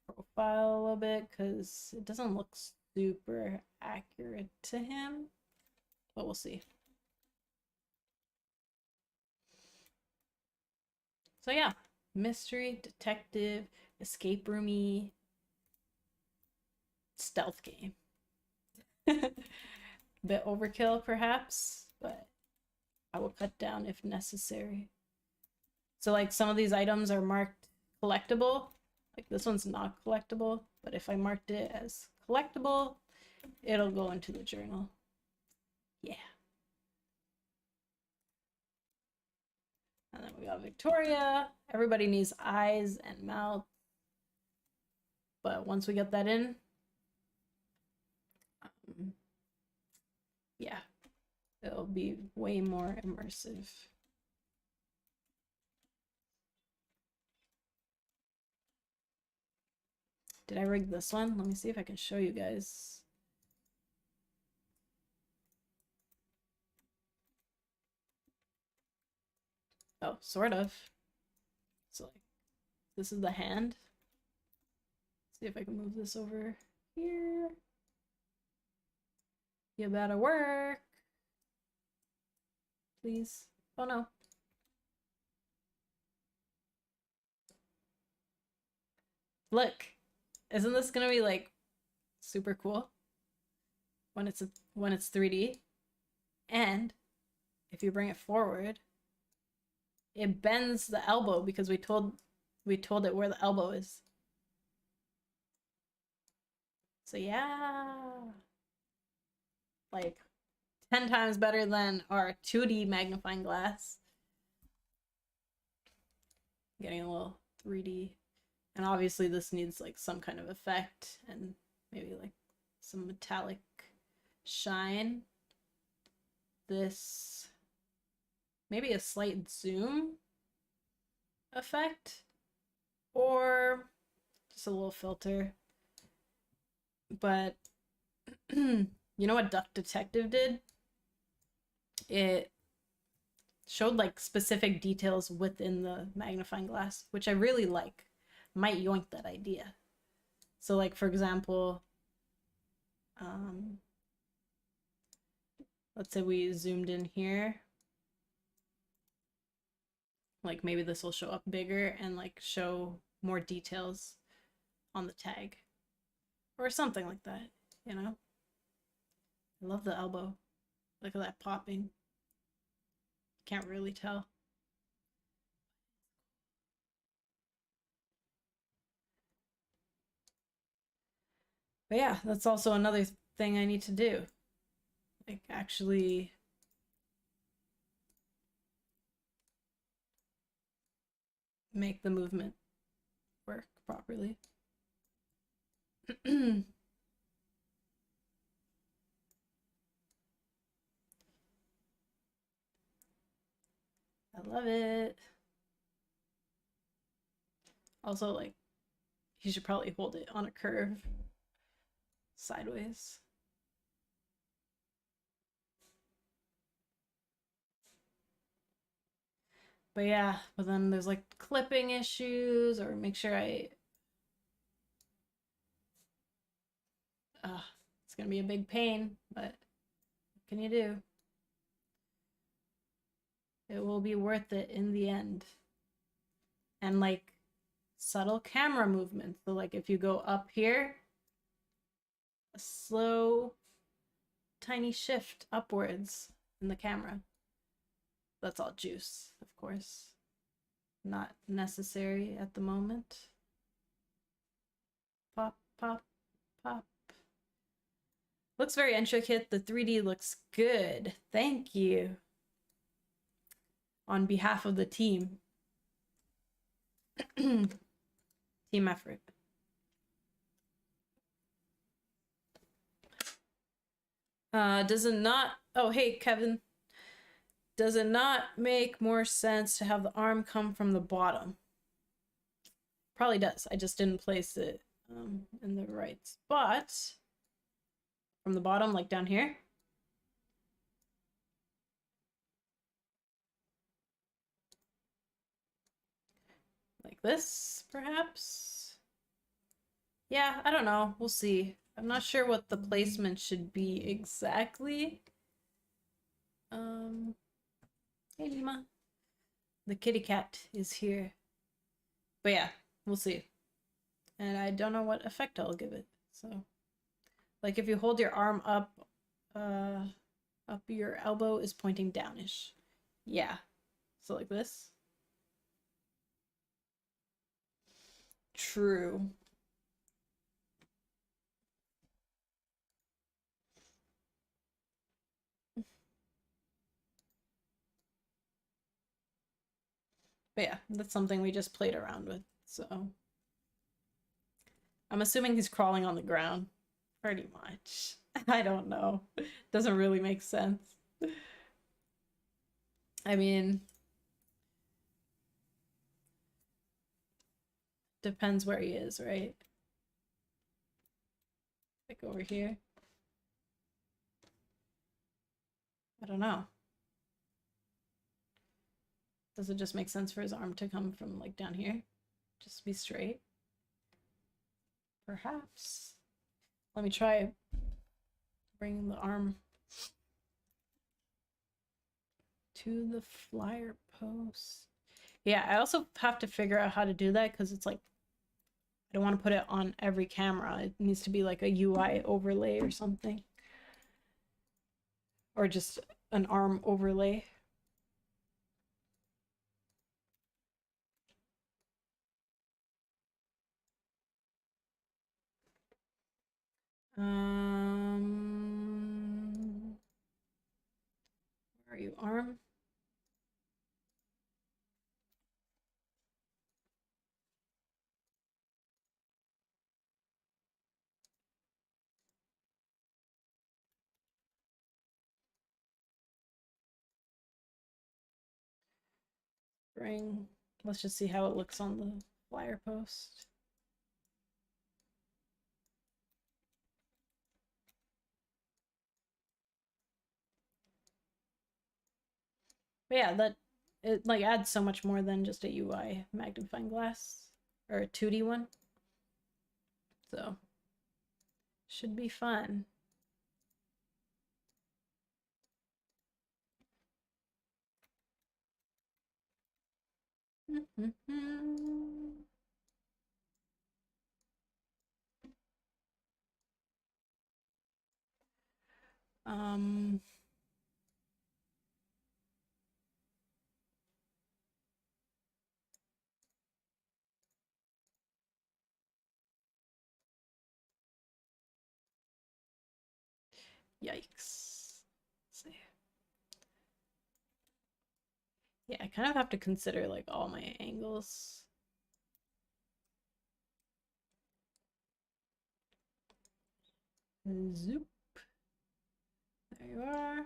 profile a little bit because it doesn't look super accurate to him, but we'll see. So yeah, mystery, detective, escape roomy, stealth game. Bit overkill perhaps, but I will cut down if necessary. So like some of these items are marked collectible. Like this one's not collectible, but if I marked it as collectible, it'll go into the journal. Yeah. And then we got Victoria. Everybody needs eyes and mouth. But once we get that in, yeah, it'll be way more immersive. Did I rig this one? Let me see if I can show you guys. Oh, sort of. So like, this is the hand. See if I can move this over here. You better work. Please. Oh no. Look, isn't this gonna be like super cool when it's 3D? And if you bring it forward, it bends the elbow because we told it where the elbow is. So yeah, like 10 times better than our 2D magnifying glass. Getting a little 3D. And obviously this needs like some kind of effect and maybe like some metallic shine. This, maybe a slight zoom effect or just a little filter. But you know what Duck Detective did? It showed like specific details within the magnifying glass, which I really like. Might yoink that idea. So like, for example, let's say we zoomed in here. Like maybe this will show up bigger and like show more details on the tag or something like that, you know? I love the elbow. Look at that popping. Can't really tell. But yeah, that's also another thing I need to do. Like actually make the movement work properly. I love it. Also, like, you should probably hold it on a curve sideways. But yeah, but then there's like clipping issues, or make sure it's gonna be a big pain, but what can you do? It will be worth it in the end. And like subtle camera movements. So like if you go up here, a slow, tiny shift upwards in the camera. That's all juice, of course. Not necessary at the moment. Pop, pop, pop. Looks very intricate. The 3D looks good. Thank you. On behalf of the team. Team effort. Does it not... Oh, hey, Kevin. Does it not make more sense to have the arm come from the bottom? Probably does. I just didn't place it in the right spot. From the bottom, like down here. Like this, perhaps? Yeah, I don't know. We'll see. I'm not sure what the placement should be exactly. Hey, Dama. The kitty cat is here. But yeah, we'll see. And I don't know what effect I'll give it. So, like if you hold your arm up, your elbow is pointing downish. Yeah. So like this. True. But yeah, that's something we just played around with. So I'm assuming he's crawling on the ground. Pretty much. I don't know. Doesn't really make sense. I mean, depends where he is, right? Like over here. I don't know. Does it just make sense for his arm to come from like down here? Just be straight? Perhaps. Let me try bringing the arm to the flyer post. Yeah, I also have to figure out how to do that because it's like, I don't want to put it on every camera. It needs to be like a UI overlay or something. Or just an arm overlay. Where are you, arm? Ring. Let's just see how it looks on the flyer post. But yeah, that it like adds so much more than just a UI magnifying glass or a 2D one. So should be fun. um Yikes. Let's see. Yeah, I kind of have to consider like all my angles. Zoop. There you are.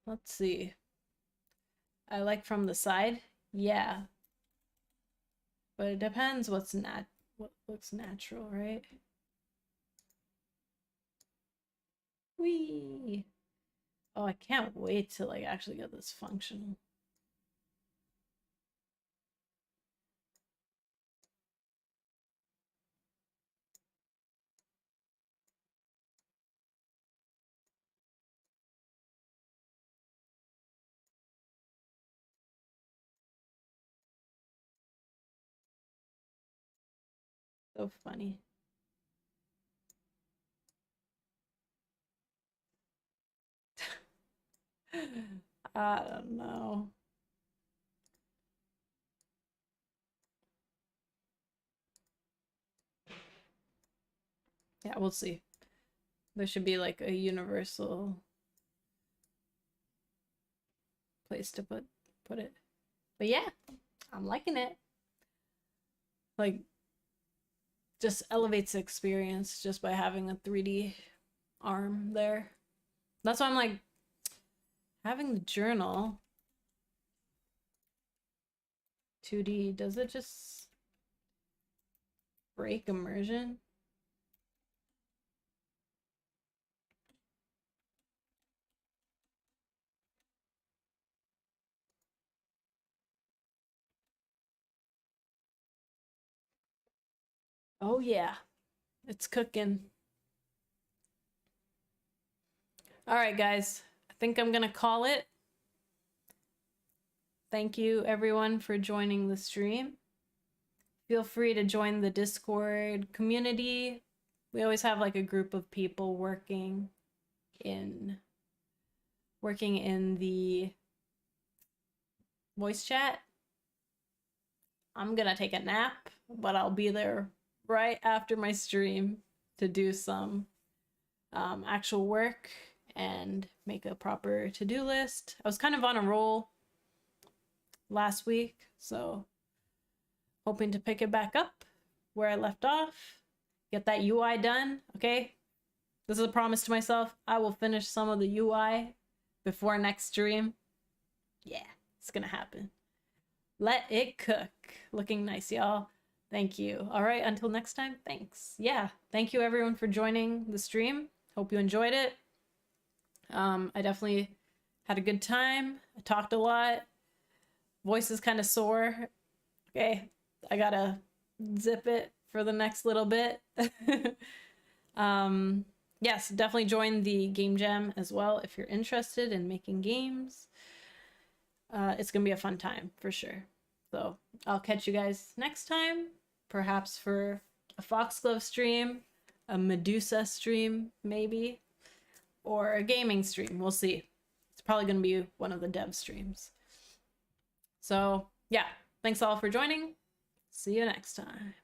Let's see. I like from the side. Yeah. But it depends what looks natural, right? Whee! Oh, I can't wait to like actually get this functional. So funny. I don't know. Yeah, we'll see. There should be like a universal place to put it. But yeah, I'm liking it. Like just elevates the experience just by having a 3D arm there. That's why I'm like having the journal 2D, does it just break immersion? Oh yeah, it's cooking. All right, guys, I think I'm gonna call it. Thank you everyone for joining the stream. Feel free to join the Discord community. We always have like a group of people working in the voice chat. I'm gonna take a nap, but I'll be there right after my stream to do some actual work and make a proper to-do list. I was kind of on a roll last week, so hoping to pick it back up where I left off, get that UI done. Okay, this is a promise to myself. I will finish some of the UI before next stream. Yeah, it's gonna happen. Let it cook. Looking nice, y'all. Thank you. All right, until next time, thanks. Yeah, thank you everyone for joining the stream. Hope you enjoyed it. I definitely had a good time. I talked a lot. Voice is kind of sore. Okay, I gotta zip it for the next little bit. Yes, definitely join the game jam as well if you're interested in making games. It's gonna be a fun time for sure. So I'll catch you guys next time, perhaps for a Foxglove stream, a Medusa stream maybe, or a gaming stream. We'll see. It's probably gonna be one of the dev streams. So yeah, thanks all for joining. See you next time.